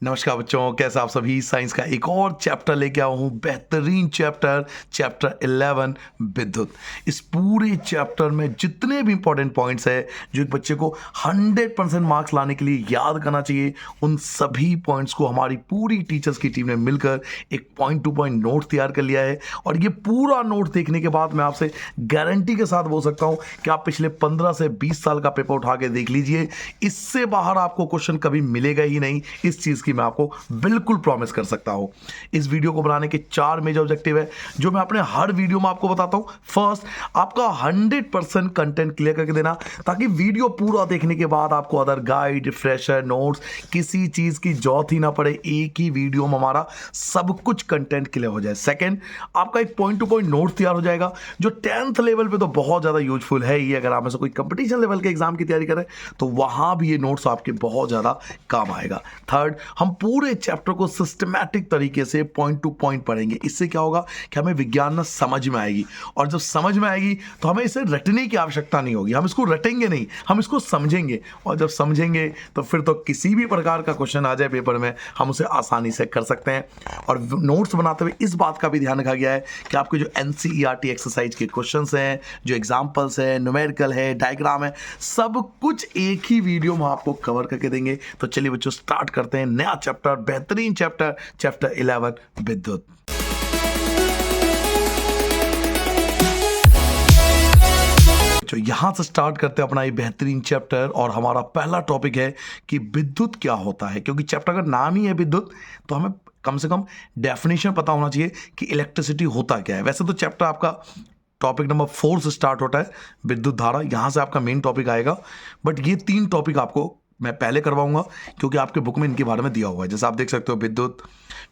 नमस्कार बच्चों, कैसे आप सभी। साइंस का एक और चैप्टर लेके आया हूँ, बेहतरीन चैप्टर 11 विद्युत। इस पूरे चैप्टर में जितने भी इंपॉर्टेंट पॉइंट्स है जो एक बच्चे को 100% मार्क्स लाने के लिए याद करना चाहिए, उन सभी पॉइंट्स को हमारी पूरी टीचर्स की टीम ने मिलकर एक पॉइंट टू पॉइंट नोट तैयार कर लिया है। और ये पूरा नोट देखने के बाद मैं आपसे गारंटी के साथ बोल सकता हूँ कि आप पिछले 15 से 20 साल का पेपर उठा के देख लीजिए, इससे बाहर आपको क्वेश्चन कभी मिलेगा ही नहीं। इस चीज़ की मैं आपको बिल्कुल प्रॉमिस कर सकता हूं। इस वीडियो को बनाने के 4 मेजर ऑब्जेक्टिव है जो मैं अपने हर वीडियो में आपको बताता हूं। फर्स्ट, आपका 100% कंटेंट क्लियर करके देना, ताकि वीडियो पूरा देखने के बाद आपको अदर गाइड, रिफ्रेशर, नोट्स, किसी चीज की जरूरत ही ना पड़े। एक ही वीडियो में हमारा सब कुछ कंटेंट क्लियर हो जाए। सेकंड, आपका एक पॉइंट टू पॉइंट नोट तैयार हो जाएगा जो 10th लेवल पे तो बहुत ज्यादा यूजफुल है ही। अगर आप में से कोई कंपटीशन लेवल के एग्जाम की तैयारी करें तो वहां भी ये नोट्स आपके बहुत ज्यादा काम आएगा। थर्ड, हम पूरे चैप्टर को सिस्टमैटिक तरीके से पॉइंट टू पॉइंट पढ़ेंगे। इससे क्या होगा कि हमें विज्ञान ना समझ में आएगी, और जब समझ में आएगी तो हमें इसे रटने की आवश्यकता नहीं होगी। हम इसको रटेंगे नहीं, हम इसको समझेंगे, और जब समझेंगे तो फिर तो किसी भी प्रकार का क्वेश्चन आ जाए पेपर में हम उसे आसानी से कर सकते हैं। और नोट्स बनाते हुए इस बात का भी ध्यान रखा गया है कि आपके जो NCERT एक्सरसाइज के क्वेश्चंस हैं, जो एग्जाम्पल्स है, न्यूमेरिकल है, डायग्राम है, सब कुछ एक ही वीडियो में आपको कवर करके देंगे। तो चलिए बच्चों, स्टार्ट करते हैं नया चैप्टर, बेहतरीन चैप्टर 11 विद्युत। तो यहां से स्टार्ट करते हैं अपना ये बेहतरीन चैप्टर, और हमारा पहला टॉपिक है कि विद्युत क्या होता है। क्योंकि चैप्टर का नाम ही है विद्युत, तो हमें कम से कम डेफिनेशन पता होना चाहिए कि इलेक्ट्रिसिटी होता क्या है। वैसे तो चैप्टर आपका टॉपिक नंबर 4 से स्टार्ट होता है, विद्युत धारा, यहां से आपका मेन टॉपिक आएगा। बट ये 3 टॉपिक आपको मैं पहले करवाऊंगा क्योंकि आपके बुक में इनके बारे में दिया हुआ है। जैसे आप देख सकते हो विद्युत,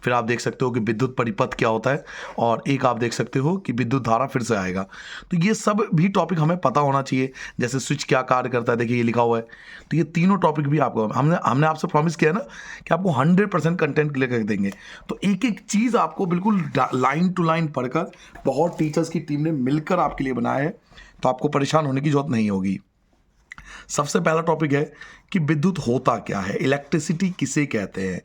फिर आप देख सकते हो कि विद्युत परिपथ क्या होता है, और एक आप देख सकते हो कि विद्युत धारा फिर से आएगा। तो ये सब भी टॉपिक हमें पता होना चाहिए। जैसे स्विच क्या कार्य करता है, देखिए ये लिखा हुआ है। तो ये तीनों टॉपिक भी आपको हमने आपसे प्रॉमिस किया है ना कि आपको 100% कंटेंट क्लियर कर देंगे। तो एक एक चीज़ आपको बिल्कुल लाइन टू लाइन पढ़कर बहुत टीचर्स की टीम ने मिलकर आपके लिए बनाया है, तो आपको परेशान होने की जरूरत नहीं होगी। सबसे पहला टॉपिक है कि विद्युत होता क्या है, इलेक्ट्रिसिटी किसे कहते हैं।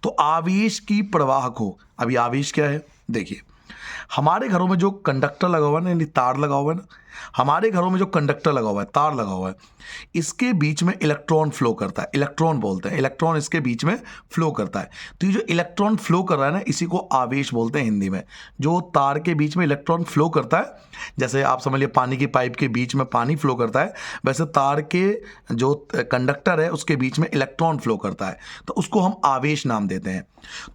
तो आवेश की प्रवाह को, अभी आवेश क्या है देखिए, हमारे घरों में जो कंडक्टर लगा हुआ है ना, यानी तार लगा हुआ है ना, हमारे घरों में जो कंडक्टर लगा हुआ है, तार लगा हुआ है, इसके बीच में इलेक्ट्रॉन फ्लो करता है। इलेक्ट्रॉन बोलते हैं, इलेक्ट्रॉन इसके बीच में फ्लो करता है। तो ये जो इलेक्ट्रॉन फ्लो कर रहा है ना, इसी को आवेश बोलते हैं हिंदी में। जो तार के बीच में इलेक्ट्रॉन फ्लो करता है, जैसे आप समझ लिए पानी की पाइप के बीच में पानी फ्लो करता है, वैसे तार के जो कंडक्टर है उसके बीच में इलेक्ट्रॉन फ्लो करता है, तो उसको हम आवेश नाम देते हैं।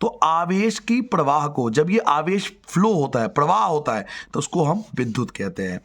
तो आवेश की प्रवाह को, जब ये आवेश फ्लो होता है, प्रवाह होता है, तो उसको हम विद्युत कहते हैं।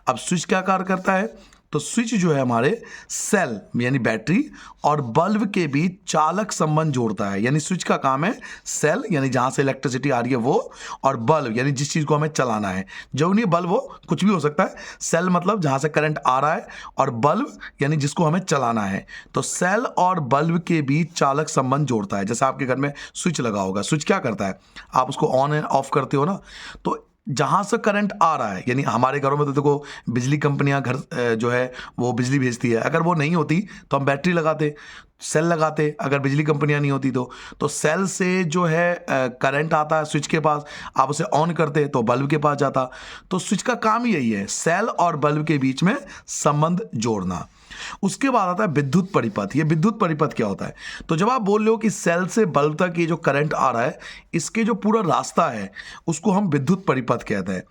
अब स्विच क्या कार्य करता है, तो स्विच जो है हमारे सेल यानी बैटरी और बल्ब के बीच चालक संबंध जोड़ता है। यानी स्विच का काम है सेल यानी जहां से इलेक्ट्रिसिटी आ रही है वो, और बल्ब यानी जिस चीज को हमें चलाना है। जो नहीं बल्ब हो कुछ भी हो सकता है, सेल मतलब जहां से करंट आ रहा है, और बल्ब यानी जिसको हमें चलाना है। तो सेल और बल्ब के बीच चालक संबंध जोड़ता है। जैसे आपके घर में स्विच लगा होगा, स्विच क्या करता है, आप उसको ऑन एंड ऑफ करते हो ना, तो जहां से करंट आ रहा है, यानी हमारे घरों में तो देखो बिजली कंपनियां घर जो है वो बिजली भेजती है। अगर वो नहीं होती तो हम बैटरी लगाते, सेल लगाते। अगर बिजली कंपनियां नहीं होती तो सेल से जो है करंट आता है स्विच के पास, आप उसे ऑन करते तो बल्ब के पास जाता। तो स्विच का काम ही यही है, सेल और बल्ब के बीच में संबंध जोड़ना। उसके बाद आता है विद्युत परिपथ। ये विद्युत परिपथ क्या होता है, तो जब आप बोल रहे हो कि सेल से बल्ब तक ये जो करंट आ रहा है, इसके जो पूरा रास्ता है उसको हम विद्युत परिपथ कहते हैं।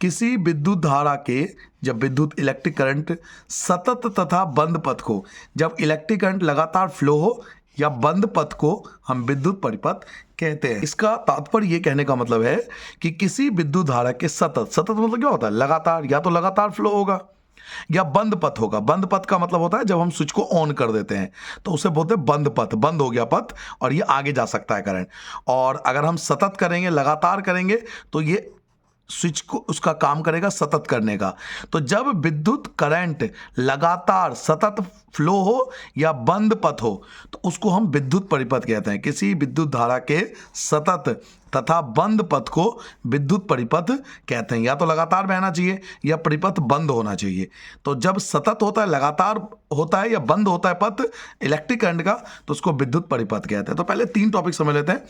किसी विद्युत धारा के, जब विद्युत इलेक्ट्रिक करंट सतत तथा बंद पथ को, जब इलेक्ट्रिक करंट लगातार फ्लो हो या बंद पथ को हम विद्युत परिपथ कहते हैं। इसका तात्पर्य ये कहने का मतलब है कि किसी विद्युत धारा के सतत मतलब क्या होता है, लगातार, या तो लगातार फ्लो होगा या बंद पथ होगा। बंद पथ का मतलब होता है जब हम स्विच को ऑन कर देते हैं तो उसे बोलते हैं बंद पथ, बंद हो गया पथ और ये आगे जा सकता है करंट। और अगर हम सतत करेंगे, लगातार करेंगे, तो ये स्विच को उसका काम करेगा सतत करने का। तो जब विद्युत करंट लगातार सतत फ्लो हो या बंद पथ हो तो उसको हम विद्युत परिपथ कहते हैं। किसी विद्युत धारा के सतत तथा बंद पथ को विद्युत परिपथ कहते हैं। या तो लगातार बहना चाहिए या परिपथ बंद होना चाहिए। तो जब सतत होता है, लगातार होता है या बंद होता है पथ इलेक्ट्रिक करंट का, तो उसको विद्युत परिपथ कहते हैं। तो पहले 3 टॉपिक समझ लेते हैं।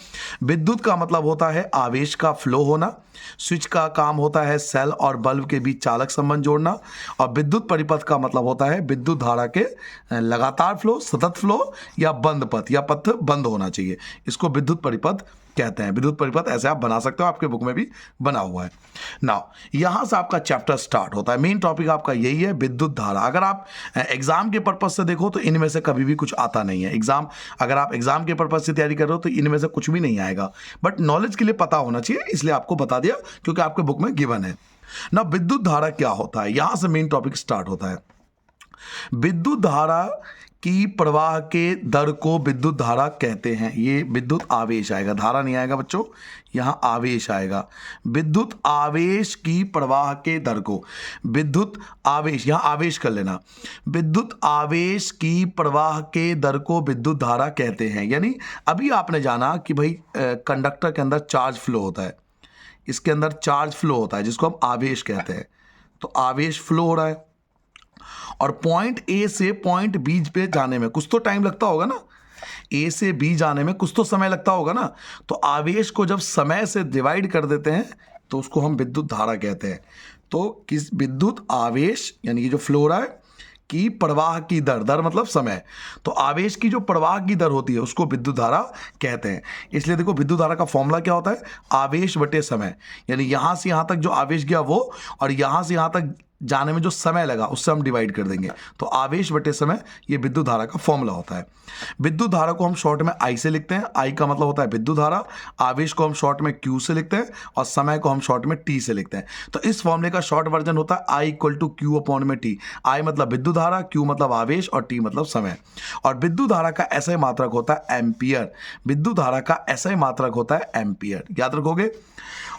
विद्युत का मतलब होता है आवेश का फ्लो होना, स्विच का काम होता है सेल और बल्ब के बीच चालक संबंध जोड़ना, और विद्युत परिपथ का मतलब होता है विद्युत धारा के लगातार फ्लो, सतत फ्लो या बंद पथ या पथ बंद होना चाहिए, इसको विद्युत परिपथ कहते हैं। विद्युत परिपथ ऐसे आप बना सकते हो, आपके बुक में भी बना हुआ है। नाउ यहां से आपका चैप्टर स्टार्ट होता है। मेन टॉपिक आपका यही है, विद्युत धारा। अगर आप एग्जाम के पर्पज से देखो तो इनमें से कभी भी कुछ आता नहीं है। अगर आप एग्जाम के पर्पज से तैयारी कर रहे हो तो इनमें से कुछ भी नहीं आएगा, बट नॉलेज के लिए पता होना चाहिए, इसलिए आपको बता दिया क्योंकि आपके बुक में गिवन है ना। विद्युत धारा क्या होता है, यहां से मेन टॉपिक स्टार्ट होता है। विद्युत धारा की प्रवाह के दर को विद्युत धारा कहते हैं। ये विद्युत आवेश आएगा, धारा नहीं आएगा बच्चों, यहां आवेश आएगा। विद्युत आवेश की प्रवाह के दर को विद्युत आवेश, यहां आवेश कर लेना, विद्युत आवेश की प्रवाह के दर को विद्युत धारा कहते हैं। यानी अभी आपने जाना कि भाई कंडक्टर के अंदर चार्ज फ्लो होता है, इसके अंदर चार्ज फ्लो होता है जिसको हम आवेश कहते हैं। तो आवेश फ्लो हो रहा है और पॉइंट ए से पॉइंट बी पे जाने में कुछ तो टाइम लगता होगा ना, ए से बी जाने में कुछ तो समय लगता होगा ना। तो आवेश को जब समय से डिवाइड कर देते हैं तो उसको हम विद्युत धारा कहते हैं। तो किस विद्युत आवेश यानी ये जो फ्लो हो रहा है की प्रवाह की दर, दर मतलब समय, तो आवेश की जो प्रवाह की दर होती है उसको विद्युत धारा कहते हैं। इसलिए देखो विद्युत धारा का फॉर्मूला क्या होता है, आवेश बटे समय। यानी यहां से यहां तक जो आवेश गया वो, और यहां से यहां तक जाने में जो समय लगा उससे हम डिवाइड कर देंगे। तो आवेश बटे समय, ये विद्युत धारा का फॉर्मूला होता है। विद्युत धारा को हम शॉर्ट में आई से लिखते हैं। आई का मतलब होता है विद्युत धारा। आवेश को हम शॉर्ट में क्यू से लिखते हैं और समय को हम शॉर्ट में टी से लिखते हैं। तो इस फॉर्मूले का शॉर्ट वर्जन होता है I equal to Q upon में टी। आई मतलब विद्युत धारा, क्यू मतलब आवेश और टी मतलब समय। और विद्युत धारा का ऐसा मात्रक होता है एम्पियर। विद्युत धारा का ऐसा मात्रक होता है एम्पियर, याद रखोगे।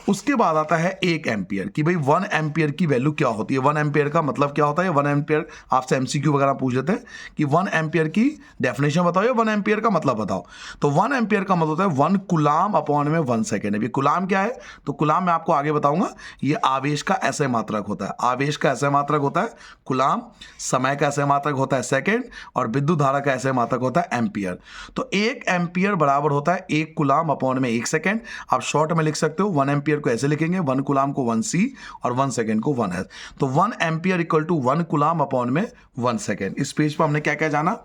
उसके बाद आता है 1 एम्पियर की भाई 1 एम्पियर की वैल्यू क्या होती है। 1 एम्पियर का मतलब क्या होता है, 1 एम्पियर आपसे एमसीक्यू वगैरह पूछ लेते हैं कि 1 एम्पियर की डेफिनेशन बताओ या 1 एम्पियर का मतलब बताओ। तो 1 एम्पियर का मतलब होता है 1 कुलाम अपॉन में 1 सेकेंड। अब ये कुलाम क्या है, तो कुलाम मैं आपको आगे बताऊंगा। ये आवेश का ऐसे मात्रक होता है, आवेश का ऐसे मात्रक होता है कुलाम, समय का ऐसे मात्रक होता है सेकेंड, और विद्युत धारा का ऐसे मात्रक होता है एम्पियर। तो 1 एम्पियर बराबर होता है 1 कुलाम अपॉन में 1 सेकेंड। आप शॉर्ट में लिख सकते हो 1 एम्पियर को ऐसे लिखेंगे, 1 कुलाम को 1 सी और 1 सेकेंड को 1 एस। तो 1 ampere equal to 1 coulomb upon में 1 सेकेंड। इस पेज पर हमने क्या क्या जाना,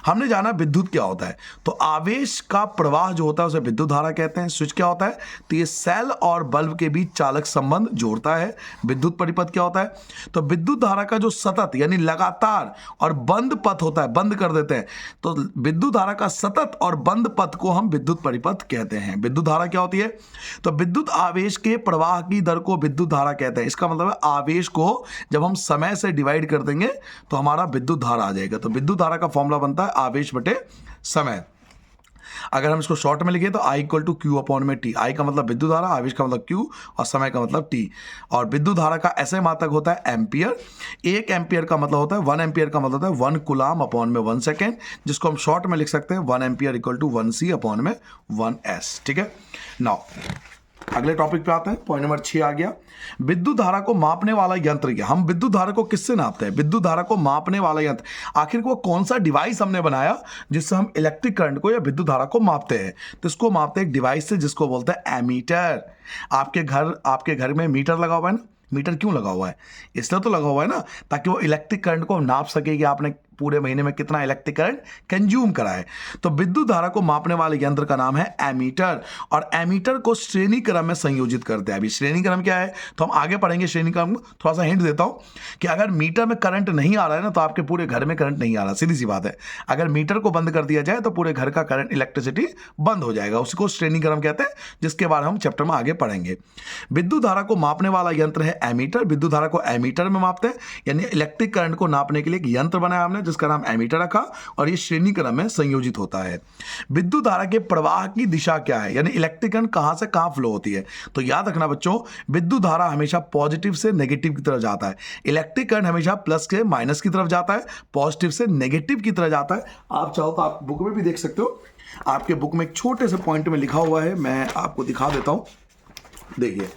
हमने जाना विद्युत क्या होता है। तो आवेश का प्रवाह जो होता है उसे विद्युत धारा कहते हैं। स्विच क्या होता है, तो ये सेल और बल्ब के बीच चालक संबंध जोड़ता है। विद्युत परिपथ क्या होता है, तो विद्युत धारा का जो सतत यानी लगातार और बंद पथ होता है, बंद कर देते हैं, तो विद्युत धारा का सतत और बंद पथ को हम विद्युत परिपथ कहते हैं। विद्युत धारा क्या होती है, तो विद्युत आवेश के प्रवाह की दर को विद्युत धारा कहते हैं। इसका मतलब है आवेश को जब हम समय से डिवाइड कर देंगे तो हमारा विद्युत धारा आ जाएगा। तो विद्युत धारा का फॉर्मूला बनता है आवेश बटे समय। अगर हम इसको शॉर्ट में लिखे तो I equal to Q upon में टी। आई का मतलब विद्युत धारा, आवेश का मतलब क्यू और समय का मतलब टी। और विद्युत धारा का ऐसे मात्रक होता है एम्पियर। 1 एम्पियर का मतलब होता है 1 एम्पियर का मतलब होता है 1 कुलाम अपॉन में 1 सेकेंड, जिसको हम शॉर्ट में लिख सकते हैं 1 ampere equal to 1 C upon में 1 एस। ठीक है, नाउ अगले टॉपिक पे आते हैं। पॉइंट नंबर 6 आ गया, विद्युत धारा को मापने वाला यंत्र क्या। हम विद्युत धारा को किससे नापते हैं, विद्युत धारा को मापने वाला यंत्र। आखिर वो कौन सा डिवाइस हमने बनाया जिससे हम इलेक्ट्रिक करंट को या विद्युत धारा को मापते हैं। तो इसको मापते हैं एक डिवाइस से जिसको बोलते हैं एमीटर। आपके घर में मीटर लगा हुआ है ना, मीटर क्यों लगा हुआ है, इसलिए तो लगा हुआ है ना ताकि वो इलेक्ट्रिक करंट को नाप सके कि आपने पूरे महीने में कितना इलेक्ट्रिक करंट कंज्यूम करा है। तो विद्युत धारा को मापने वाले यंत्र का नाम है एमीटर। और एमीटर को श्रेणी क्रम में संयोजित करते हैं। अभी श्रेणी क्रम क्या है तो हम आगे पढ़ेंगे श्रेणी क्रम। थोड़ा सा हिंट देता हूं कि अगर मीटर में करंट नहीं आ रहा है ना तो आपके पूरे घर में करंट नहीं आ रहा, सीधी सी बात है। अगर मीटर को बंद कर दिया जाए तो पूरे घर का करंट, इलेक्ट्रिसिटी बंद हो जाएगा। उसको श्रेणी क्रम कहते हैं, जिसके बारे में हम चैप्टर में आगे पढ़ेंगे। विद्युत धारा को मापने वाला यंत्र है एमीटर। विद्युत धारा को एमीटर में मापते हैं, यानी इलेक्ट्रिक करंट को नापने के लिए एक यंत्र बनाया हमने जिसका नाम एमीटर रखा, और ये श्रेणी क्रम में संयोजित होता है। विद्युत धारा के प्रवाह की दिशा क्या है, यानी इलेक्ट्रिक करंट कहां से कहां फ्लो होती है। तो याद रखना बच्चों, विद्युत धारा हमेशा पॉजिटिव से नेगेटिव की तरफ जाता है। इलेक्ट्रिक करंट हमेशा प्लस से माइनस की तरफ जाता है, पॉजिटिव से नेगेटिव की तरफ जाता है। आप चाहो तो आप बुक में भी देख सकते हो आपके बुक में एक छोटे से पॉइंट में लिखा हुआ है, मैं आपको दिखा देता हूँ। देखिए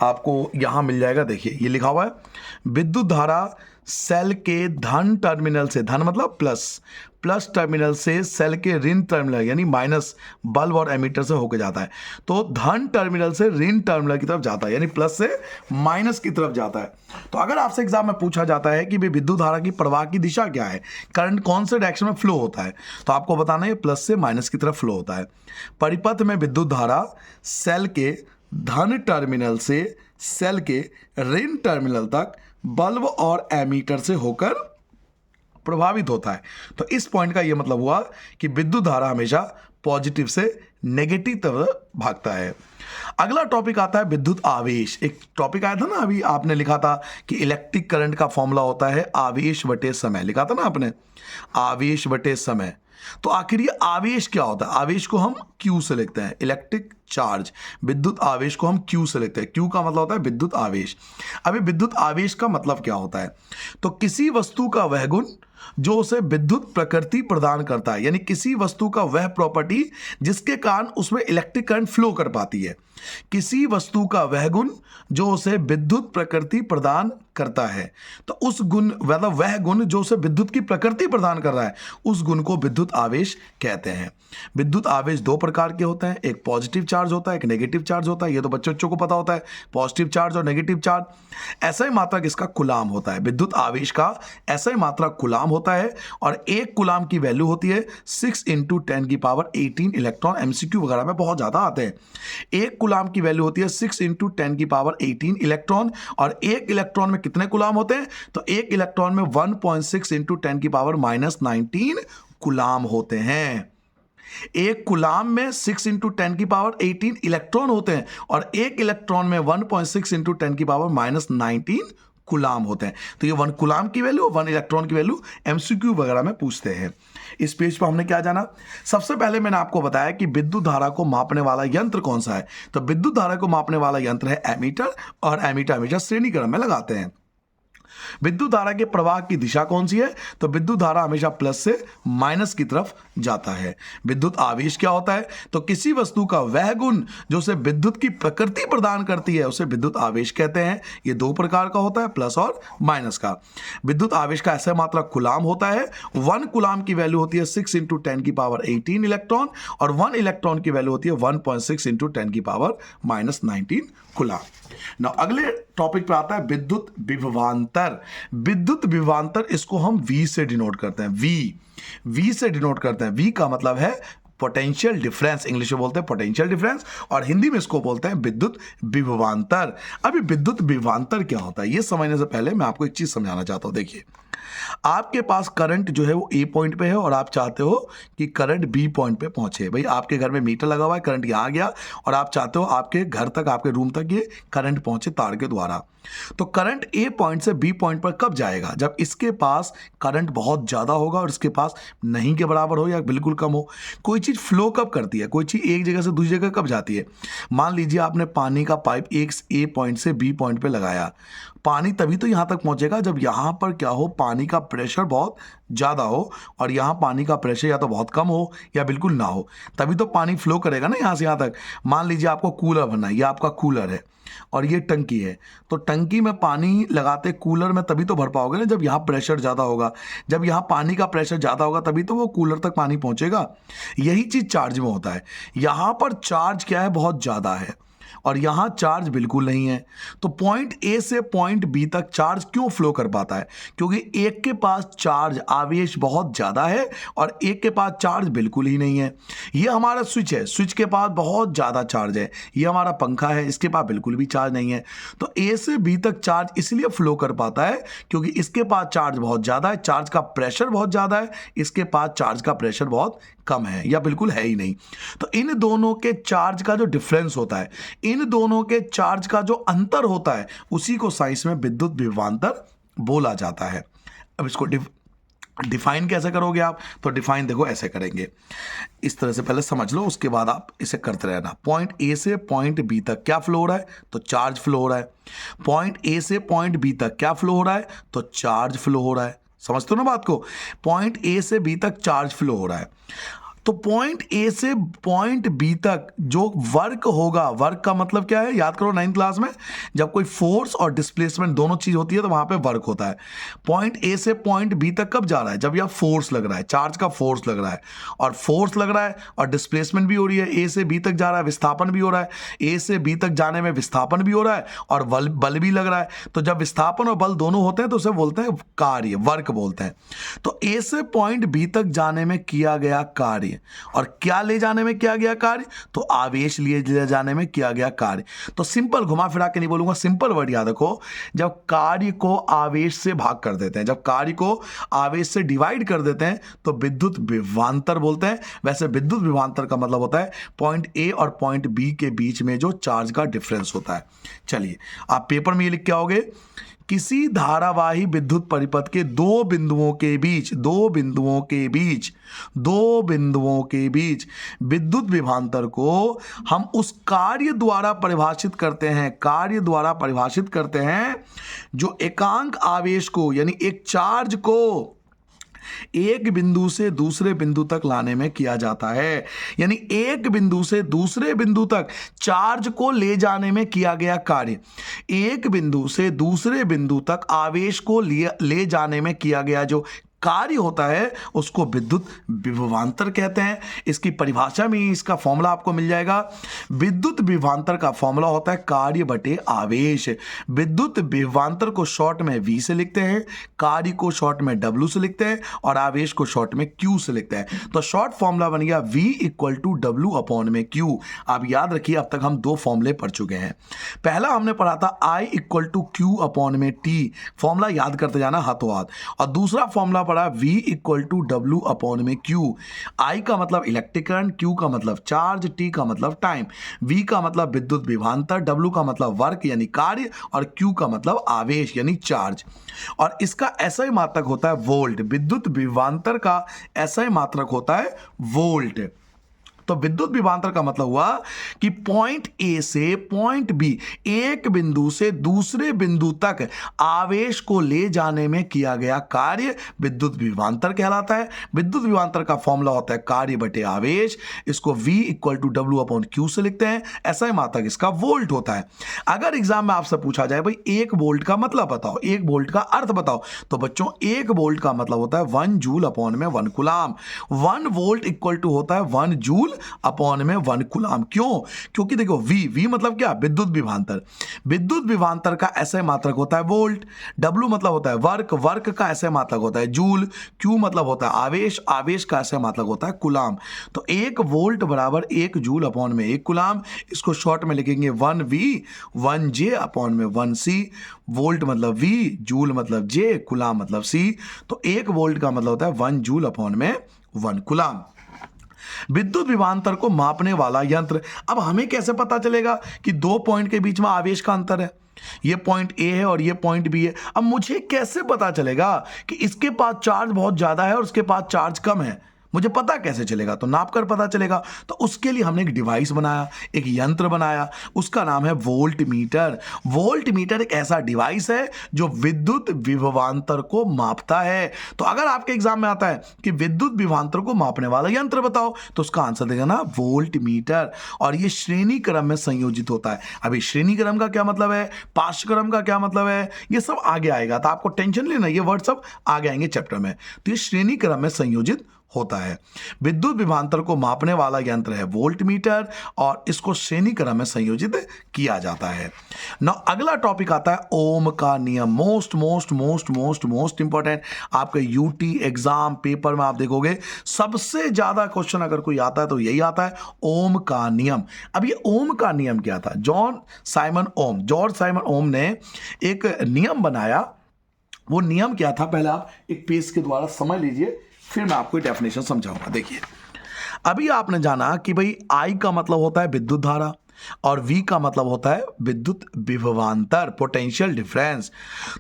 आपको यहाँ मिल जाएगा, देखिए ये लिखा हुआ है, विद्युत धारा सेल के धन टर्मिनल से, धन मतलब प्लस, प्लस टर्मिनल से सेल के ऋण टर्मिनल यानी माइनस बल्ब और एमीटर से होकर जाता है। तो धन टर्मिनल से ऋण टर्मिनल की तरफ जाता है, यानी प्लस से माइनस की तरफ जाता है। तो अगर आपसे एग्जाम में पूछा जाता है कि विद्युत धारा की प्रवाह की दिशा क्या है, करंट कौन से डायरेक्शन में फ्लो होता है, तो आपको बताना है प्लस से माइनस की तरफ फ्लो होता है। परिपथ में विद्युत धारा सेल के धन टर्मिनल से सेल के ऋण टर्मिनल तक बल्ब और एमीटर से होकर प्रभावित होता है। तो इस पॉइंट का यह मतलब हुआ कि विद्युत धारा हमेशा पॉजिटिव से नेगेटिव तरफ भागता है। अगला टॉपिक आता है विद्युत आवेश। एक टॉपिक आया था ना अभी, आपने लिखा था कि इलेक्ट्रिक करंट का फॉर्मूला होता है आवेश बटे समय, लिखा था ना आपने, आवेश बटे समय। तो आखिर ये आवेश क्या होता है? आवेश को हम Q से लिखते हैं, इलेक्ट्रिक चार्ज। विद्युत आवेश को हम Q से लिखते हैं, Q का मतलब होता है विद्युत आवेश। अभी विद्युत आवेश का मतलब क्या होता है? तो किसी वस्तु का वह गुण जो उसे विद्युत प्रकृति प्रदान करता है, यानी किसी वस्तु का वह प्रॉपर्टी जिसके कारण उसमें इलेक्ट्रिक करंट फ्लो कर पाती है। किसी वस्तु का वह गुण जो उसे विद्युत प्रकृति प्रदान करता है, तो उस गुण मतलब वह गुण जो उसे विद्युत की प्रकृति प्रदान कर रहा है, उस गुण को विद्युत आवेश कहते हैं। विद्युत आवेश दो प्रकार के होते हैं, एक पॉजिटिव चार्ज होता है, एक नेगेटिव चार्ज होता है। ये तो बच्चों को पता होता है, पॉजिटिव चार्ज और नेगेटिव चार्ज। ऐसा ही मात्रक इसका कूलाम होता है, विद्युत आवेश का ऐसा ही मात्रक कूलाम होता है, और एक कूलाम की वैल्यू होती है 6 × 10⁻18 इलेक्ट्रॉन। एमसीक्यू वगैरह में बहुत ज्यादा आते हैं। एक कूलाम की वैल्यू होती है 6 × 10⁻18 इलेक्ट्रॉन, और एक इलेक्ट्रॉन में कितने कूलाम होते हैं? तो एक इलेक्ट्रॉन में 1.6 × 10⁻−19 कूलाम होते हैं। एक कूलाम में 6 × 10⁻18 इलेक्ट्रॉन होते हैं, और एक इलेक्ट्रॉन में 1.6 × 10⁻−19 कूलाम होते हैं। तो ये 1 कूलाम की वैल्यू, 1 इलेक्ट्रॉन की वैल्यू एमसीक्यू वगैरह में पूछते हैं। इस पेज पर हमने क्या जाना? सबसे पहले मैंने आपको बताया कि विद्युत धारा को मापने वाला यंत्र कौन सा है। तो विद्युत धारा को मापने वाला यंत्र है एमीटर, और एमीटर हमेशा श्रेणी क्रम में लगाते हैं। विद्युत धारा के प्रवाह की दिशा कौन सी है? तो विद्युत धारा हमेशा प्लस से माइनस की तरफ जाता है। विद्युत आवेश क्या होता है? तो किसी वस्तु का वह गुण जो उसे विद्युत की प्रकृति प्रदान करती है, उसे विद्युत आवेश कहते हैं। ये दो प्रकार का होता है, प्लस और माइनस का। विद्युत आवेश का ऐसा मात्रक कूलाम होता है। 1 कूलाम की वैल्यू होती है 6 × 10⁻18 इलेक्ट्रॉन, और 1 इलेक्ट्रॉन की वैल्यू होती है 1.6 × 10⁻−19 कूलाम। ना अगले टॉपिक पे आता है विद्युत विभवांतर। विद्युत विभवांतर, इसको हम V से डिनोट करते हैं, V से डिनोट करते हैं। V का मतलब है पोटेंशियल डिफरेंस, इंग्लिश में बोलते हैं पोटेंशियल डिफरेंस, और हिंदी में इसको बोलते हैं विद्युत विभवांतर। अभी विद्युत विभवांतर क्या होता है ये समझने से पहले मैं आपको एक चीज समझाना चाहता हूं। देखिए, आपके पास करंट जो है वो A पॉइंट पे है, और आप चाहते हो कि करंट B पॉइंट पे पहुंचे। भाई आपके घर में मीटर लगा हुआ है, करंट यहाँ आ गया, और आप चाहते हो आपके घर तक, आपके रूम तक ये करंट पहुंचे तार के द्वारा। तो करंट A पॉइंट से B पॉइंट पर कब जाएगा? जब इसके पास करंट बहुत ज्यादा होगा और इसके पास नहीं के बराबर हो या बिल्कुल कम हो। कोई चीज फ्लो कब करती है? कोई चीज एक जगह से दूसरी जगह कब जाती है? मान लीजिए आपने पानी का पाइप एक A पॉइंट से B पॉइंट पे लगाया, पानी तभी तो यहां तक पहुंचेगा जब यहां पर क्या हो, पानी का प्रेशर बहुत ज्यादा हो, और यहां पानी का प्रेशर या तो बहुत कम हो या बिल्कुल ना हो, तभी तो पानी फ्लो करेगा ना यहां से यहां तक। मान लीजिए आपको कूलर बनना है, ये आपका कूलर है और ये टंकी है, तो टंकी में पानी लगाते कूलर में तभी तो भर पाओगे ना जब यहाँ प्रेशर ज़्यादा होगा। जब यहाँ पानी का प्रेशर ज़्यादा होगा तभी तो वो कूलर तक पानी पहुँचेगा। यही चीज़ चार्ज में होता है। यहाँ पर चार्ज क्या है, बहुत ज़्यादा है, और यहां चार्ज बिल्कुल नहीं है। तो पॉइंट ए से पॉइंट बी तक चार्ज क्यों फ्लो कर पाता है? क्योंकि एक के पास चार्ज आवेश बहुत ज्यादा है और एक के पास चार्ज बिल्कुल ही नहीं है। ये हमारा स्विच है, स्विच के पास बहुत ज्यादा चार्ज है। ये हमारा पंखा है, इसके पास बिल्कुल भी चार्ज नहीं है। तो ए से बी तक चार्ज इसलिए फ्लो कर पाता है क्योंकि इसके पास चार्ज बहुत ज्यादा है, चार्ज का प्रेशर बहुत ज्यादा है, इसके पास चार्ज का प्रेशर बहुत कम है या बिल्कुल है ही नहीं। तो इन दोनों के चार्ज का जो डिफरेंस होता है, इन दोनों के चार्ज का जो अंतर होता है, उसी को साइंस में विद्युत विभवांतर बोला जाता है। अब इसको डिफाइन कैसे करोगे आप? तो डिफाइन देखो ऐसे करेंगे, इस तरह से पहले समझ लो, उसके बाद आप इसे करते रहना। पॉइंट ए से पॉइंट बी तक क्या फ्लो हो रहा है? तो चार्ज फ्लो हो रहा है। पॉइंट ए से पॉइंट बी तक क्या फ्लो हो रहा है? तो चार्ज फ्लो हो रहा है। समझते हो ना बात को? पॉइंट ए से बी तक चार्ज फ्लो हो रहा है। तो पॉइंट ए से पॉइंट बी तक जो वर्क होगा, वर्क का मतलब क्या है, याद करो 9th क्लास में जब कोई फोर्स और डिस्प्लेसमेंट दोनों चीज होती है तो वहां पे वर्क होता है। पॉइंट ए से पॉइंट बी तक कब जा रहा है, जब यह फोर्स लग रहा है, चार्ज का फोर्स लग रहा है, और फोर्स लग रहा है और डिस्प्लेसमेंट भी हो रही है, ए से बी तक जा रहा है, विस्थापन भी हो रहा है, ए से बी तक जाने में विस्थापन भी हो रहा है और बल भी लग रहा है। तो जब विस्थापन और बल दोनों होते हैं तो उसे बोलते हैं कार्य, वर्क बोलते हैं। तो ए से पॉइंट बी तक जाने में किया गया कार्य, और क्या ले जाने में किया गया कार्य, तो आवेश लिए ले जाने में किया गया कार्य। तो सिंपल, घुमा फिरा के नहीं बोलूंगा, सिंपल वर्ड याद रखो, जब कार्य को आवेश से भाग कर देते हैं, जब कार्य को आवेश से डिवाइड कर देते हैं तो विद्युत विभवांतर बोलते हैं। वैसे विद्युत विभवांतर का मतलब होता है पॉइंट ए और पॉइंट बी के बीच में जो चार्ज का डिफरेंस होता है। चलिए आप पेपर में ये लिख के आओगे, किसी धारावाही विद्युत परिपथ के दो बिंदुओं के बीच विद्युत विभवांतर को हम उस कार्य द्वारा परिभाषित करते हैं जो एकांक आवेश को, यानी एक चार्ज को एक बिंदु से दूसरे बिंदु तक लाने में किया जाता है। यानी एक बिंदु से दूसरे बिंदु तक चार्ज को ले जाने में किया गया कार्य, एक बिंदु से दूसरे बिंदु तक आवेश को ले जाने में किया गया जो कार्य होता है उसको विद्युत विभवांतर कहते हैं। इसकी परिभाषा में इसका फॉर्मूला आपको मिल जाएगा। विद्युत विभवांतर का फॉर्मूला होता है कार्य बटे आवेश। विद्युत विभवांतर को शॉर्ट में V से लिखते हैं, कार्य को शॉर्ट में W से लिखते हैं और आवेश को शॉर्ट में Q से लिखते हैं। तो शॉर्ट फॉर्मूला बन गया V equal to W upon में Q। आप याद रखिए, अब तक हम दो फॉर्मूले पढ़ चुके हैं। पहला हमने पढ़ा था I equal to Q upon में T, फॉर्मूला याद करते जाना हाथों हाथ। और दूसरा फॉर्मूला पढ़ा V equal to W upon में Q। I का मतलब इलेक्ट्रिक करंट, Q का मतलब चार्ज, T का मतलब टाइम, V का मतलब विद्युत विभवांतर, W का मतलब वर्क यानी कार्य और Q का मतलब आवेश यानी चार्ज। और इसका SI मात्रक होता है वोल्ट। विद्युत विभवांतर का SI मात्रक होता है वोल्ट। तो विद्युत विभवांतर का मतलब हुआ कि पॉइंट ए से पॉइंट बी, एक बिंदु से दूसरे बिंदु तक आवेश को ले जाने में किया गया कार्य विद्युत विभवांतर कहलाता है। विद्युत विभवांतर का फॉर्मूला होता है कार्य बटे आवेश। इसको V equal to W upon Q से लिखते हैं। ऐसा ही मात्रक इसका वोल्ट होता है। अगर एग्जाम में आपसे पूछा जाए भाई 1 वोल्ट का मतलब बताओ, 1 वोल्ट का अर्थ बताओ, तो बच्चों 1 वोल्ट का मतलब होता है 1 जूल अपॉन में 1 कूलाम। 1 वोल्ट इक्वल टू होता है 1 जूल अपॉन में 1 कूलाम। क्यों? क्योंकि देखो V मतलब क्या, विद्युत विभवांतर। विद्युत विभवांतर का ऐसे मात्रक होता है वोल्ट। W मतलब होता है वर्क का ऐसे मात्रक होता है जूल। Q मतलब होता है आवेश का ऐसे मात्रक होता है कूलाम। तो 1 वोल्ट बराबर 1 जूल अपॉन में 1 कूलाम। इसको शॉर्ट में लिखेंगे 1V 1J अपॉन में 1C। वोल्ट मतलब V, जूल मतलब J, कूलाम मतलब C। तो 1 वोल्ट का मतलब होता है 1 जूल अपॉन में 1 कूलाम। विद्युत विभवांतर को मापने वाला यंत्र। अब हमें कैसे पता चलेगा कि दो पॉइंट के बीच में आवेश का अंतर है? ये पॉइंट ए है और ये पॉइंट बी है। अब मुझे कैसे पता चलेगा कि इसके पास चार्ज बहुत ज्यादा है और उसके पास चार्ज कम है? मुझे पता कैसे चलेगा? तो नाप कर पता चलेगा। तो उसके लिए हमने एक डिवाइस बनाया, एक यंत्र बनाया, उसका नाम है वोल्ट मीटर। वोल्ट मीटर एक ऐसा डिवाइस है जो विद्युत विभवांतर को मापता है। तो अगर आपके एग्जाम में आता है कि विद्युत विभवांतर को मापने वाला यंत्र बताओ, तो उसका आंसर देगा ना वोल्ट मीटर। और ये श्रेणी क्रम में संयोजित होता है। अभी श्रेणी क्रम का क्या मतलब है, पार्श्व क्रम का क्या मतलब है, ये सब आगे आएगा, तो आपको टेंशन लेना, ये वर्ड सब आगे आएंगे चैप्टर में। तो ये श्रेणी क्रम में संयोजित होता है। विद्युत विभवांतर को मापने वाला यंत्र है वोल्ट मीटर और इसको श्रेणी क्रम में संयोजित किया जाता है। ना अगला टॉपिक आता है ओम का नियम। Most important. आपके यूटी एग्जाम पेपर में आप देखोगे सबसे ज्यादा क्वेश्चन अगर कोई आता है तो यही आता है, ओम का नियम। अब ये ओम का नियम क्या था? जॉर्ज साइमन ओम ने एक नियम बनाया। वो नियम क्या था, पहले आप एक पेज के द्वारा समझ लीजिए, फिर मैं आपको डेफिनेशन समझाऊंगा। देखिए, अभी आपने जाना कि भाई I का मतलब होता है विद्युत धारा और V का मतलब होता है विद्युत विभवांतर, पोटेंशियल डिफरेंस।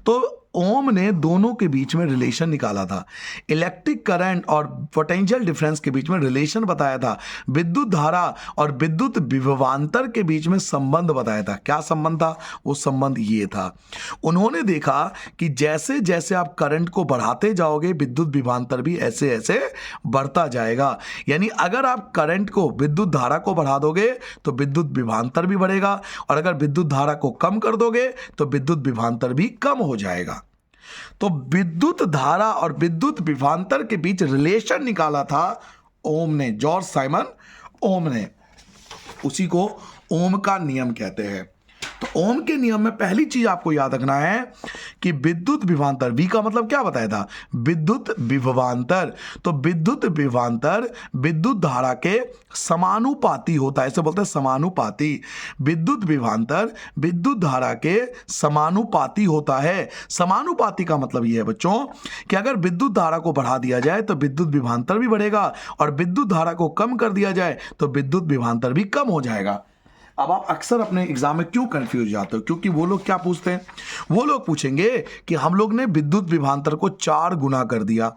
तो ओम ने दोनों के बीच में रिलेशन निकाला था, इलेक्ट्रिक करंट और पोटेंशियल डिफरेंस के बीच में रिलेशन बताया था, विद्युत धारा और विद्युत विभवांतर के बीच में संबंध बताया था। क्या संबंध था? वो संबंध ये था, उन्होंने देखा कि जैसे जैसे आप करंट को बढ़ाते जाओगे विद्युत विभवांतर भी ऐसे ऐसे बढ़ता जाएगा। यानी अगर आप करंट को, विद्युत धारा को बढ़ा दोगे तो विद्युत विभवांतर भी बढ़ेगा, और अगर विद्युत धारा को कम कर दोगे तो विद्युत विभवांतर भी कम हो जाएगा। तो विद्युत धारा और विद्युत विभवांतर के बीच रिलेशन निकाला था ओम ने, जॉर्ज साइमन ओम ने। उसी को ओम का नियम कहते हैं। तो ओम के नियम में पहली चीज आपको याद रखना है कि विद्युत विभवांतर, वी का मतलब क्या बताया था? विद्युत विभवांतर। तो विद्युत विभवांतर विद्युत धारा के समानुपाती होता है, इसे बोलते हैं समानुपाती। विद्युत विभवांतर विद्युत धारा के समानुपाती होता है। समानुपाती का मतलब यह है बच्चों कि अगर विद्युत धारा को बढ़ा दिया जाए तो विद्युत विभवांतर भी बढ़ेगा, और विद्युत धारा को कम कर दिया जाए तो विद्युत विभवांतर भी कम हो जाएगा। अब आप अक्सर अपने एग्जाम में क्यों कंफ्यूज जाते हो? क्योंकि वो लोग क्या पूछते हैं? वो लोग पूछेंगे कि हम लोग ने विद्युत विभवांतर को 4 गुना कर दिया,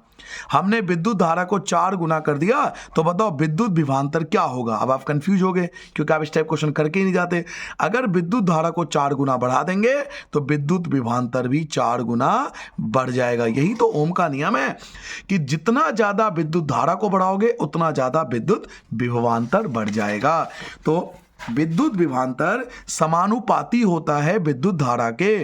हमने विद्युत धारा को 4 गुना कर दिया, तो बताओ विद्युत विभवांतर क्या होगा? अब आप कंफ्यूज हो गए क्योंकि आप इस टाइप क्वेश्चन करके ही नहीं जाते। अगर विद्युत धारा को 4 गुना बढ़ा देंगे तो विद्युत विभवांतर भी 4 गुना बढ़ जाएगा। यही तो ओम का नियम है कि जितना ज्यादा विद्युत धारा को बढ़ाओगे उतना ज्यादा विद्युत विभवांतर बढ़ जाएगा। तो विद्युत विभवांतर समानुपाती होता है विद्युत धारा के।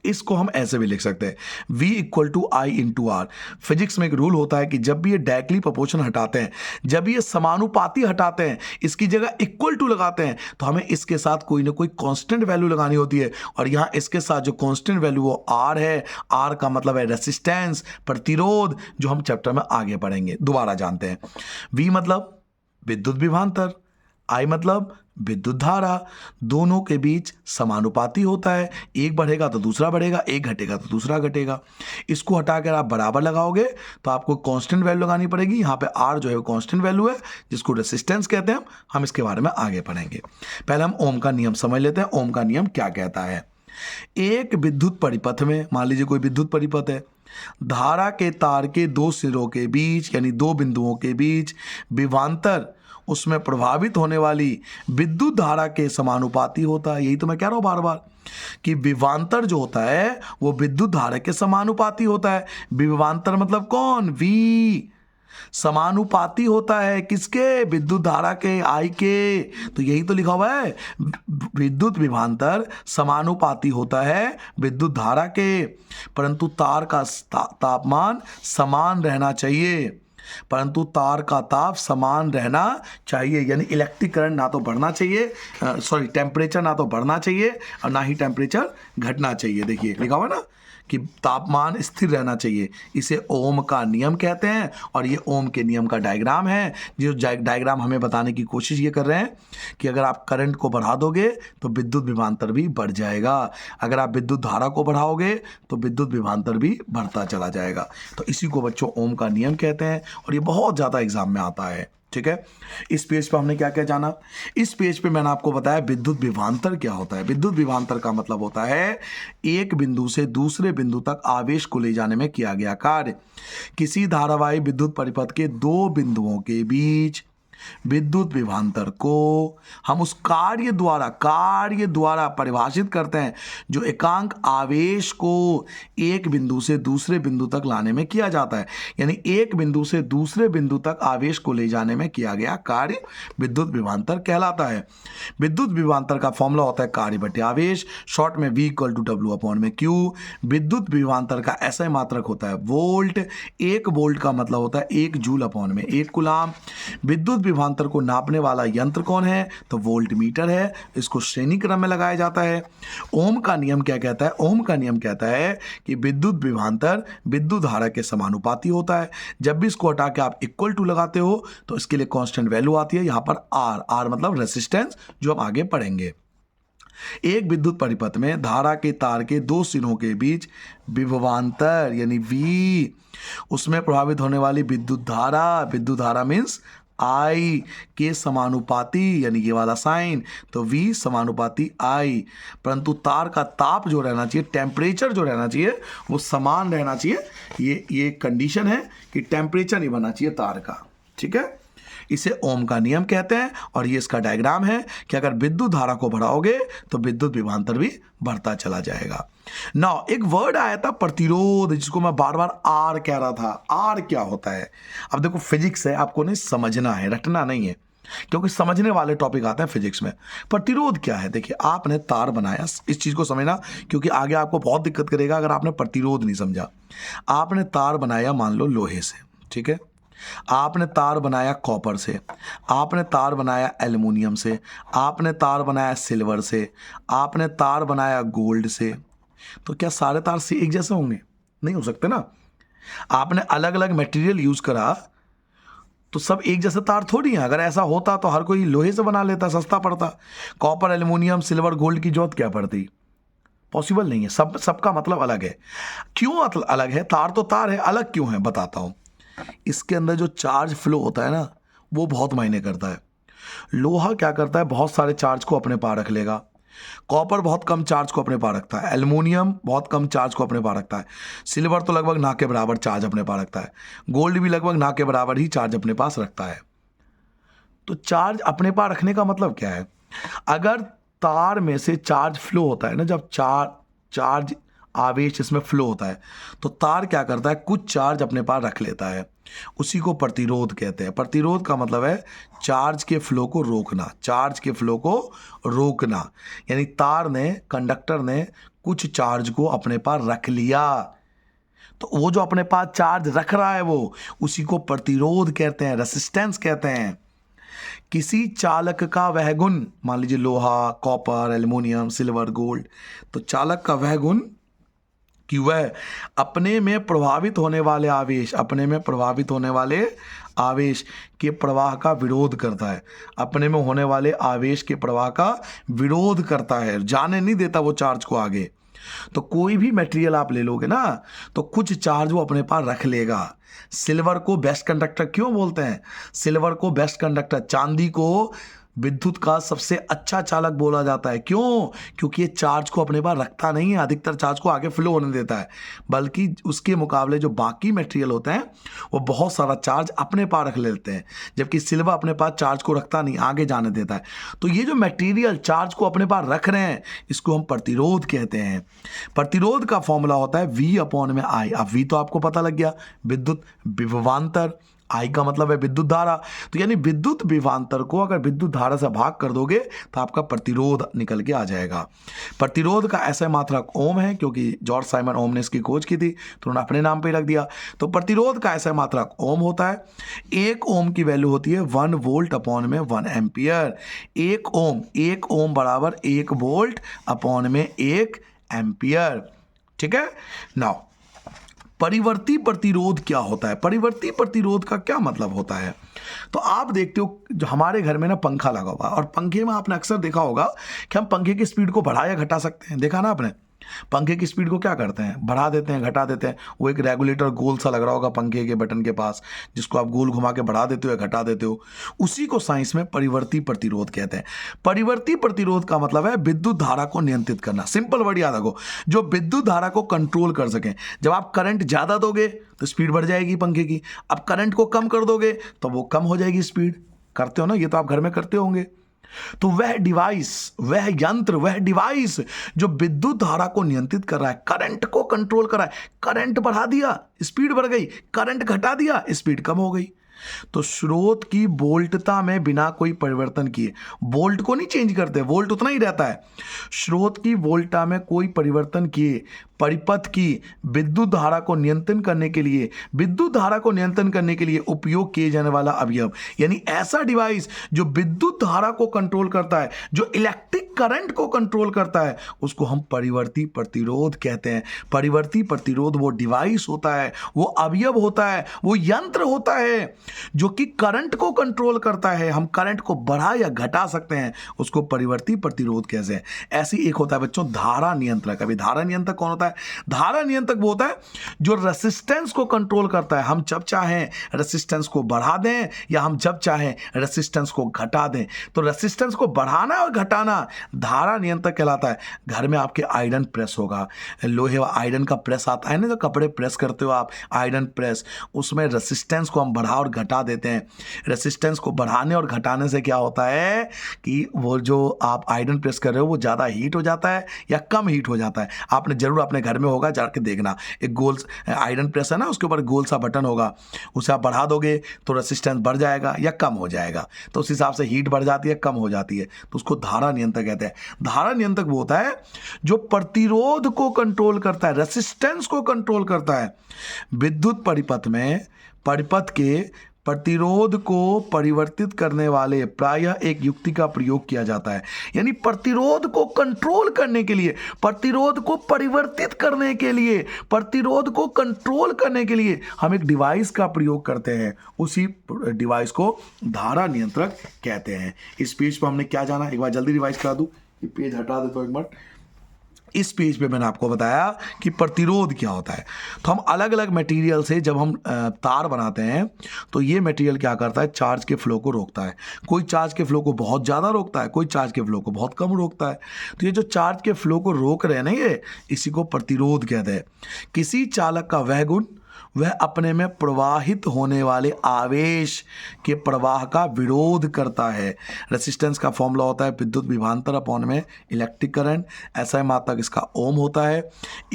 इसको हम ऐसे भी लिख सकते हैं, V equal to I into R. Physics में एक रूल होता है कि जब भी ये डायरेक्टली प्रोपोर्शन हटाते हैं, जब भी ये समानुपाती हटाते हैं, इसकी जगह इक्वल टू लगाते हैं, तो हमें इसके साथ कोई ना कोई कांस्टेंट वैल्यू लगानी होती है। और यहाँ इसके साथ जो कांस्टेंट वैल्यू वो R है। R का मतलब है रेसिस्टेंस, प्रतिरोध, जो हम चैप्टर में आगे पढ़ेंगे। दोबारा जानते हैं, V मतलब विद्युत विभवांतर, I मतलब विद्युत धारा, दोनों के बीच समानुपाती होता है। एक बढ़ेगा तो दूसरा बढ़ेगा, एक घटेगा तो दूसरा घटेगा। इसको हटाकर आप बराबर लगाओगे तो आपको कांस्टेंट वैल्यू लगानी पड़ेगी। यहाँ पे R जो है वो कांस्टेंट वैल्यू है, जिसको रेसिस्टेंस कहते हैं। हम इसके बारे में आगे पढ़ेंगे। पहले हम ओम का नियम समझ लेते हैं। ओम का नियम क्या कहता है? एक विद्युत परिपथ में, मान लीजिए कोई विद्युत परिपथ है, धारा के तार के 2 सिरों के बीच यानी 2 बिंदुओं के बीच विभवांतर उसमें प्रभावित होने वाली विद्युत धारा के समानुपाती होता है। यही तो मैं कह रहा हूं बार बार कि विभवांतर जो होता है वो विद्युत धारा के समानुपाती होता है। विभवांतर मतलब कौन? V। समानुपाती होता है किसके? विद्युत धारा के, I के। तो यही तो लिखा हुआ है, विद्युत विभवांतर समानुपाती होता है विद्युत धारा के, परंतु तार का तापमान समान रहना चाहिए। परंतु तार का ताप समान रहना चाहिए, यानी इलेक्ट्रिक करंट ना तो बढ़ना चाहिए, टेम्परेचर ना तो बढ़ना चाहिए और ना ही टेम्परेचर घटना चाहिए। देखिए लिखा हुआ ना कि तापमान स्थिर रहना चाहिए। इसे ओम का नियम कहते हैं, और ये ओम के नियम का डायग्राम है। जो डायग्राम हमें बताने की कोशिश ये कर रहे हैं कि अगर आप करंट को बढ़ा दोगे तो विद्युत विभवांतर भी बढ़ जाएगा, अगर आप विद्युत धारा को बढ़ाओगे तो विद्युत विभवांतर भी बढ़ता चला जाएगा। तो इसी को बच्चों ओम का नियम कहते हैं, और ये बहुत ज़्यादा एग्जाम में आता है। ठीक है, इस पेज पे हमने क्या क्या जाना? इस पेज पे मैंने आपको बताया विद्युत विभवांतर क्या होता है। विद्युत विभवांतर का मतलब होता है एक बिंदु से दूसरे बिंदु तक आवेश को ले जाने में किया गया कार्य। किसी धारावाही विद्युत परिपथ के 2 बिंदुओं के बीच विद्युत विभवांतर को हम उस कार्य द्वारा परिभाषित करते हैं जो एकांक आवेश को एक बिंदु से दूसरे बिंदु तक लाने में किया जाता है। यानी एक बिंदु से दूसरे बिंदु तक आवेश को ले जाने में किया गया कार्य विद्युत विभवांतर कहलाता है। विद्युत विभवांतर का फॉर्मूला होता है कार्य बटे आवेश, शॉर्ट में V equal to W upon में Q। विद्युत विभवांतर का ऐसा मात्रक होता है वोल्ट। 1 वोल्ट का मतलब होता है 1 जूल अपॉन में 1 कूलाम। विद्युत विभवांतर को नापने वाला यंत्र कौन है? तो वोल्ट मीटर है। इसको श्रेणी क्रम में लगाया जाता है। ओम का नियम क्या कहता है? ओम का नियम कहता है कि विद्युत विभवांतर विद्युत धारा के समानुपाती होता है। जब भी इसको हटा के आप इक्वल टू लगाते हो तो इसके लिए कांस्टेंट वैल्यू आती है, यहां पर R मतलब रेसिस्टेंस, जो हम आगे पढ़ेंगे। एक विद्युत परिपथ में धारा के तार के 2 सिरों के बीच विभवांतर यानी V, उसमें प्रभावित होने वाली विद्युत धारा मीन्स I के समानुपाती, यानी ये वाला साइन, तो V समानुपाती I। परंतु तार का ताप जो रहना चाहिए, टेम्परेचर जो रहना चाहिए, वो समान रहना चाहिए। ये कंडीशन है कि टेम्परेचर नहीं बनना चाहिए तार का, ठीक है। इसे ओम का नियम कहते हैं और ये इसका डायग्राम है कि अगर विद्युत धारा को बढ़ाओगे तो विद्युत विभवांतर भी बढ़ता चला जाएगा। नाउ एक वर्ड आया था प्रतिरोध, जिसको मैं बार बार आर कह रहा था। आर क्या होता है? अब देखो फिजिक्स है, आपको नहीं समझना है, रटना नहीं है, क्योंकि समझने वाले टॉपिक आते हैं फिजिक्स में। प्रतिरोध क्या है? देखिए, आपने तार बनाया, इस चीज को समझना, क्योंकि आगे आपको बहुत दिक्कत करेगा अगर आपने प्रतिरोध नहीं समझा। आपने तार बनाया मान लो लोहे से, ठीक है, आपने तार बनाया कॉपर से, आपने तार बनाया एल्युमिनियम से, आपने तार बनाया सिल्वर से, आपने तार बनाया गोल्ड से। तो क्या सारे तार से एक जैसे होंगे? नहीं हो सकते ना। आपने अलग अलग मटेरियल यूज करा तो सब एक जैसे तार थोड़ी हैं। अगर ऐसा होता तो हर कोई लोहे से बना लेता, सस्ता पड़ता। कॉपर, एल्युमिनियम, सिल्वर, गोल्ड की जरूरत क्या पड़ती? पॉसिबल नहीं है। सबका मतलब अलग है। क्यों अलग है? तार तो तार है, अलग क्यों है बताता हूं। इसके अंदर जो चार्ज फ्लो होता है ना, वो बहुत मायने करता है। लोहा क्या करता है? बहुत सारे चार्ज को अपने पास रख लेगा। कॉपर बहुत कम चार्ज को अपने पास रखता है। एल्युमिनियम बहुत कम चार्ज को अपने पास रखता है। सिल्वर तो लगभग ना के बराबर चार्ज अपने पास रखता है। गोल्ड भी लगभग ना के बराबर ही चार्ज अपने पास रखता है। तो चार्ज अपने पास रखने का मतलब क्या है? अगर तार में से चार्ज फ्लो होता है ना, जब चार्ज आवेश इसमें फ्लो होता है, तो तार क्या करता है? कुछ चार्ज अपने पास रख लेता है। उसी को प्रतिरोध कहते हैं। प्रतिरोध का मतलब है चार्ज के फ्लो को रोकना, चार्ज के फ्लो को रोकना। यानी तार ने, कंडक्टर ने कुछ चार्ज को अपने पास रख लिया, तो वो जो अपने पास चार्ज रख रहा है वो, उसी को प्रतिरोध कहते हैं, रेसिस्टेंस कहते हैं। किसी चालक का वह गुण, मान लीजिए लोहा, कॉपर, एल्युमिनियम, सिल्वर, गोल्ड, तो चालक का वह गुण कि वह अपने में प्रभावित होने वाले आवेश, अपने में प्रभावित होने वाले आवेश के प्रवाह का विरोध करता है। अपने में होने वाले आवेश के प्रवाह का विरोध करता है, जाने नहीं देता वो चार्ज को आगे। तो कोई भी मटेरियल आप ले लोगे ना, तो कुछ चार्ज वो अपने पास रख लेगा। सिल्वर को बेस्ट कंडक्टर क्यों बोलते हैं? सिल्वर को बेस्ट कंडक्टर, चांदी को विद्युत का सबसे अच्छा चालक बोला जाता है। क्यों? क्योंकि ये चार्ज को अपने पास रखता नहीं है, अधिकतर चार्ज को आगे फ्लो होने देता है, बल्कि उसके मुकाबले जो बाकी मटेरियल होते हैं वो बहुत सारा चार्ज अपने पास रख लेते हैं, जबकि सिल्वर अपने पास चार्ज को रखता नहीं, आगे जाने देता है। तो ये जो मटेरियल चार्ज को अपने पास रख रहे हैं, इसको हम प्रतिरोध कहते हैं। प्रतिरोध का फॉर्मूला होता है V/I। अब V तो आपको पता लग गया, विद्युत विभवांतर। I का मतलब है विद्युत धारा। तो यानी विद्युत विभवांतर को अगर विद्युत धारा से भाग कर दोगे तो आपका प्रतिरोध निकल के आ जाएगा। प्रतिरोध का ऐसा मात्रक ओम है, क्योंकि जॉर्ज साइमन ओम ने इसकी खोज की थी तो उन्होंने अपने नाम पे रख दिया। तो प्रतिरोध का ऐसा मात्रक ओम होता है। 1 ओम की वैल्यू होती है 1 वोल्ट अपॉन में 1 एम्पियर। 1 ओम बराबर 1 वोल्ट अपॉन में 1 एम्पियर। ठीक है। नाउ परिवर्ती प्रतिरोध क्या होता है? परिवर्ती प्रतिरोध का क्या मतलब होता है? तो आप देखते हो जो हमारे घर में ना पंखा लगा हुआ, और पंखे में आपने अक्सर देखा होगा कि हम पंखे की स्पीड को बढ़ा या घटा सकते हैं। देखा ना आपने? पंखे की स्पीड को क्या करते हैं? बढ़ा देते हैं, घटा देते हैं। वो एक रेगुलेटर गोल सा लग रहा होगा पंखे के बटन के पास, जिसको आप गोल घुमा के बढ़ा देते हो या घटा देते हो। उसी को साइंस में परिवर्ती प्रतिरोध कहते हैं। परिवर्ती प्रतिरोध का मतलब है विद्युत धारा को नियंत्रित करना। सिंपल वर्ड याद रखो, जो विद्युत धारा को कंट्रोल कर सके। जब आप करंट ज्यादा दोगे तो स्पीड बढ़ जाएगी पंखे की, अब करंट को कम कर दोगे तो वो कम हो जाएगी स्पीड। करते हो ना, ये तो आप घर में करते होंगे। तो वह डिवाइस, वह यंत्र, वह डिवाइस जो विद्युत धारा को नियंत्रित कर रहा है, करंट को कंट्रोल कर रहा है, करंट बढ़ा दिया स्पीड बढ़ गई, करंट घटा दिया स्पीड कम हो गई। तो स्रोत की वोल्टता में बिना कोई परिवर्तन किए, वोल्ट को नहीं चेंज करते, वोल्ट उतना ही रहता है। स्रोत की वोल्टता में कोई परिवर्तन किए परिपथ की विद्युत धारा को नियंत्रण करने के लिए, विद्युत धारा को नियंत्रण करने के लिए उपयोग किए जाने वाला अवयव, यानी ऐसा डिवाइस जो विद्युत धारा को कंट्रोल करता है, जो इलेक्ट्रिक करंट को कंट्रोल करता है, उसको हम परिवर्ती प्रतिरोध कहते हैं। परिवर्ती प्रतिरोध वो डिवाइस होता है, वो अवयव होता है, वो यंत्र होता है जो कि करंट को कंट्रोल करता है। हम करंट को बढ़ा या घटा सकते हैं, उसको परिवर्ती प्रतिरोध कहते हैं। ऐसी एक होता है बच्चों धारा नियंत्रक। अभी धारा नियंत्रक कौन होता है? धारा नियंत्रक वो होता है जो रेसिस्टेंस को कंट्रोल करता है। हम जब चाहें रेसिस्टेंस को बढ़ा दें या हम जब चाहें रेसिस्टेंस को घटा दें। तो रेसिस्टेंस को बढ़ाना और घटाना धारा नियंत्रक कहलाता है। घर में आपके आयरन प्रेस होगा, लोहे व आयरन का प्रेस आता है ना, जो कपड़े प्रेस करते हो आप, आयरन प्रेस, उसमें रेसिस्टेंस को हम बढ़ा और घटा देते हैं। रेसिस्टेंस को बढ़ाने और घटाने से क्या होता है कि वो जो आप आयरन प्रेस कर रहे हो वो ज़्यादा हीट हो जाता है या कम हीट हो जाता है। आपने जरूर अपने घर में होगा, जाके देखना, एक गोल आयरन प्रेस है ना, उसके ऊपर गोल सा बटन होगा, उसे आप बढ़ा दोगे तो रेसिस्टेंस बढ़ जाएगा या कम हो जाएगा। तो उस हिसाब से हीट बढ़ जाती है, कम हो जाती है, तो उसको धारा नियंत्रक कहते हैं। धारा नियंत्रक वो होता है जो प्रतिरोध को कंट्रोल करता है, रेसिस्टेंस को कंट्रोल करता है। विद्युत परिपथ में परिपथ के प्रतिरोध को परिवर्तित करने वाले प्रायः एक युक्ति का प्रयोग किया जाता है। यानी प्रतिरोध को कंट्रोल करने के लिए, प्रतिरोध को परिवर्तित करने के लिए, प्रतिरोध को कंट्रोल करने के लिए हम एक डिवाइस का प्रयोग करते हैं। उसी डिवाइस को धारा नियंत्रक कहते हैं। इस पेज पर हमने क्या जाना, एक बार जल्दी रिवाइज करा दूं, ये पेज हटा देता हूं एक बार। इस पेज पे मैंने आपको बताया कि प्रतिरोध क्या होता है। तो हम अलग अलग मटेरियल से जब हम तार बनाते हैं तो ये मटेरियल क्या करता है, चार्ज के फ्लो को रोकता है। कोई चार्ज के फ्लो को बहुत ज़्यादा रोकता है, कोई चार्ज के फ्लो को बहुत कम रोकता है। तो ये जो चार्ज के फ्लो को रोक रहे हैं ना, ये इसी को प्रतिरोध कहते हैं। किसी चालक का वह गुण, वह अपने में प्रवाहित होने वाले आवेश के प्रवाह का विरोध करता है। रेसिस्टेंस का फॉर्मूला होता है विद्युत विभवांतर अपॉन में इलेक्ट्रिक करंट। ऐसा मात्रक इसका ओम होता है।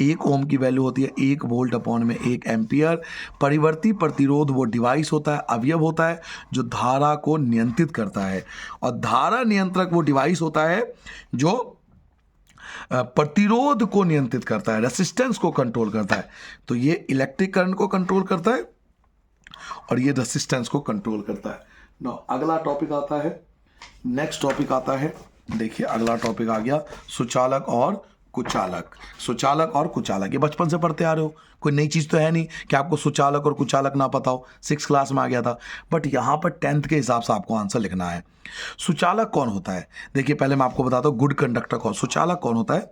1 ओम की वैल्यू होती है 1 वोल्ट अपॉन में 1 एम्पियर। परिवर्ती प्रतिरोध वो डिवाइस होता है, अवयव होता है जो धारा को नियंत्रित करता है। और धारा नियंत्रक वो डिवाइस होता है जो प्रतिरोध को नियंत्रित करता है, रेसिस्टेंस को कंट्रोल करता है। तो ये इलेक्ट्रिक करंट को कंट्रोल करता है और ये रेसिस्टेंस को कंट्रोल करता है। नो, अगला टॉपिक आता है, नेक्स्ट टॉपिक आता है, देखिए अगला टॉपिक आ गया सुचालक और कुचालक। सुचालक और कुचालक ये बचपन से पढ़ते आ रहे हो, कोई नई चीज़ तो है नहीं कि आपको सुचालक और कुचालक ना पता हो, 6th क्लास में आ गया था। बट यहाँ पर 10th के हिसाब से आपको आंसर लिखना है। सुचालक कौन होता है? देखिए पहले मैं आपको बताता हूँ गुड कंडक्टर कौन। सुचालक कौन होता है?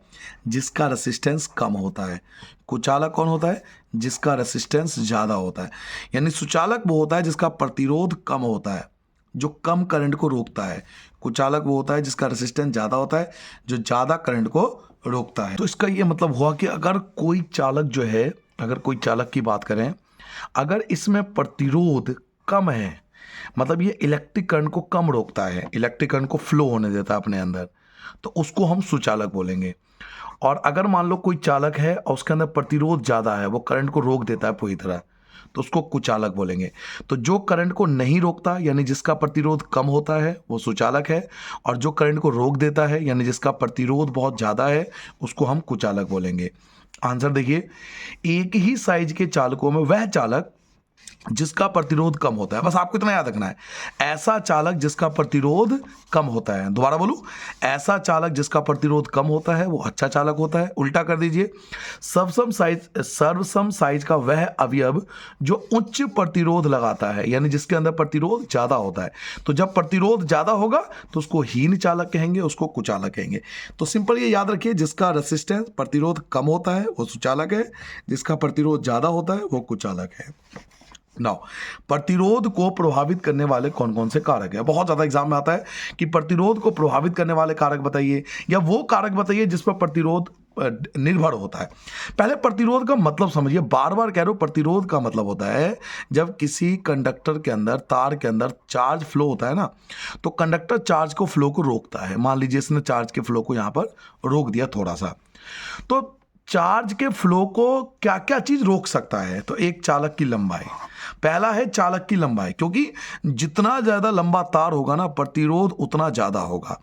जिसका रेसिस्टेंस कम होता है। कुचालक कौन होता है? जिसका रेसिस्टेंस ज़्यादा होता है। यानी सुचालक वो होता है जिसका प्रतिरोध कम होता है, जो कम करंट को रोकता है। कुचालक वो होता है जिसका रेसिस्टेंस ज़्यादा होता है, जो ज़्यादा करंट को रोकता है। तो इसका ये मतलब हुआ कि अगर कोई चालक जो है, अगर कोई चालक की बात करें, अगर इसमें प्रतिरोध कम है, मतलब ये इलेक्ट्रिक करंट को कम रोकता है, इलेक्ट्रिक करंट को फ्लो होने देता है अपने अंदर, तो उसको हम सुचालक बोलेंगे। और अगर मान लो कोई चालक है और उसके अंदर प्रतिरोध ज़्यादा है, वो करंट को रोक देता है पूरी तरह, तो उसको कुचालक बोलेंगे। तो जो करंट को नहीं रोकता यानी जिसका प्रतिरोध कम होता है वो सुचालक है, और जो करंट को रोक देता है यानी जिसका प्रतिरोध बहुत ज़्यादा है उसको हम कुचालक बोलेंगे। आंसर देखिए, एक ही साइज के चालकों में वह चालक जिसका प्रतिरोध कम होता है, बस आपको इतना याद रखना है, ऐसा चालक जिसका प्रतिरोध कम होता है। दोबारा बोलूं, ऐसा चालक जिसका प्रतिरोध कम होता है वो अच्छा चालक होता है। उल्टा कर दीजिए, सर्वसम साइज का वह अवयव जो उच्च प्रतिरोध लगाता है, यानी जिसके अंदर प्रतिरोध ज्यादा होता है। तो जब प्रतिरोध ज्यादा होगा तो उसको हीन चालक कहेंगे, उसको कुचालक कहेंगे। तो सिंपल ये याद रखिए, जिसका रेसिस्टेंस प्रतिरोध कम होता है वो सुचालक है, जिसका प्रतिरोध ज्यादा होता है वो कुचालक है। नाउ, प्रतिरोध को प्रभावित करने वाले कौन कौन से कारक है? बहुत ज्यादा एग्जाम में आता है कि प्रतिरोध को प्रभावित करने वाले कारक बताइए, या वो कारक बताइए जिस पर प्रतिरोध निर्भर होता है। पहले प्रतिरोध का मतलब समझिए, बार बार कह रहा हूं, प्रतिरोध का मतलब होता है जब किसी कंडक्टर के अंदर, तार के अंदर चार्ज फ्लो होता है ना, तो कंडक्टर चार्ज को फ्लो को रोकता है। मान लीजिए इसने चार्ज के फ्लो को यहां पर रोक दिया थोड़ा सा, तो चार्ज के फ्लो को क्या क्या चीज रोक सकता है? तो एक चालक की लंबाई, पहला है चालक की लंबाई, क्योंकि जितना ज्यादा लंबा तार होगा ना प्रतिरोध उतना ज्यादा होगा।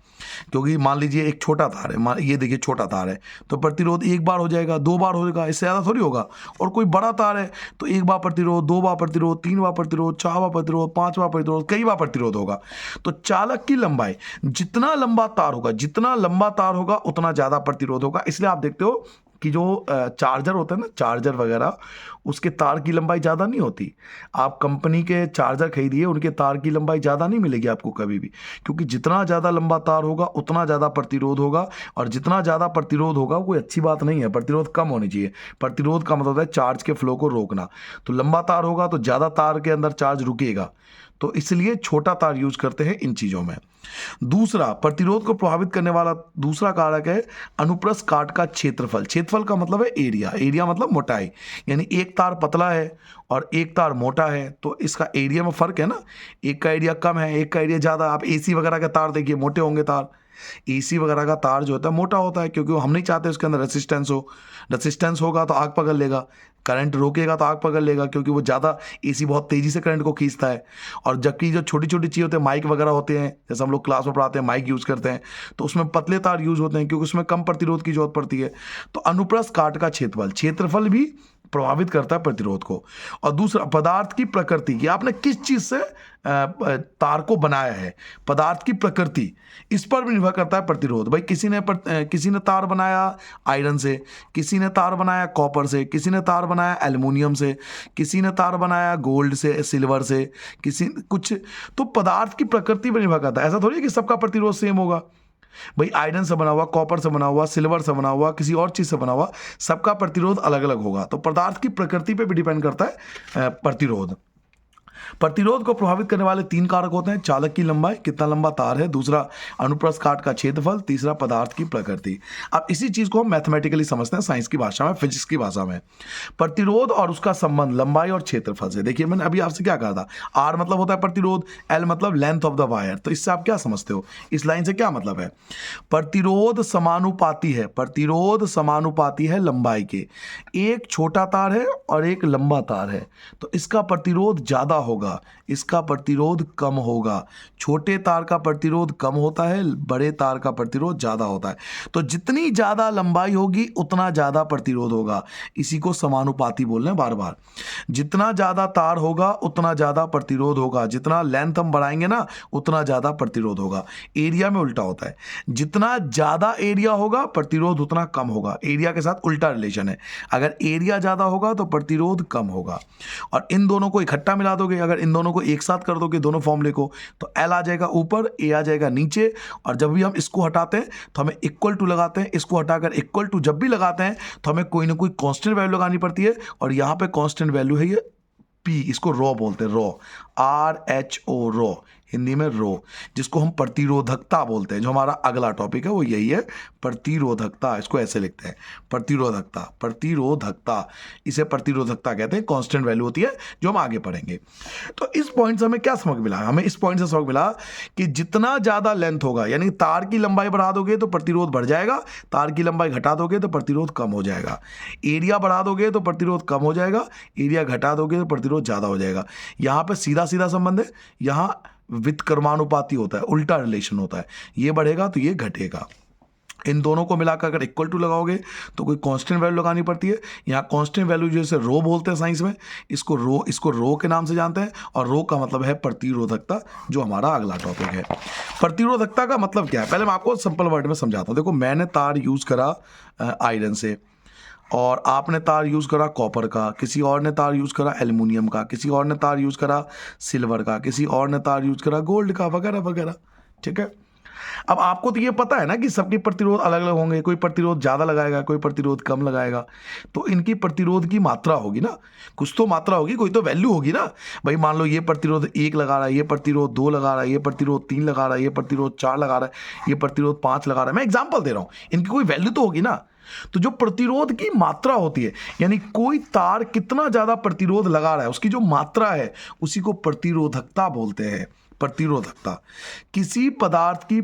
क्योंकि मान लीजिए एक छोटा तार है, ये देखिए छोटा तार है, तो प्रतिरोध एक बार हो जाएगा, 2 बार हो जाएगा, इससे ज्यादा थोड़ी होगा। और कोई बड़ा तार है तो 1 बार प्रतिरोध, 2 बार प्रतिरोध, 3 बार प्रतिरोध, 4 बार प्रतिरोध, 5 बार प्रतिरोध, कई बार प्रतिरोध होगा। तो चालक की लंबाई, जितना लंबा तार होगा, जितना लंबा तार होगा उतना ज्यादा प्रतिरोध होगा। इसलिए आप देखते हो कि जो चार्जर होता है ना, चार्जर वगैरह, उसके तार की लंबाई ज़्यादा नहीं होती। आप कंपनी के चार्जर खरीदिए, उनके तार की लंबाई ज़्यादा नहीं मिलेगी आपको कभी भी, क्योंकि जितना ज़्यादा लंबा तार होगा उतना ज़्यादा प्रतिरोध होगा, और जितना ज़्यादा प्रतिरोध होगा कोई अच्छी बात नहीं है, प्रतिरोध कम होनी चाहिए। प्रतिरोध का मतलब होता है चार्ज के फ्लो को रोकना। तो लंबा तार होगा तो ज़्यादा तार के अंदर चार्ज रुकेगा, तो इसलिए छोटा तार यूज करते हैं इन चीज़ों में। दूसरा, प्रतिरोध को प्रभावित करने वाला दूसरा कारक है अनुप्रस्थ काट का क्षेत्रफल। क्षेत्रफल का मतलब है एरिया, एरिया मतलब मोटाई, यानी एक तार पतला है और एक तार मोटा है तो इसका एरिया में फर्क है ना, एक का एरिया कम है, एक का एरिया ज़्यादा। आप एसी वगैरह के तार देखिए, मोटे होंगे तार। एसी वगैरह का तार जो होता है मोटा होता है, क्योंकि हम नहीं चाहते उसके अंदर रेसिस्टेंस हो। रेसिस्टेंस होगा तो आग पकड़ लेगा, करंट रोकेगा तो आग पकड़ लेगा, क्योंकि वो ज़्यादा, एसी बहुत तेज़ी से करंट को खींचता है। और जबकि जो छोटी छोटी चीज़ होते हैं, माइक वगैरह होते हैं, जैसे हम लोग क्लास में पढ़ाते हैं माइक यूज़ करते हैं, तो उसमें पतले तार यूज़ होते हैं, क्योंकि उसमें कम प्रतिरोध की जरूरत पड़ती है। तो अनुप्रस्थ काट का क्षेत्रफल, क्षेत्रफल भी प्रभावित करता है प्रतिरोध को। और दूसरा, पदार्थ की प्रकृति, कि आपने किस चीज़ से तार को बनाया है, पदार्थ की प्रकृति, इस पर भी निर्भर करता है प्रतिरोध। भाई किसी ने तार बनाया आयरन से, किसी ने तार बनाया कॉपर से, किसी ने तार बनाया एल्युमिनियम से, किसी ने तार बनाया गोल्ड से, सिल्वर से, किसी कुछ। तो पदार्थ की प्रकृति पर निर्भर करता है। ऐसा थोड़ी है कि सबका प्रतिरोध सेम होगा। भाई आयरन से बना हुआ, कॉपर से बना हुआ, सिल्वर से बना हुआ, किसी और चीज़ से बना हुआ, सबका प्रतिरोध अलग अलग होगा। तो पदार्थ की प्रकृति पे भी डिपेंड करता है प्रतिरोध। प्रतिरोध को प्रभावित करने वाले 3 कारक होते हैं: चालक की लंबाई, कितना लंबा तार है, दूसरा अनुप्रस्थ काट का क्षेत्रफल, तीसरा पदार्थ की प्रकृति। अब इसी चीज को हम मैथमेटिकली समझते हैं, साइंस की भाषा में, फिजिक्स की भाषा में। प्रतिरोध और उसका संबंध लंबाई और क्षेत्रफल से। देखिए मैंने अभी आपसे क्या कहा था, आर मतलब होता है प्रतिरोध, एल मतलब लेंथ ऑफ द वायर। तो इससे आप क्या समझते हो, इस लाइन से क्या मतलब है? प्रतिरोध समानुपाती है, प्रतिरोध समानुपाती है लंबाई के। एक छोटा तार है और एक लंबा तार है, तो इसका प्रतिरोध ज्यादा होगा, इसका प्रतिरोध कम होगा। छोटे तार का प्रतिरोध कम होता है, बड़े तार का प्रतिरोध ज्यादा होता है। तो जितनी ज्यादा लंबाई होगी उतना ज्यादा प्रतिरोध होगा। इसी को समानुपाती बोल रहे हैं बार बार। जितना ज्यादा तार होगा उतना ज्यादा प्रतिरोध होगा, जितना लेंथ हम बढ़ाएंगे ना उतना ज्यादा प्रतिरोध होगा। एरिया में उल्टा होता है, जितना ज्यादा एरिया होगा प्रतिरोध उतना कम होगा। एरिया के साथ उल्टा रिलेशन है, अगर एरिया ज्यादा होगा तो प्रतिरोध कम होगा। और इन दोनों को इकट्ठा मिला दोगे, अगर इन दोनों को एक साथ कर दोगे दोनों फॉर्मूले को, तो एल आ जाएगा ऊपर, ए आ जाएगा नीचे। और जब भी हम इसको हटाते हैं तो हमें इक्वल टू लगाते हैं, इसको हटाकर इक्वल टू जब भी लगाते हैं तो हमें कोई ना कोई कांस्टेंट वैल्यू लगानी पड़ती है। और यहां पे कांस्टेंट वैल्यू है ये पी, इसको रो बोलते हैं, रो, RHO, रो, हिंदी में रो, जिसको हम प्रतिरोधकता बोलते हैं। जो हमारा अगला टॉपिक है वो यही है, प्रतिरोधकता। इसको ऐसे लिखते हैं, प्रतिरोधकता, प्रतिरोधकता, इसे प्रतिरोधकता कहते हैं। कांस्टेंट वैल्यू होती है जो हम आगे पढ़ेंगे। तो इस पॉइंट से हमें क्या समझ मिला? हमें इस पॉइंट से समझ मिला कि जितना ज्यादा लेंथ होगा, यानी तार की लंबाई बढ़ा दोगे तो प्रतिरोध बढ़ जाएगा, तार की लंबाई घटा दोगे तो प्रतिरोध कम हो जाएगा। एरिया बढ़ा दोगे तो प्रतिरोध कम हो जाएगा, एरिया घटा दोगे तो प्रतिरोध ज्यादा हो जाएगा। यहां पे सीधा सीधा संबंध है, यहां व्युत्क्रमानुपाती होता है, उल्टा रिलेशन होता है, ये बढ़ेगा तो ये घटेगा। इन दोनों को मिलाकर अगर इक्वल टू लगाओगे तो कोई कांस्टेंट वैल्यू लगानी पड़ती है। यहाँ कांस्टेंट वैल्यू जैसे रो बोलते हैं साइंस में, इसको रो के नाम से जानते हैं। और रो का मतलब है प्रतिरोधकता, जो हमारा अगला टॉपिक है। प्रतिरोधकता का मतलब क्या है, पहले मैं आपको सिंपल वर्ड में समझाता हूँ। देखो, मैंने तार यूज करा आयरन से, और आपने तार यूज़ करा कॉपर का, किसी और ने तार यूज़ करा एल्युमिनियम का, किसी और ने तार यूज़ करा सिल्वर का, किसी और ने तार यूज़ करा गोल्ड का, वगैरह वगैरह। ठीक है, अब आपको तो ये पता है ना कि सबके प्रतिरोध अलग अलग होंगे, कोई प्रतिरोध ज़्यादा लगाएगा, कोई प्रतिरोध कम लगाएगा। तो इनकी प्रतिरोध की मात्रा होगी ना, कुछ तो मात्रा होगी, कोई तो वैल्यू होगी ना। भाई मान लो ये प्रतिरोध 1 लगा रहा है, ये प्रतिरोध 2 लगा रहा है, ये प्रतिरोध 3 लगा रहा है, ये प्रतिरोध 4 लगा रहा है, ये प्रतिरोध 5 लगा रहा है। मैं एग्जाम्पल दे रहा हूँ, इनकी कोई वैल्यू तो होगी ना। तो जो प्रतिरोध की मात्रा होती है, यानी कोई तार कितना ज्यादा प्रतिरोध लगा रहा है, उसकी जो मात्रा है उसी को प्रतिरोधकता बोलते हैं। प्रतिरोधकता, किसी पदार्थ की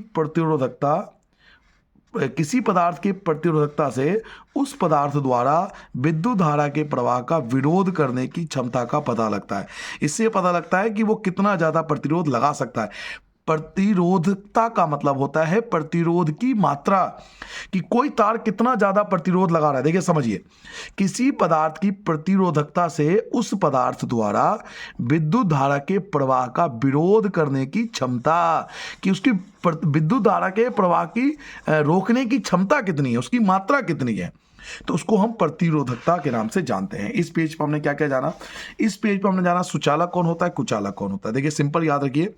प्रतिरोधकता से उस पदार्थ द्वारा विद्युत धारा के प्रवाह का विरोध करने की क्षमता का पता लगता है। इससे पता लगता है कि वो कितना ज्यादा प्रतिरोध लगा सकता है। प्रतिरोधकता का मतलब होता है प्रतिरोध की मात्रा, कि कोई तार कितना ज्यादा प्रतिरोध लगा रहा है। देखिए समझिए, किसी पदार्थ की प्रतिरोधकता से उस पदार्थ द्वारा विद्युत धारा के प्रवाह का विरोध करने की क्षमता, कि उसकी विद्युत धारा के प्रवाह की रोकने की क्षमता कितनी है, उसकी मात्रा कितनी है। तो उसको हम प्रतिरोधकता के नाम से जानते हैं। इस पेज पर हमने क्या क्या जाना, इस पेज पर हमने जाना सुचालक कौन होता है, कुचालक कौन होता है। देखिए सिंपल याद रखिए,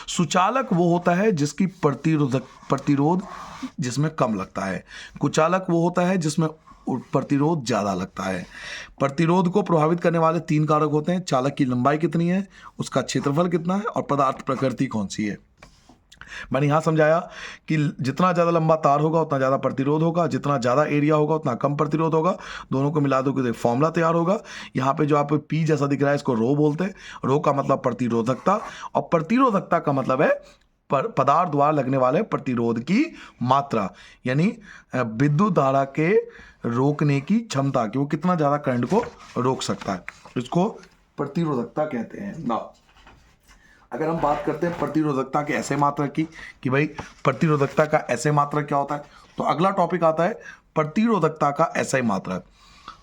सुचालक वो होता है जिसकी प्रतिरोध जिसमें कम लगता है, कुचालक वो होता है जिसमें प्रतिरोध ज़्यादा लगता है। प्रतिरोध को प्रभावित करने वाले 3 कारक होते हैं, चालक की लंबाई कितनी है, उसका क्षेत्रफल कितना है और पदार्थ प्रकृति कौन सी है। मैंने यहाँ समझाया कि जितना ज़्यादा लंबा तार होगा उतना ज़्यादा प्रतिरोध होगा, जितना ज़्यादा एरिया होगा उतना कम प्रतिरोध होगा, दोनों को मिला दो तो एक फॉर्मूला तैयार होगा। यहाँ पे जो आप पी जैसा दिख रहा है इसको रो बोलते हैं, रो का मतलब प्रतिरोधकता और प्रतिरोधकता का मतलब है पदार्थ द्वारा लगने वाले प्रतिरोध की मात्रा, यानी विद्युत धारा के रोकने की क्षमता कि वो कितना ज़्यादा करंट को रोक सकता है, इसको प्रतिरोधकता कहते हैं ना। अगर हम बात करते हैं प्रतिरोधकता के ऐसे मात्रक की कि भाई प्रतिरोधकता का ऐसे मात्रक क्या होता है, तो अगला टॉपिक आता है प्रतिरोधकता का ऐसे मात्रक।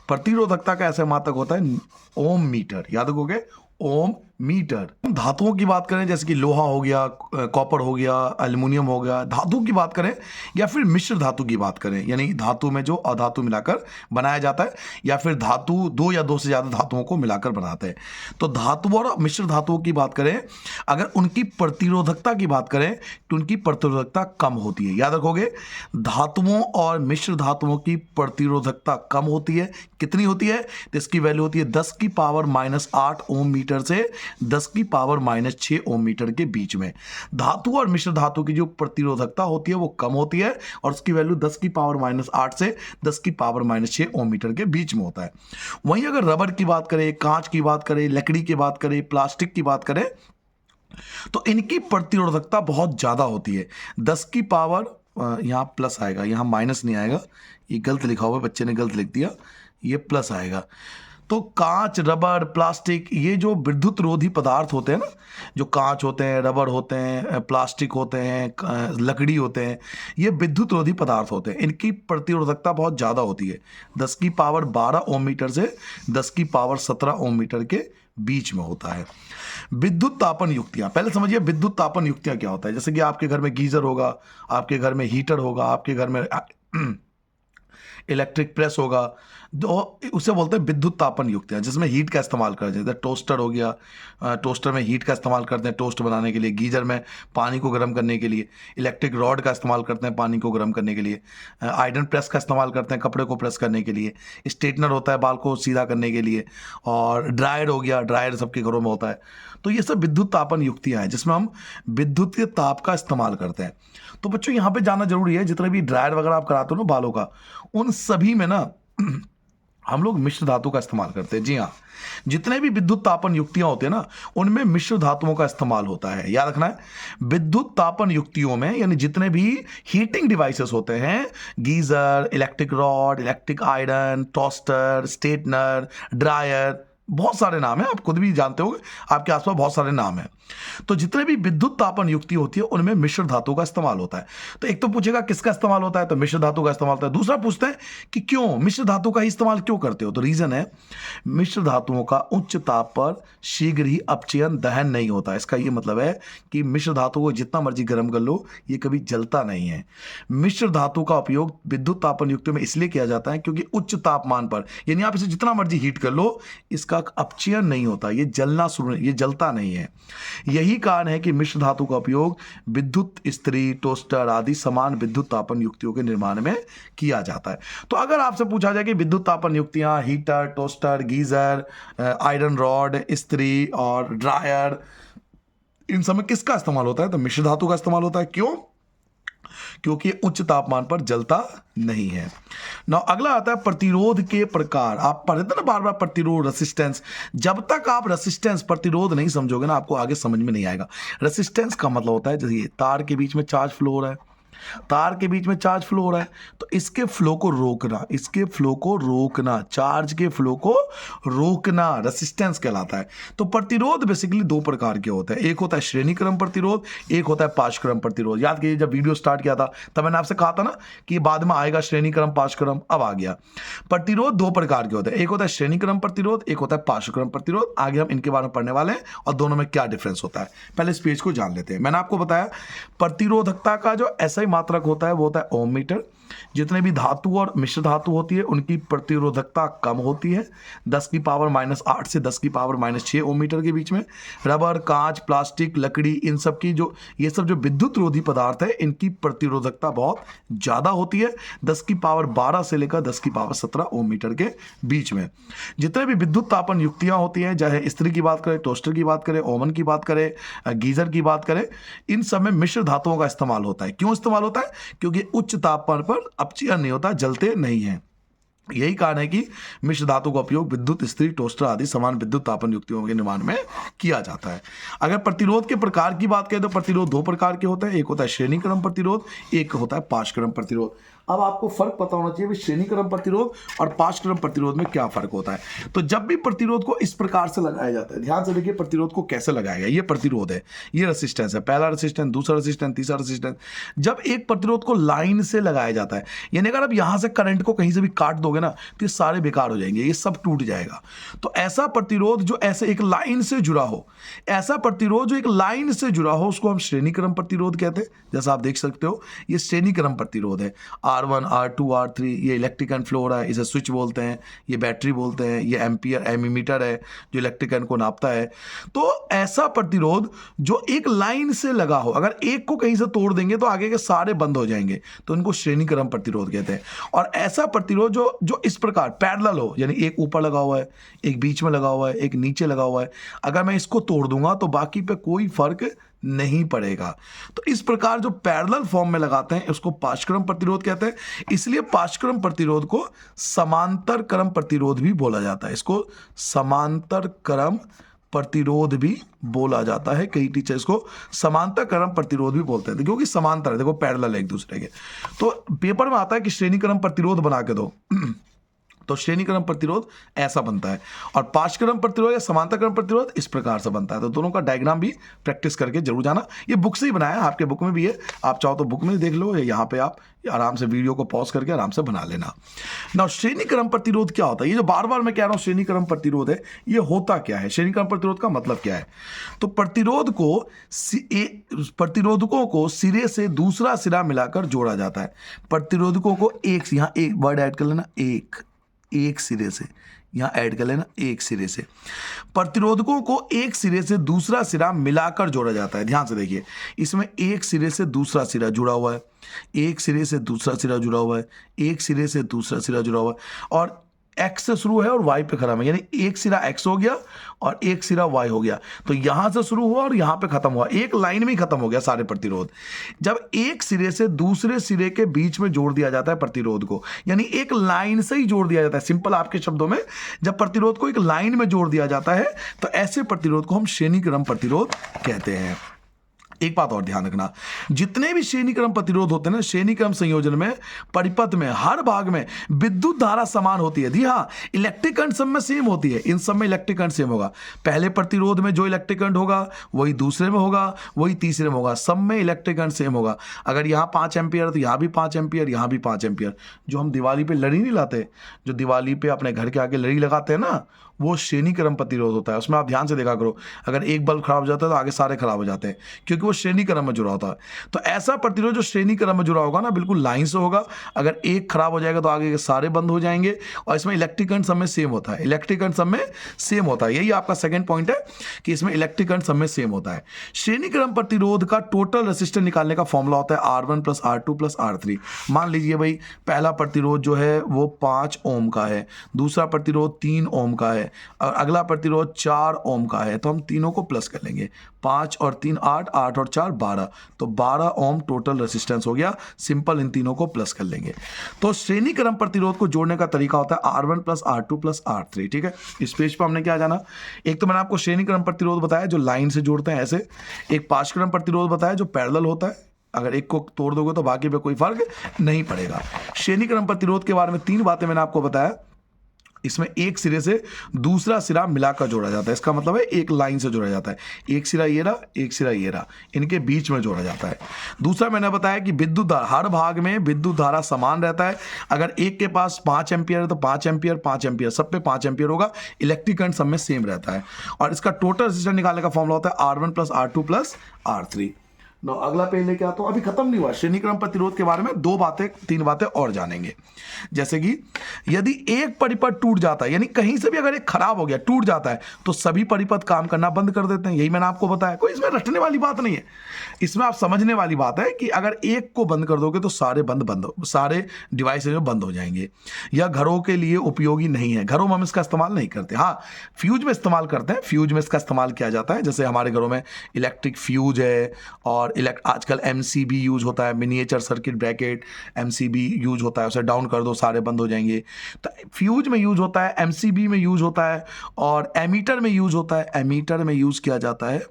प्रतिरोधकता का ऐसे मात्रक होता है ओम मीटर, याद रखोगे ओम मीटर। धातुओं की बात करें जैसे कि लोहा हो गया, कॉपर हो गया, एल्युमिनियम हो गया, धातु की बात करें या फिर मिश्र धातु की बात करें, यानी धातु में जो अधातु मिलाकर बनाया जाता है या फिर धातु 2 या 2 से ज़्यादा धातुओं को मिलाकर बनाते हैं। तो धातु और मिश्र धातुओं की बात करें, अगर उनकी प्रतिरोधकता की बात करें तो उनकी प्रतिरोधकता कम होती है। याद रखोगे धातुओं और मिश्र धातुओं की प्रतिरोधकता कम होती है। कितनी होती है, तो इसकी वैल्यू होती है 10 की पावर -8 ओम मीटर से 10 की पावर -6 ओम मीटर के बीच में। धातु और मिश्र धातु की जो प्रतिरोधकता होती है वो कम होती है और उसकी वैल्यू 10 की पावर -8 से 10 की पावर -6 ओम मीटर के बीच में होता है। वहीं अगर रबर की बात करें, कांच की बात करें, लकड़ी की बात करें, प्लास्टिक की बात करें तो इनकी प्रतिरोधकता बहुत ज़्यादा होती है। 10 की पावर यहाँ प्लस आएगा, यहाँ माइनस नहीं आएगा, ये गलत लिखा हुआ है, बच्चे ने गलत लिख दिया, ये प्लस आएगा। तो कांच, रबर, प्लास्टिक ये जो विद्युत रोधी पदार्थ होते हैं ना, जो कांच होते हैं, रबर होते हैं, प्लास्टिक होते हैं, लकड़ी होते हैं, ये विद्युत रोधी पदार्थ होते हैं। इनकी प्रतिरोधकता बहुत ज़्यादा होती है, 10 की पावर 12 ओम मीटर से 10 की पावर 17 ओम मीटर के बीच में होता है। विद्युत तापन युक्तियां, पहले समझिए विद्युत तापन युक्तियां क्या होता है। जैसे कि आपके घर में गीजर होगा, आपके घर में हीटर होगा, आपके घर में इलेक्ट्रिक प्रेस होगा, तो उसे बोलते हैं विद्युत तापन युक्तियाँ, जिसमें हीट का इस्तेमाल कर जैसे टोस्टर हो गया, टोस्टर में हीट का इस्तेमाल करते हैं टोस्ट बनाने के लिए, गीजर में पानी को गर्म करने के लिए, इलेक्ट्रिक रॉड का इस्तेमाल करते हैं पानी को गर्म करने के लिए, आयरन प्रेस का इस्तेमाल करते हैं कपड़े को प्रेस करने के लिए, स्ट्रेटनर होता है बाल को सीधा करने के लिए, और ड्रायर हो गया, ड्रायर सबके घरों में होता है। तो ये सब विद्युत तापन युक्तियाँ हैं जिसमें हम विद्युत के ताप का इस्तेमाल करते हैं। तो बच्चों यहाँ पे जाना जरूरी है, जितने भी ड्रायर वगैरह आप कराते हो ना बालों का, उन सभी में ना हम लोग मिश्र धातु का इस्तेमाल करते हैं। जी हाँ, जितने भी विद्युत तापन युक्तियां होती है ना उनमें मिश्र धातुओं का इस्तेमाल होता है। याद रखना है, विद्युत तापन युक्तियों में यानी जितने भी हीटिंग डिवाइसेस होते हैं, geyser, electric rod, electric iron, toaster, straightener, dryer, बहुत सारे नाम हैं, आप खुद भी जानते होंगे, आपके आसपास बहुत सारे नाम हैं। तो जितने भी विद्युत तापन युक्ति होती है उनमें मिश्र धातु का इस्तेमाल होता है। तो एक तो पूछेगा किसका इस्तेमाल होता है, तो मिश्र धातु का इस्तेमाल होता है। दूसरा पूछते हैं कि क्यों मिश्र धातु का ही इस्तेमाल क्यों करते हो, तो रीजन है मिश्र धातुओं का उच्च ताप पर शीघ्र ही अपचयन दहन नहीं होता। इसका ये मतलब है कि मिश्र धातु को जितना मर्जी गर्म कर लो ये कभी जलता नहीं है। मिश्र धातु का उपयोग विद्युत तापन युक्तियों में इसलिए किया जाता है क्योंकि उच्च तापमान पर, यानी आप इसे जितना मर्जी हीट कर लो, इसका अपचयन नहीं होता, ये जलना शुरू, ये जलता नहीं है। यही कारण है कि मिश्र धातु का उपयोग विद्युत इस्त्री, टोस्टर आदि समान विद्युत तापन युक्तियों के निर्माण में किया जाता है। तो अगर आपसे पूछा जाए कि विद्युत तापन युक्तियां heater, toaster, geyser, iron rod, इस्त्री और ड्रायर, इन सब में किसका इस्तेमाल होता है, तो मिश्र धातु का इस्तेमाल होता है। क्यों? क्योंकि उच्च तापमान पर जलता नहीं है। ना अगला आता है प्रतिरोध के प्रकार। आप पढ़ते थे ना बार बार प्रतिरोध, रेसिस्टेंस। जब तक आप रेसिस्टेंस, प्रतिरोध नहीं समझोगे ना आपको आगे समझ में नहीं आएगा। रेसिस्टेंस का मतलब होता है जैसे ये तार के बीच में चार्ज फ्लो हो रहा है, तार के बीच में चार्ज फ्लो हो रहा है, तो इसके फ्लो को रोकना, इसके फ्लो को रोकना, चार्ज के फ्लो को रोकना रेसिस्टेंस कहलाता है। तो प्रतिरोध बेसिकली दो प्रकार के होते हैं, एक होता है श्रेणी क्रम प्रतिरोध, एक होता है पाशक्रम प्रतिरोध। याद कीजिए जब वीडियो स्टार्ट किया था तब मैंने आपसे कहा था ना कि बाद में आएगा श्रेणी क्रम, पाशक्रम, अब आ गया। प्रतिरोध दो प्रकार के होते हैं, एक होता है श्रेणी क्रम प्रतिरोध, एक होता है पाशक्रम प्रतिरोध। आगे हम इनके बारे में पढ़ने वाले हैं और दोनों में क्या डिफरेंस होता है। पहले इस पेज को जान लेते हैं। मैंने आपको बताया प्रतिरोधकता का जो ऐसा ही मात्रक होता है वो होता है ओम मीटर। जितने भी धातु और मिश्र धातु होती है उनकी प्रतिरोधकता कम होती है 10⁻⁸ से 10⁻⁶ ओम मीटर के बीच में। रबर, कांच, प्लास्टिक, लकड़ी, इन सब की ये सब जो विद्युत रोधी पदार्थ है इनकी प्रतिरोधकता बहुत ज़्यादा होती है 10⁻12 से लेकर 10⁻17 ओम मीटर के बीच में। जितने भी विद्युत तापन युक्तियाँ होती हैं, चाहे इस्त्री की बात करें, टोस्टर की बात करें, ओवन की बात करें, गीजर की बात करें, इन सब में मिश्र धातुओं का इस्तेमाल होता है। क्यों इस्तेमाल होता है? क्योंकि उच्च तापमान पर अपचयन नहीं होता, जलते नहीं हैं। यही कारण है कि मिश्र धातु का उपयोग विद्युत इस्त्री, टोस्टर आदि समान विद्युत तापन युक्तियों के निर्माण में किया जाता है। अगर प्रतिरोध के प्रकार की बात करें तो प्रतिरोध दो प्रकार के होते हैं, एक होता है श्रेणी क्रम प्रतिरोध, एक होता है पाशक्रम प्रतिरोध। अब आपको फर्क पता होना चाहिए श्रेणी क्रम प्रतिरोध और पाशक्रम प्रतिरोध में क्या फर्क होता है। तो जब भी प्रतिरोध को इस प्रकार से लगाया जाता है, ध्यान से देखिए प्रतिरोध को कैसे लगाया गया। ये प्रतिरोध है, ये रेसिस्टेंस है, पहला रेसिस्टेंस, दूसरा रेसिस्टेंस, तीसरा रेसिस्टेंस। जब एक प्रतिरोध को लाइन से लगाया जाता है, यानी अगर आप यहां से करंट को कहीं से भी काट दोगे ना तो ये सारे बेकार हो जाएंगे, ये सब टूट जाएगा। तो ऐसा प्रतिरोध जो ऐसे एक लाइन से जुड़ा हो, ऐसा प्रतिरोध जो एक लाइन से जुड़ा हो उसको हम श्रेणी क्रम प्रतिरोध कहते हैं। जैसा आप देख सकते हो ये श्रेणी क्रम प्रतिरोध है। R1, R2, R3 ये इलेक्ट्रिक करंट फ्लो हो रहा है, इसे स्विच बोलते हैं, ये बैटरी बोलते हैं, ये एम्पियर एमीमीटर है जो इलेक्ट्रिक करंट को नापता है। तो ऐसा प्रतिरोध जो एक लाइन से लगा हो, अगर एक को कहीं से तोड़ देंगे तो आगे के सारे बंद हो जाएंगे, तो उनको श्रेणी क्रम प्रतिरोध कहते हैं। और ऐसा प्रतिरोध जो इस प्रकार पैरेलल हो, यानी एक ऊपर लगा हुआ है, एक बीच में लगा हुआ है, एक नीचे लगा हुआ है, अगर मैं इसको तोड़ दूंगा तो बाकी पे कोई फर्क नहीं पड़ेगा। तो इस प्रकार जो पैरेलल फॉर्म में लगाते हैं उसको पाशक्रम प्रतिरोध कहते हैं। इसलिए पाशक्रम प्रतिरोध को समांतर क्रम प्रतिरोध भी बोला जाता है। इसको समांतर क्रम प्रतिरोध भी बोला जाता है। कई टीचर्स को समांतर क्रम प्रतिरोध भी बोलते हैं क्योंकि समांतर है, देखो पैरेलल है एक दूसरे के। तो पेपर में आता है कि श्रेणी क्रम प्रतिरोध बना के दो तो श्रेणी क्रम प्रतिरोध ऐसा बनता है और पाशक्रम प्रतिरोध या समांतर क्रम प्रतिरोध इस प्रकार से बनता है। तो दोनों का डायग्राम भी प्रैक्टिस करके जरूर जाना। ये बुक से ही बनाया है, आपके बुक में भी है, आप चाहो तो बुक में देख लो, यहाँ पे आप आराम से वीडियो को पॉज करके आराम से बना लेना। ना श्रेणी क्रम प्रतिरोध क्या होता है? ये जो बार बार मैं कह रहा हूँ श्रेणी क्रम प्रतिरोध है, ये होता क्या है? श्रेणी क्रम प्रतिरोध का मतलब क्या है? तो प्रतिरोधकों को सिरे से दूसरा सिरा मिलाकर जोड़ा जाता है। प्रतिरोधकों को यहाँ एक वर्ड ऐड कर लेना, एक सिरे से, यहां ऐड कर लेना एक सिरे से। प्रतिरोधकों को एक सिरे से दूसरा सिरा मिलाकर जोड़ा जाता है। ध्यान से देखिए, इसमें एक सिरे से दूसरा सिरा जुड़ा हुआ है, एक सिरे से दूसरा सिरा जुड़ा हुआ है, एक सिरे से दूसरा सिरा जुड़ा हुआ है और X से शुरू है और Y पे खत्म है, यानी एक सिरा X हो गया और एक सिरा Y हो गया। तो यहां से शुरू हुआ और यहां पे खत्म हुआ, एक लाइन में ही खत्म हो गया सारे प्रतिरोध। जब एक सिरे से दूसरे सिरे के बीच में जोड़ दिया जाता है प्रतिरोध को, यानी एक लाइन से ही जोड़ दिया जाता है। सिंपल आपके शब्दों में, जब प्रतिरोध को एक लाइन में जोड़ दिया जाता है तो ऐसे प्रतिरोध को हम श्रेणी क्रम प्रतिरोध कहते हैं। एक बात और ध्यान रखना, जितने भी श्रेणी क्रम प्रतिरोध होते हैं ना, श्रेणी क्रम संयोजन में परिपथ में हर भाग में विद्युत धारा समान होती है। जी हाँ, इलेक्ट्रिक करंट सब में सेम होती है, इन सब में इलेक्ट्रिक करंट सेम होगा। पहले प्रतिरोध में जो इलेक्ट्रिक करंट होगा वही दूसरे में होगा, वही तीसरे में होगा, सब में इलेक्ट्रिक करंट सेम होगा। अगर यहाँ 5 एम्पियर तो यहाँ भी 5 एम्पियर, यहाँ भी 5 एम्पियर। जो हम दिवाली पे लड़ी नहीं लाते, जो दिवाली पे अपने घर के आगे लड़ी लगाते हैं ना, वो श्रेणी क्रम प्रतिरोध होता है। उसमें आप ध्यान से देखा करो, अगर एक बल्ब खराब हो जाता है तो आगे सारे खराब हो जाते हैं, क्योंकि वो श्रेणी क्रम में जुड़ा होता है। तो ऐसा प्रतिरोध जो श्रेणी क्रम में जुड़ा होगा ना, बिल्कुल लाइन से होगा। अगर एक खराब हो जाएगा तो आगे के सारे बंद हो जाएंगे। और इसमें इलेक्ट्रिक करंट सब में सेम होता है, इलेक्ट्रिक करंट सब में सेम होता है। यही आपका सेकंड पॉइंट है कि इसमें इलेक्ट्रिक करंट सब में सेम होता है। श्रेणी क्रम प्रतिरोध का टोटल रेसिस्टेंस निकालने का फॉर्मूला होता है R1 + R2 + R3। मान लीजिए भाई, पहला प्रतिरोध जो है वो 5 ओम का है, दूसरा प्रतिरोध 3 ओम का है और अगला प्रतिरोध 4 ओम का है। तो हम तीनों को प्लस कर लेंगे, 5 और 3 8, 8 और 4 12, तो 12 ओम टोटल रेसिस्टेंस हो गया। सिंपल इन तीनों को प्लस कर लेंगे। तो श्रेणी क्रम प्रतिरोध को जोड़ने का तरीका होता है R1 + R2 + R3। ठीक है, इस पेज पर हमने क्या जाना, एक तो मैंने आपको श्रेणी क्रम प्रतिरोध बताया जो लाइन से जोड़ते हैं ऐसे, एक पाशक्रम प्रतिरोध बताया जो पैरेलल होता है, अगर एक को तोड़ दोगे तो बाकी पे कोई फर्क नहीं पड़ेगा। श्रेणी क्रम प्रतिरोध के बारे में 3 बातें मैंने आपको बताया। इसमें एक सिरे से दूसरा सिरा मिलाकर जोड़ा जाता है, इसका मतलब है एक लाइन से जोड़ा जाता है। एक सिरा ये रहा, एक सिरा ये रहा, इनके बीच में जोड़ा जाता है। दूसरा मैंने बताया कि विद्युत धारा, हर भाग में विद्युत धारा समान रहता है। अगर एक के पास 5 एम्पियर है तो 5 एम्पियर 5 एम्पियर, सब पे 5 एम्पियर होगा। इलेक्ट्रिक करंट सब में सेम रहता है। और इसका टोटल रेजिस्टेंस निकालने का फॉर्मूला होता है R1 + R2 + R3। नो अगला पेज लेके आता हूं। अभी खत्म नहीं हुआ, श्रेणी क्रम प्रतिरोध के बारे में 3 बातें और जानेंगे। जैसे कि यदि एक परिपथ टूट जाता है, यानी कहीं से भी अगर एक खराब हो गया, टूट जाता है, तो सभी परिपथ काम करना बंद कर देते हैं। यही मैंने आपको बताया, कोई इसमें रटने वाली बात नहीं है। इसमें आप समझने वाली बात है कि अगर एक को बंद कर दोगे तो सारे डिवाइस बंद हो जाएंगे। यह घरों के लिए उपयोगी नहीं है, घरों में हम इसका इस्तेमाल नहीं करते। हाँ, फ्यूज में इस्तेमाल करते हैं, फ्यूज में इसका इस्तेमाल किया जाता है। जैसे हमारे घरों में इलेक्ट्रिक फ्यूज है, और आजकल एमसीबी यूज होता है, miniature circuit bracket, MCB use होता है। उसे डाउन कर दो सारे बंद हो जाएंगे। तो फ्यूज में यूज होता है, एमसीबी में यूज होता है, और एमीटर में यूज होता है, एमीटर में यूज किया जाता है।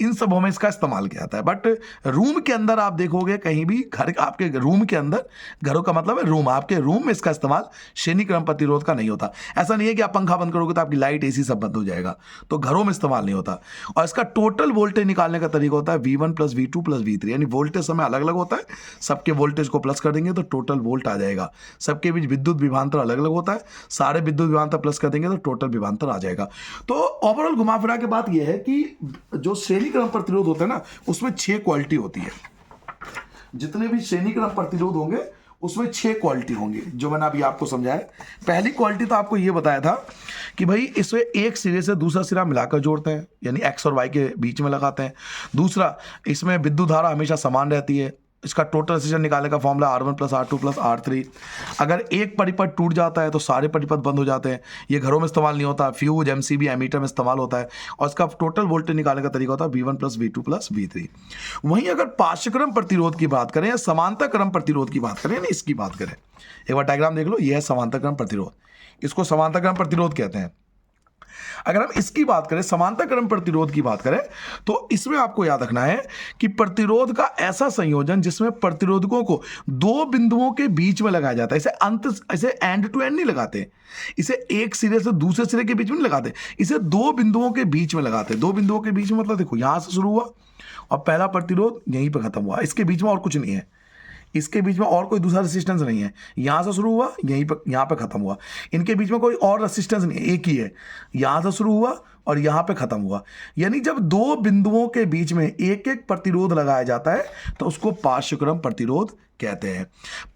इन सबों में इसका इस्तेमाल किया जाता है। बट रूम के अंदर आप देखोगे कहीं भी, घर आपके रूम के अंदर, घरों का मतलब है रूम, आपके रूम में इसका इस्तेमाल श्रेणी क्रम प्रतिरोध का नहीं होता। ऐसा नहीं है कि आप पंखा बंद करोगे तो आपकी लाइट एसी सब बंद हो जाएगा, तो घरों में इस्तेमाल नहीं होता। और इसका टोटल वोल्टेज निकालने का तरीका होता है V1 + V2 + V3, यानी वोल्टेज समय अलग अलग होता है। सबके वोल्टेज को प्लस कर देंगे तो टोटल वोल्ट आ जाएगा। सबके बीच विद्युत विभवांतर अलग अलग होता है, सारे विद्युत विभवांतर प्लस कर देंगे तो टोटल विभवांतर आ जाएगा। तो ओवरऑल घुमा फिरा के बात यह है कि जो श्रेणी क्रम प्रतिरोध होता है ना, उसमें 6 क्वालिटी होती है। जितने भी श्रेणी क्रम प्रतिरोध होंगे उसमें 6 क्वालिटी होंगी, जो मैंने अभी आपको समझाया। पहली क्वालिटी तो आपको ये बताया था कि भाई इसमें एक सिरे से दूसरा सिरा मिलाकर जोड़ते हैं, यानी एक्स और वाई के बीच में लगाते हैं। दूसरा, इसमें विद्युत धारा हमेशा समान रहती है। इसका टोटल रेजिस्टेंस निकालने का फॉर्मूला R1 + R2 + R3। अगर एक परिपथ टूट जाता है तो सारे परिपथ बंद हो जाते हैं। ये घरों में इस्तेमाल नहीं होता, फ्यूज, एमसीबी, एमीटर में इस्तेमाल होता है। और इसका टोटल वोल्टेज निकालने का तरीका होता है V1 + V2 + V3। वहीं अगर पार्श्वक्रम प्रतिरोध की बात करें या समांतर क्रम प्रतिरोध की बात करें, यानी इसकी बात करें, एक बार डायग्राम देख लो, ये है समांतर क्रम प्रतिरोध, इसको समांतर क्रम प्रतिरोध कहते हैं। अगर हम इसकी बात करें, समांतर क्रम प्रतिरोध की बात करें, तो इसमें आपको याद रखना है कि प्रतिरोध का ऐसा संयोजन जिसमें प्रतिरोधकों को 2 बिंदुओं के बीच में लगाया जाता है। इसे एंड टू एंड नहीं लगाते, इसे एक सिरे से दूसरे सिरे के बीच में नहीं लगाते, इसे 2 बिंदुओं के बीच में लगाते। 2 बिंदुओं के बीच में मतलब देखो, यहां से शुरू हुआ और पहला प्रतिरोध यहीं पर खत्म हुआ, इसके बीच में और कुछ नहीं है, इसके बीच में और कोई दूसरा रेसिस्टेंस नहीं है। यहां से शुरू हुआ, यहां पे खत्म हुआ, इनके बीच में कोई और रेसिस्टेंस नहीं है, एक ही है। यहां से शुरू हुआ और यहां पे खत्म हुआ। यानी जब 2 बिंदुओं के बीच में एक एक प्रतिरोध लगाया जाता है तो उसको पार्श्वक्रम प्रतिरोध कहते हैं।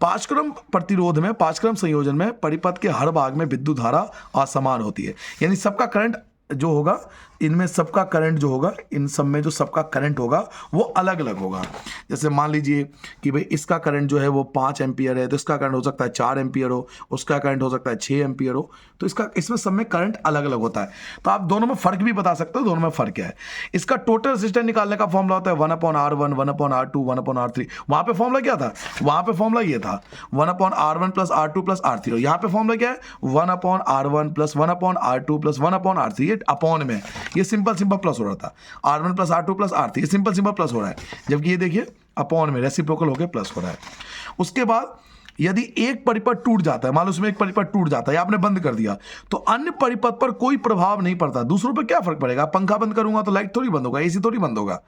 पार्श्वक्रम प्रतिरोध में, पार्श्वक्रम संयोजन में परिपथ के हर भाग में विद्युत धारा असमान होती है, यानी सबका करंट जो होगा, इनमें सबका करंट जो होगा, इन सब में जो सबका करंट होगा वो अलग अलग होगा। जैसे मान लीजिए कि भाई इसका करंट जो है वो 5 एम्पियर है, तो इसका करंट हो सकता है 4 एम्पियर हो, उसका करंट हो सकता है 6 एम्पियर हो। तो इसमें सब में करंट अलग अलग होता है। तो आप दोनों में फर्क भी बता सकते हो, दोनों में फर्क क्या है। इसका टोटल रेजिस्टेंस निकालने का फॉर्मूला होता है 1/R1, 1/R2, 1/R3। वहां पे फॉर्मूला क्या था? वहां पे फॉर्मूला ये था 1/R1 + R2 + R3। यहाँ पे फॉर्मूला क्या है? 1/R1 + 1/R2 + 1/R3। ये अपॉन में, ये सिंपल प्लस हो रहा था। R1 + R2 + R3, ये सिंपल प्लस हो रहा है, जबकि ये देखिए अपॉन में रेसिप्रोकल होकर प्लस हो रहा है। उसके बाद यदि एक परिपथ टूट जाता है, मान लो उसमें एक परिपथ टूट जाता है, आपने बंद कर दिया, तो अन्य परिपथ पर कोई प्रभाव नहीं पड़ता। दूसरों पर क्या फर्क पड़ेगा? पंखा बंद करूंगा तो लाइट थोड़ी बंद होगा, एसी थोड़ी बंद होगा।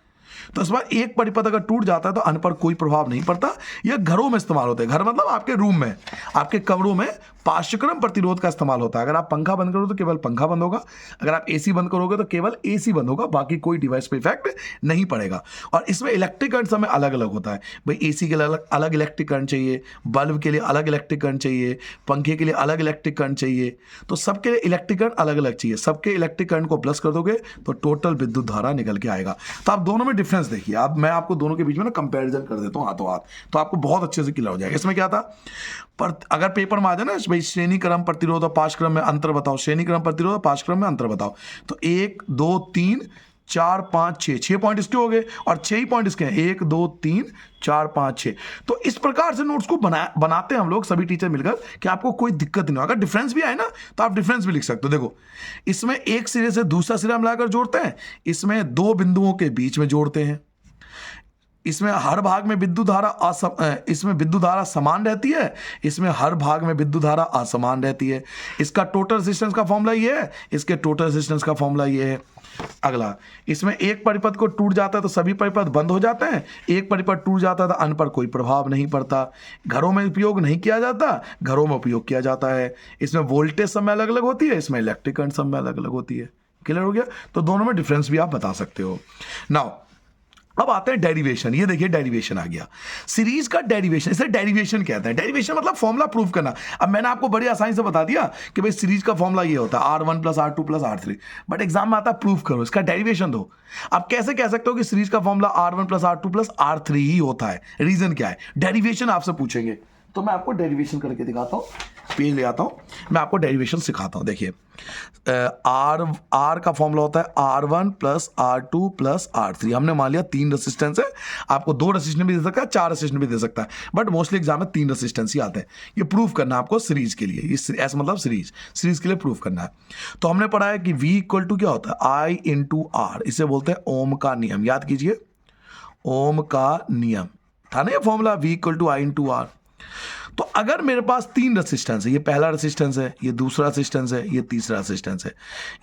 तो इस बार एक परिपथ अगर टूट जाता है तो अन्य पर कोई प्रभाव नहीं पड़ता। यह घरों में इस्तेमाल होते हैं। घर मतलब आपके रूम में, आपके कमरों में पार्श्वक्रम प्रतिरोध का इस्तेमाल होता है। अगर आप पंखा बंद करोगे तो केवल पंखा बंद होगा, अगर आप एसी बंद करोगे तो केवल एसी बंद होगा, बाकी कोई डिवाइस पे इफेक्ट नहीं पड़ेगा। और इसमें इलेक्ट्रिक करंट समय अलग अलग होता है। भाई एसी के लिए अलग इलेक्ट्रिक करंट चाहिए, बल्ब के लिए अलग इलेक्ट्रिक करंट चाहिए, पंखे के लिए अलग इलेक्ट्रिक करंट चाहिए, तो सबके लिए इलेक्ट्रिक करंट अलग अलग चाहिए। सबके इलेक्ट्रिक करंट को प्लस कर दोगे तो टोटल विद्युत धारा निकल के आएगा। तो आप दोनों में डिफरेंस देखिए। अब मैं आपको दोनों के बीच में ना कंपैरिजन कर देता हूं हाथों हाथ, तो आपको बहुत अच्छे से क्लियर हो जाएगा। इसमें क्या था, पर अगर पेपर में आ जाए ना भाई श्रेणी क्रम प्रतिरोध और पार्श्वक्रम में अंतर बताओ, श्रेणी क्रम प्रतिरोध और पार्श्वक्रम में अंतर बताओ, तो 1 2 3 4 5 6 पॉइंट इसके हो गए और 6 ही पॉइंट इसके हैं, 1 2 3 4 5 6। तो इस प्रकार से नोट्स को बनाते हैं हम लोग सभी टीचर मिलकर कि आपको कोई दिक्कत नहीं हो। अगर डिफरेंस भी आए ना तो आप डिफरेंस भी लिख सकते हो। देखो, इसमें एक सिरे से दूसरा सिरा मिलाकर जोड़ते हैं, इसमें 2 बिंदुओं के बीच में जोड़ते हैं, इसमें हर भाग में विद्युत धारा इसमें विद्युत धारा समान रहती है, इसमें हर भाग में विद्युत धारा असमान रहती है। इसका टोटल रेजिस्टेंस का फॉर्मूला ये है, इसके टोटल रेजिस्टेंस का फॉर्मूला ये है। अगला, इसमें एक परिपथ को टूट जाता है तो सभी परिपथ बंद हो जाते हैं, एक परिपथ टूट जाता है तो अन्य पर कोई प्रभाव नहीं पड़ता। घरों में उपयोग नहीं किया जाता, घरों में उपयोग किया जाता है। इसमें वोल्टेज समय अलग अलग होती है, इसमें इलेक्ट्रिक करंट समय अलग अलग होती है। क्लियर हो गया? तो दोनों में डिफरेंस भी आप बता सकते हो। नाउ अब आते हैं डेरिवेशन। ये देखिए डेरिवेशन आ गया, सीरीज का डेरिवेशन, इसे डेरिवेशन कहते हैं। डेरिवेशन मतलब फॉर्मूला प्रूव करना। अब मैंने आपको बड़ी आसानी से बता दिया कि भाई सीरीज का फॉर्मूला ये होता है R1 plus R2 plus R3, but exam में आता है प्रूफ करो, इसका डेरिवेशन दो। आप कैसे कह सकते हो कि सीरीज का formula R1 plus R2 plus R3 ही होता है? रीजन क्या है? डेरिवेशन आपसे पूछेंगे, तो मैं आपको डेरिवेशन करके दिखाता हूँ। पेज ले आता हूँ, मैं आपको डेरिवेशन सिखाता हूँ। देखिए आर का फॉर्मूला होता है R1 plus R2 plus R3। हमने मान लिया 3 रेसिस्टेंस है, आपको 2 रेसिस्टेंस भी दे सकता है, 4 रेसिस्टेंस भी दे सकता है, बट मोस्टली एग्जाम में 3 रेसिस्टेंस ही आते हैं। ये प्रूफ करना है आपको सीरीज के लिए, ऐसा मतलब सीरीज के लिए प्रूफ करना है। तो हमने पढ़ा है कि V इक्वल टू क्या होता है, I इंटू R, इसे बोलते हैं ओम का नियम। याद कीजिए, ओम का नियम था ना ये formula, V equal to I into R। तो अगर मेरे पास 3 रेसिस्टेंस है, ये पहला रेसिस्टेंस है, ये दूसरा रेसिस्टेंस है, ये तीसरा रेसिस्टेंस है,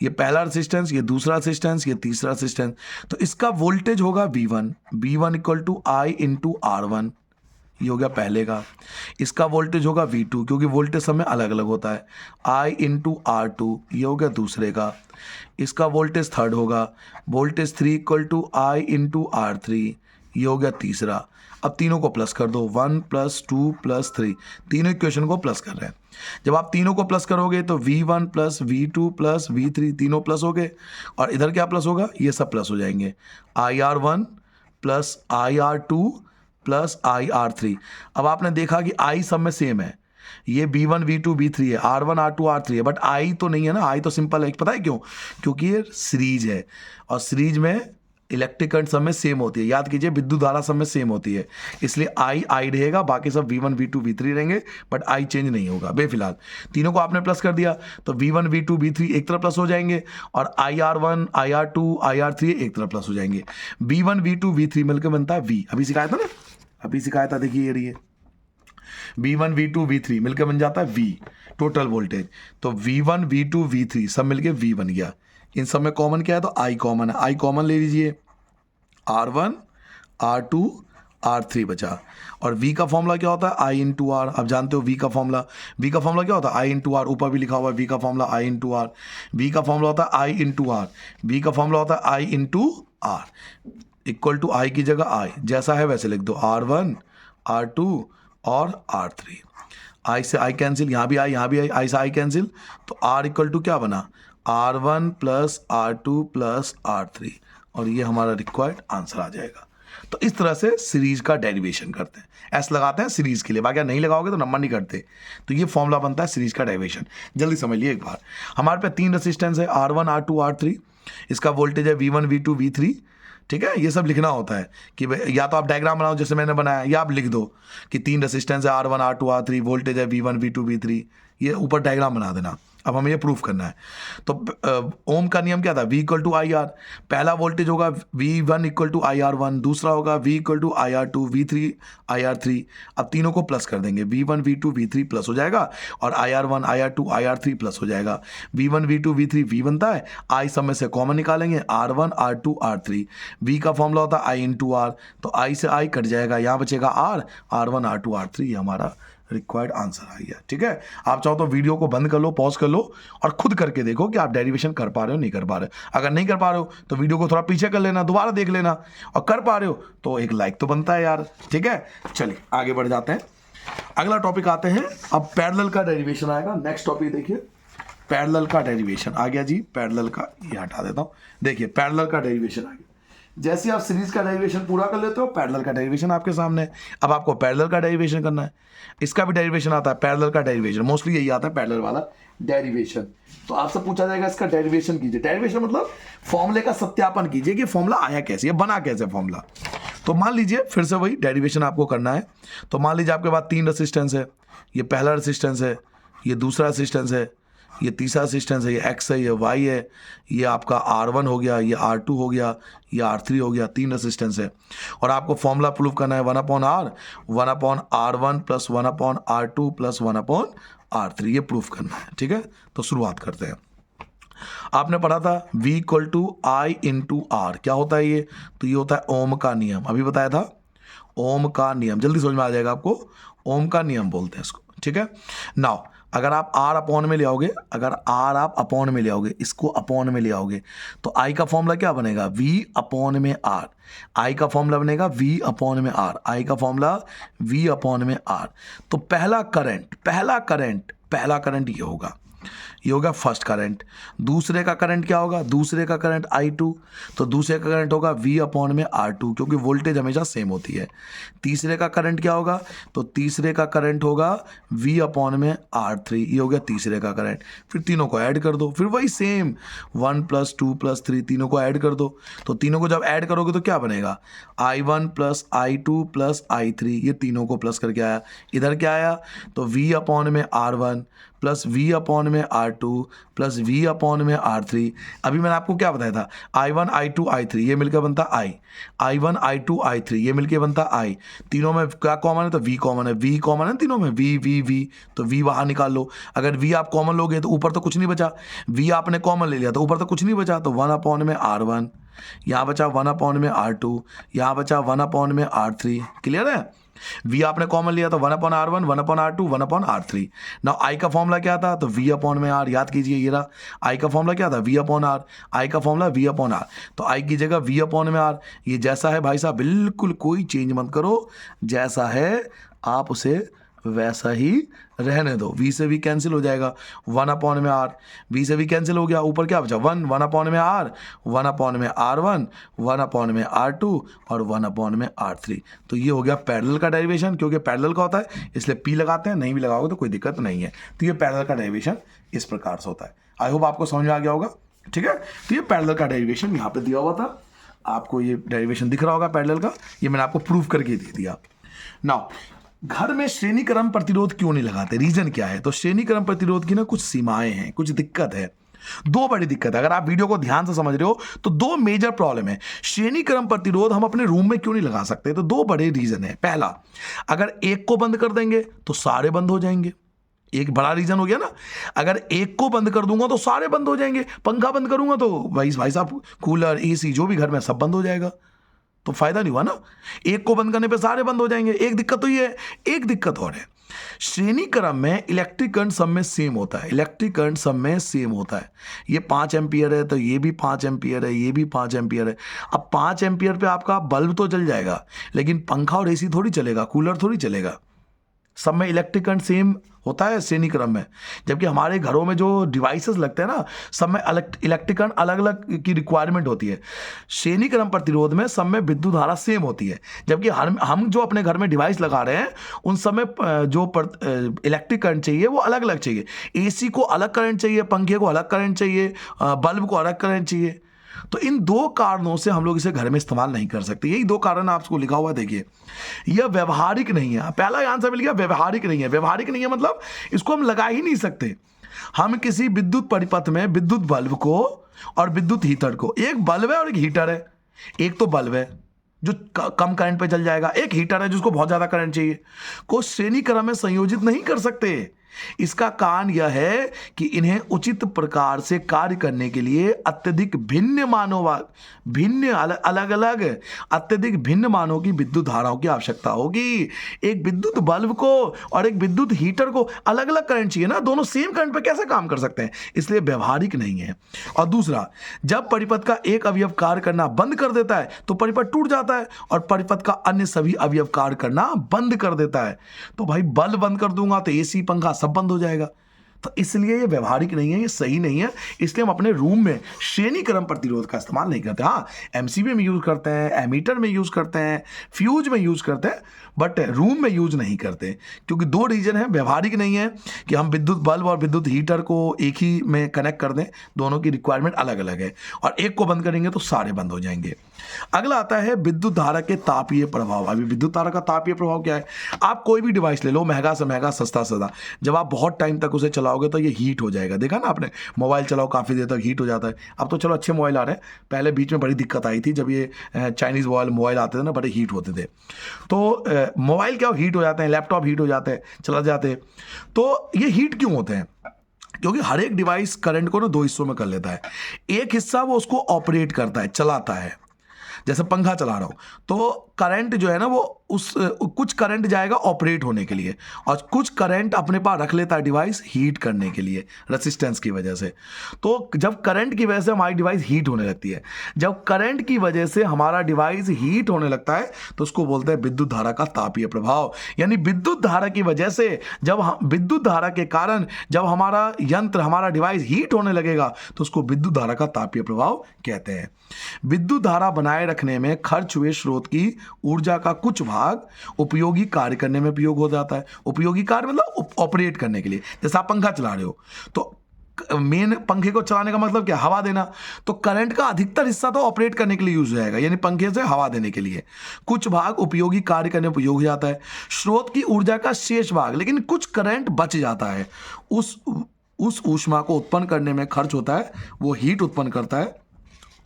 ये पहला रेसिस्टेंस, ये दूसरा रेसिस्टेंस, ये तीसरा रेसिस्टेंस, तो इसका वोल्टेज होगा V1 equal to I into R1, ये हो गया पहले का। इसका वोल्टेज होगा V2, क्योंकि वोल्टेज सब में अलग अलग होता है, I इंटू R2, ये हो गया दूसरे का। इसका वोल्टेज थर्ड होगा, voltage 3 equal to I into R3, ये हो गया तीसरा। अब तीनों को प्लस कर दो, 1 प्लस 2 प्लस 3, तीनों इक्वेशन को प्लस कर रहे हैं। जब आप तीनों को प्लस करोगे तो V1 plus V2 plus V3, तीनों प्लस हो गए, और इधर क्या प्लस होगा, ये सब प्लस हो जाएंगे, IR1 plus IR2 plus IR3। अब आपने देखा कि I सब में सेम है, ये B1 V2 B3 है, R1 R2 R3 है, बट I तो नहीं है ना, I तो सिंपल है। पता है क्यों? क्योंकि ये सीरीज है, और सीरीज में इलेक्ट्रिक करंट सब में सेम होती है। याद कीजिए, विद्युत धारा सब में सेम होती है, इसलिए I रहेगा, बाकी सब V1 V2 V3 रहेंगे, बट I चेंज नहीं होगा बेफिलहाल। तीनों को आपने प्लस कर दिया तो V1 V2 V3 एक तरफ प्लस हो जाएंगे, और IR1 IR2 IR3 एक तरफ प्लस हो जाएंगे। V1 V2 V3 मिलकर बनता है V। अभी सिखाया था ना, अभी सिखाया था, देखिए ये रही है V1 V2 V3 मिलकर बन जाता है V, टोटल वोल्टेज। तो V1 V2 V3 सब मिलके V बन गया। इन सब में कॉमन क्या है, तो I कॉमन है, I कॉमन ले लीजिए, R1 R2 R3 बचा। और V का फॉर्मूला क्या होता है, I इंटू R। अब जानते हो V का फॉर्मूला, क्या होता है, I इंटू R, ऊपर भी लिखा हुआ है V का formula I into R। V का फॉर्मूला होता है I इंटू R, V का फॉर्मूला होता है I into R, equal to I की जगह I, जैसा है वैसे लिख दो, R1 R2 और R3। I से I कैंसिल, यहाँ भी I, यहाँ भी I से I कैंसिल, तो R इक्वल टू क्या बना, R1 plus R2 plus R3, और ये हमारा रिक्वायर्ड आंसर आ जाएगा। तो इस तरह से सीरीज का डेरिवेशन करते हैं, ऐसे लगाते हैं सीरीज के लिए, बाकी नहीं लगाओगे तो नंबर नहीं करते। तो ये फॉर्मूला बनता है सीरीज का डेरिवेशन। जल्दी समझ लिए एक बार, हमारे पे 3 रेसिस्टेंस है, R1 R2 R3, इसका वोल्टेज है V1 V2 V3, ठीक है। ये सब लिखना होता है कि या तो आप डायग्राम बनाओ जैसे मैंने बनाया, या आप लिख दो कि 3 रेसिस्टेंस है, R1 R2 R3, वोल्टेज है V1 V2 V3, ये ऊपर डायग्राम बना देना। अब हमें ये प्रूफ करना है। तो ओम का नियम क्या था, V equal to I R. पहला वोल्टेज होगा V1 इक्वल टू IR1, दूसरा होगा V equal to IR2, V3 IR3। अब तीनों को प्लस कर देंगे, V1 V2 V3 प्लस हो जाएगा, और IR1 IR2 IR3 प्लस हो जाएगा। V1 V2 V3 V बनता है, I सब में से कॉमन निकालेंगे, R1 R2 R3। V का फॉर्मूला होता है I इंटू R, तो I से I कट जाएगा, यहाँ बचेगा R, R1 R2 R3, ये हमारा रिक्वायर्ड आंसर आ गया। ठीक है, आप चाहो तो वीडियो को बंद कर लो, पॉज कर लो, और खुद करके देखो कि आप डेरिवेशन कर पा रहे हो नहीं कर पा रहे हो। अगर नहीं कर पा रहे हो तो वीडियो को थोड़ा पीछे कर लेना, दोबारा देख लेना, और कर पा रहे हो तो एक लाइक तो बनता है यार। ठीक है, चलिए आगे बढ़ जाते हैं, अगला टॉपिक आते हैं। अब पैरेलल का डेरिवेशन आएगा। नेक्स्ट टॉपिक देखिए, पैरेलल का डेरिवेशन आ गया जी। पैरेलल का ये हटा देता हूँ, देखिए पैरेलल का डेरिवेशन आ गया। जैसे आप सीरीज का डेरिवेशन पूरा कर लेते हो, पैरेलल का डेरिवेशन आपके सामने है। अब आपको पैरेलल का डेरिवेशन करना है, इसका भी डेरिवेशन आता है, पैरेलल का डेरिवेशन मोस्टली यही आता है, पैरेलल वाला डेरिवेशन। तो आपसे पूछा जाएगा इसका डेरिवेशन कीजिए। डेरिवेशन मतलब फॉर्मूले का सत्यापन कीजिए कि फॉर्मूला आया कैसे, ये बना कैसे फॉर्मूला। तो मान लीजिए फिर से वही डेरिवेशन आपको करना है। तो मान लीजिए आपके पास 3 रेसिस्टेंस है, ये पहला रेसिस्टेंस है, ये दूसरा रेसिस्टेंस है, ये तीसरा रेसिस्टेंस है, ये X है, ये Y है, ये आपका R1 हो गया, ये R2 हो गया, ये R3 हो गया। 3 रेसिस्टेंस है, और आपको फॉर्मूला प्रूव करना है 1/R 1/R1 plus 1/R2 plus 1/R3, ये प्रूफ करना है। ठीक है, तो शुरुआत करते हैं। आपने पढ़ा था V equal to I into R, क्या होता है ये, तो ये होता है ओम का नियम। अभी बताया था ओम का नियम, जल्दी समझ में आ जाएगा आपको, ओम का नियम बोलते हैं इसको। ठीक है, नाउ अगर आप आर अपॉन में ले आओगे, अगर आर आप अपॉन में ले आओगे, इसको अपॉन में ले आओगे, तो आई का फॉर्मूला क्या बनेगा, वी अपॉन में आर। आई का फॉर्मूला बनेगा वी अपॉन में आर, आई का फॉर्मूला वी अपॉन में आर। तो पहला करंट ये होगा, ये होगा फर्स्ट करंट। दूसरे का करंट क्या होगा, दूसरे का करंट I2, तो दूसरे का करंट होगा V अपॉन में R2, क्योंकि वोल्टेज हमेशा सेम होती है। तीसरे का करंट क्या होगा, तो तीसरे का करंट होगा V अपॉन में R3, ये हो गया तीसरे का करंट। फिर तीनों को ऐड कर दो, फिर वही सेम 1 + 2 + 3, तीनों को ऐड कर दो। तो तीनों को जब ऐड करोगे तो क्या बनेगा, I1 + I2 + I3, ये तीनों को प्लस करके आया। इधर क्या आया, तो V अपॉन में R1 + V अपॉन में R2 + V अपॉन में R3। अभी मैंने आपको क्या बताया था, I1 I2 I3 ये मिलकर बनता I, I1 I2 I3 ये मिलकर बनता I। तीनों में क्या कॉमन है, तो V कॉमन है, V कॉमन है तीनों में, V, तो V बाहर निकाल लो। अगर V आप कॉमन लोगे तो ऊपर तो कुछ नहीं बचा, V आपने कॉमन ले लिया तो ऊपर तो कुछ नहीं बचा, तो 1 अपॉन में R1, यहाँ बचा 1 अपॉन में R2, यहाँ बचा 1 अपॉन में R3। क्लियर है, V आपने कॉमन लिया तो 1 upon R1, 1 upon R2, 1 upon R3। Now I का फॉर्मूला क्या था, तो V अपॉन में R, याद कीजिए ये रहा। I का फॉर्मूला क्या था, V अपॉन R, I का फॉर्मूला V अपॉन R, तो I की जगह V अपॉन में R। ये जैसा है भाई साहब, बिल्कुल कोई चेंज मत करो, जैसा है आप उसे वैसा ही रहने दो। V से V कैंसिल हो जाएगा, 1 अपॉन में R, V से V कैंसिल हो गया, ऊपर क्या बचा 1 अपॉन में R, 1 अपॉन में R1, 1 अपॉन में R2 और 1 अपॉन में R3। तो ये हो गया पैरेलल का डेरिवेशन, क्योंकि पैरेलल का होता है इसलिए P लगाते हैं, नहीं भी लगाओगे तो कोई दिक्कत नहीं है। तो ये पैरेलल का डेरिवेशन इस प्रकार से होता है। आई होप आपको समझ में आ गया होगा, ठीक है। तो ये पैरेलल का डेरिवेशन यहाँ पे दिया हुआ था, आपको ये डेरिवेशन दिख रहा होगा पैरेलल का, ये मैंने आपको प्रूव करके दे दिया। नाउ घर में श्रेणी क्रम प्रतिरोध क्यों नहीं लगाते, रीजन क्या है, तो श्रेणी क्रम प्रतिरोध की ना कुछ सीमाएं हैं, कुछ दिक्कत है, दो बड़ी दिक्कत है। अगर आप वीडियो को ध्यान से समझ रहे हो तो दो मेजर प्रॉब्लम है। श्रेणी क्रम प्रतिरोध हम अपने रूम में क्यों नहीं लगा सकते, तो दो बड़े रीजन है। पहला, अगर एक को बंद कर देंगे तो सारे बंद हो जाएंगे, एक बड़ा रीजन हो गया ना। अगर एक को बंद कर दूंगा तो सारे बंद हो जाएंगे, पंखा बंद करूंगा तो भाई साहब कूलर AC जो भी घर में सब बंद हो जाएगा, तो फायदा नहीं हुआ ना। एक को बंद करने पे सारे बंद हो जाएंगे, एक दिक्कत तो ये है। एक दिक्कत और है, श्रेणी क्रम में इलेक्ट्रिक करंट सब में सेम होता है, इलेक्ट्रिक करंट सब में सेम होता है। ये 5 एम्पियर है तो ये भी 5 एम्पियर है, ये भी 5 एम्पियर है। अब 5 एम्पियर पे आपका बल्ब तो जल जाएगा, लेकिन पंखा और AC थोड़ी चलेगा, कूलर थोड़ी चलेगा। सब में इलेक्ट्रिक करंट सेम होता है श्रेणी क्रम में, जबकि हमारे घरों में जो डिवाइसेस लगते हैं ना, सब में इलेक्ट्रिक करंट अलग अलग की रिक्वायरमेंट होती है। श्रेणी क्रम प्रतिरोध में सब में विद्युत धारा सेम होती है, जबकि हम जो अपने घर में डिवाइस लगा रहे हैं उन सब में जो इलेक्ट्रिक करंट चाहिए वो अलग अलग चाहिए। AC को अलग करंट चाहिए, पंखे को अलग करंट चाहिए, बल्ब को अलग करंट चाहिए। तो इन दो कारणों से हम लोग इसे घर में इस्तेमाल नहीं कर सकते। यही दो कारण आपको लिखा हुआ देखिए, यह व्यवहारिक नहीं है। पहला आंसर मिल गया, व्यवहारिक नहीं है। व्यवहारिक नहीं है मतलब इसको हम लगा ही नहीं सकते। हम किसी विद्युत परिपथ में विद्युत बल्ब को और विद्युत हीटर को, एक बल्ब है और एक हीटर है, एक तो बल्ब है जो कम करंट पे चल जाएगा, एक हीटर है जिसको बहुत ज्यादा करंट चाहिए, को श्रेणी क्रम में संयोजित नहीं कर सकते। इसका कारण यह है कि इन्हें उचित प्रकार से कार्य करने के लिए अत्यधिक भिन्न अलग अलग अत्यधिक भिन्न मानों की विद्युत धाराओं की आवश्यकता होगी। एक विद्युत बल्ब को और एक विद्युत हीटर को अलग अलग करंट चाहिए ना, दोनों सेम करंट पे कैसे काम कर सकते हैं, इसलिए व्यवहारिक नहीं है। और दूसरा, जब परिपथ का एक अवयव कार्य करना बंद कर देता है तो परिपथ टूट जाता है और परिपथ का अन्य सभी अवयव कार्य करना बंद कर देता है। तो भाई बल्ब बंद कर दूंगा तो AC पंखा सब बंद हो जाएगा। तो इसलिए ये व्यवहारिक नहीं है, ये सही नहीं है। इसलिए हम अपने रूम में श्रेणी क्रम प्रतिरोध का इस्तेमाल नहीं करते। हाँ, MCB में यूज करते हैं, एमीटर में यूज करते हैं, फ्यूज में यूज करते हैं, बट रूम में यूज नहीं करते, क्योंकि दो रीजन है। व्यवहारिक नहीं है कि हम विद्युत बल्ब और विद्युत हीटर को एक ही में कनेक्ट कर दें, दोनों की रिक्वायरमेंट अलग अलग है, और एक को बंद करेंगे तो सारे बंद हो जाएंगे। अगला आता है विद्युत धारा के तापीय प्रभाव। अभी विद्युत धारा का तापीय प्रभाव क्या है, आप कोई भी डिवाइस ले लो, महंगा से महंगा, सस्ता से सस्ता, जब आप बहुत टाइम तक उसे चलाओगे तो ये हीट हो जाएगा। देखा ना आपने, मोबाइल चलाओ काफ़ी देर तक हीट हो जाता है। अब तो चलो अच्छे मोबाइल आ रहे हैं, पहले बीच में बड़ी दिक्कत आई थी जब ये चाइनीज़ मोबाइल आते थे ना, बड़े हीट होते थे। तो मोबाइल क्या हीट हो जाते हैं, लैपटॉप हीट हो जाते हैं, चला जाते हैं। तो ये हीट क्यों होते हैं, क्योंकि हर एक डिवाइस करंट को ना दो हिस्सों में कर लेता है। एक हिस्सा वो उसको ऑपरेट करता है, चलाता है, जैसे पंखा चला रहा हो तो करंट जो है ना वो कुछ करंट जाएगा ऑपरेट होने के लिए और कुछ करंट अपने पास रख लेता है डिवाइस हीट करने के लिए रेसिस्टेंस की वजह से। तो जब करंट की वजह से हमारी डिवाइस हीट होने लगती है, जब करंट की वजह से हमारा डिवाइस हीट होने लगता है तो उसको बोलते हैं विद्युत धारा का तापीय प्रभाव। यानी विद्युत धारा की वजह से जब विद्युत धारा के कारण जब हमारा यंत्र हमारा डिवाइस हीट होने लगेगा तो उसको विद्युत धारा का तापीय प्रभाव कहते हैं। विद्युत धारा बनाए रखने में खर्च हुए स्रोत की ऊर्जा का कुछ भाग उपयोगी कार्य करने में उपयोग हो जाता है। उपयोगी कार्य मतलब ऑपरेट करने के लिए। जैसे आप पंखा चला रहे हो तो मेन पंखे को चलाने का मतलब क्या, हवा देना। तो करंट का अधिकतर हिस्सा तो ऑपरेट करने के लिए यूज हो जाएगा, यानी पंखे से हवा देने के लिए। कुछ भाग उपयोगी कार्य करने में उपयोग हो जाता है। स्रोत की ऊर्जा का शेष भाग, लेकिन कुछ करंट बच जाता है, उस ऊष्मा को उत्पन्न करने में खर्च होता है, वो हीट उत्पन्न करता है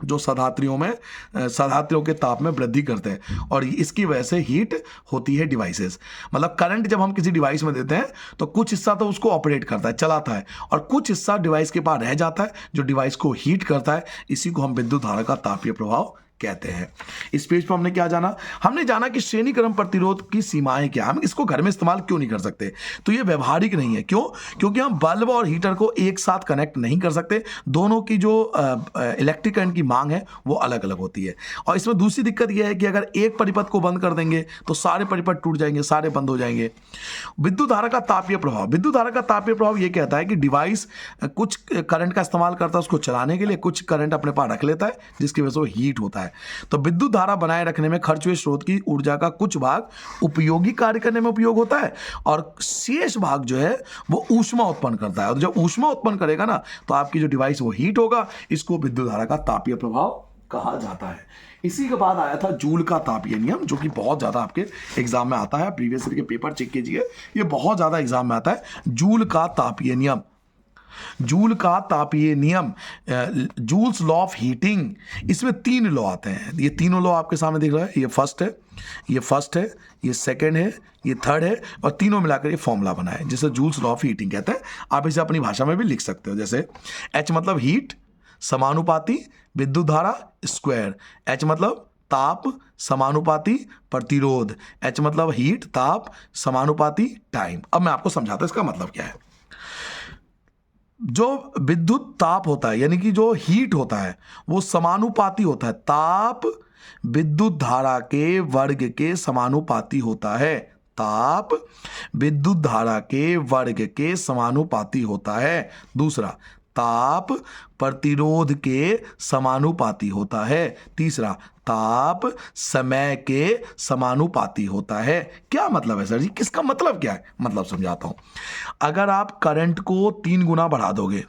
जो सधात्रियों के ताप में वृद्धि करते हैं और इसकी वजह से हीट होती है डिवाइसेस। मतलब करंट जब हम किसी डिवाइस में देते हैं तो कुछ हिस्सा तो उसको ऑपरेट करता है, चलाता है, और कुछ हिस्सा डिवाइस के पास रह जाता है जो डिवाइस को हीट करता है। इसी को हम विद्युत धारा का तापीय प्रभाव कहते हैं। इस पेज पर हमने क्या जाना, हमने जाना कि श्रेणी क्रम प्रतिरोध की सीमाएं क्या, हम इसको घर में इस्तेमाल क्यों नहीं कर सकते। तो ये व्यवहारिक नहीं है। क्यों? क्योंकि हम बल्ब और हीटर को एक साथ कनेक्ट नहीं कर सकते। दोनों की जो इलेक्ट्रिक करंट की मांग है वो अलग अलग होती है। और इसमें दूसरी दिक्कत यह है कि अगर एक परिपथ को बंद कर देंगे तो सारे परिपथ टूट जाएंगे, सारे बंद हो जाएंगे। विद्युत धारा का तापीय प्रभाव, विद्युत धारा का तापीय प्रभाव ये कहता है कि डिवाइस कुछ करंट का इस्तेमाल करता है उसको चलाने के लिए, कुछ करंट अपने पास रख लेता है जिसकी वजह से वो हीट होता है। तो विद्युत धारा बनाए रखने में खर्च हुए स्रोत की ऊर्जा का कुछ भाग उपयोगी कार्य करने में उपयोग होता है और शेष भाग जो है वो ऊष्मा उत्पन्न करता है। और जब ऊष्मा उत्पन्न करेगा ना तो आपकी जो डिवाइस वो हीट होगा। इसको विद्युत धारा का तापीय प्रभाव कहा जाता है। इसी के बाद आया था जूल का तापीय नियम, जो कि बहुत ज्यादा आपके एग्जाम में आता है। प्रीवियस ईयर के पेपर चेक कीजिए, ये बहुत ज्यादा एग्जाम में आता है। जूल का तापीय नियम, जूल का तापीय नियम, जूल्स लॉ ऑफ हीटिंग। इसमें 3 लॉ आते हैं। ये तीनों लॉ आपके सामने दिख रहा है। ये फर्स्ट है, ये फर्स्ट है, ये सेकंड है, ये थर्ड है, और तीनों मिलाकर ये फॉर्मूला बना है जिसे जूल्स लॉ ऑफ हीटिंग कहते हैं। आप इसे अपनी भाषा में भी लिख सकते हो। जैसे H मतलब हीट, समानुपाती विद्युत धारा स्क्वायर। H मतलब ताप समानुपाती प्रतिरोध। H मतलब हीट, ताप समानुपाती टाइम। अब मैं आपको समझाता हूं इसका मतलब क्या है। जो विद्युत ताप होता है यानी कि जो हीट होता है वो समानुपाती होता है, ताप विद्युत धारा के वर्ग के समानुपाती होता है। ताप विद्युत धारा के वर्ग के समानुपाती होता है। दूसरा, ताप प्रतिरोध के समानुपाती होता है। तीसरा, ताप समय के समानुपाती होता है। क्या मतलब है सर जी, किसका मतलब क्या है? मतलब समझाता हूं। अगर आप करंट को 3 गुना बढ़ा दोगे,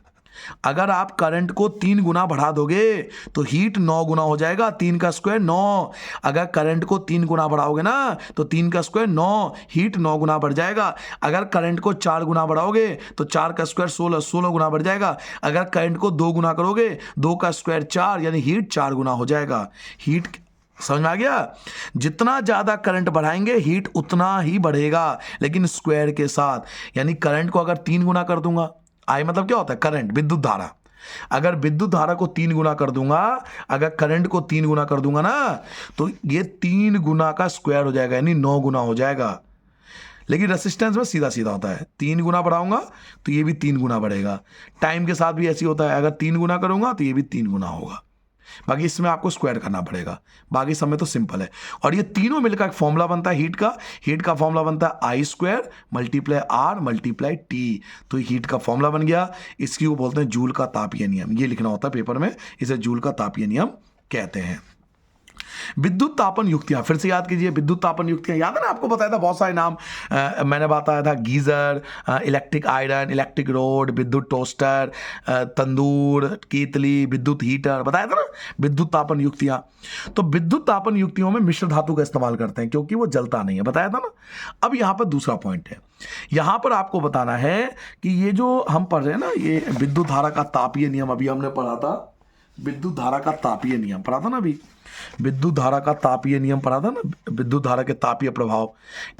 अगर आप करंट को 3 गुना बढ़ा दोगे तो हीट 9 गुना हो जाएगा। 3 का स्क्वायर 9। अगर करंट को 3 गुना बढ़ाओगे ना तो 3 का स्क्वायर 9, हीट 9 गुना बढ़ जाएगा। अगर करंट को 4 गुना बढ़ाओगे तो 4 का स्क्वायर 16, 16 गुना बढ़ जाएगा। अगर करंट को 2 गुना करोगे, 2 का स्क्वायर 4, यानी हीट 4 गुना हो जाएगा। हीट समझ में आ गया? जितना ज्यादा करंट बढ़ाएंगे हीट उतना ही बढ़ेगा, लेकिन स्क्वायर के साथ। यानी करंट को अगर 3 गुना कर दूंगा, आई मतलब क्या होता है करंट, विद्युत धारा। अगर विद्युत धारा को 3 गुना कर दूंगा, अगर करंट को 3 गुना कर दूंगा ना तो ये 3 गुना का स्क्वायर हो जाएगा, यानी 9 गुना हो जाएगा। लेकिन रेसिस्टेंस में सीधा सीधा होता है, 3 गुना बढ़ाऊंगा तो ये भी 3 गुना बढ़ेगा। टाइम के साथ भी ऐसी होता है, अगर 3 गुना करूंगा तो ये भी 3 गुना होगा। बाकी इसमें आपको स्क्वायर करना पड़ेगा, बाकी सब में तो सिंपल है। और ये तीनों मिलकर एक फॉर्मूला बनता है हीट का। हीट का फॉर्मूला बनता है I square multiply R multiply T. तो हीट का फॉर्मूला बन गया। इसकी वो बोलते हैं जूल का तापीय नियम। ये लिखना होता है पेपर में, इसे जूल का तापीय नियम कहते हैं। विद्युत तापन युक्तियां, फिर से याद कीजिए। विद्युत तापन युक्तियां याद है ना, आपको बताया था बहुत सारे नाम। मैंने बताया था geyser, electric iron, electric road, विद्युत टोस्टर, तंदूर, केतली, विद्युत हीटर, बताया था ना विद्युत तापन युक्तियां। तो विद्युत तापन युक्तियों में मिश्र धातु का इस्तेमाल करते हैं क्योंकि वो जलता नहीं है, बताया था ना। अब यहां पर दूसरा पॉइंट है, यहां पर आपको बताना है कि ये जो हम पढ़ रहे हैं ना, ये विद्युत धारा का तापीय नियम अभी हमने पढ़ा था। विद्युत धारा का तापीय नियम पढ़ा था ना अभी, विद्युत धारा का तापीय नियम पढ़ा था ना, विद्युत धारा के तापीय प्रभाव।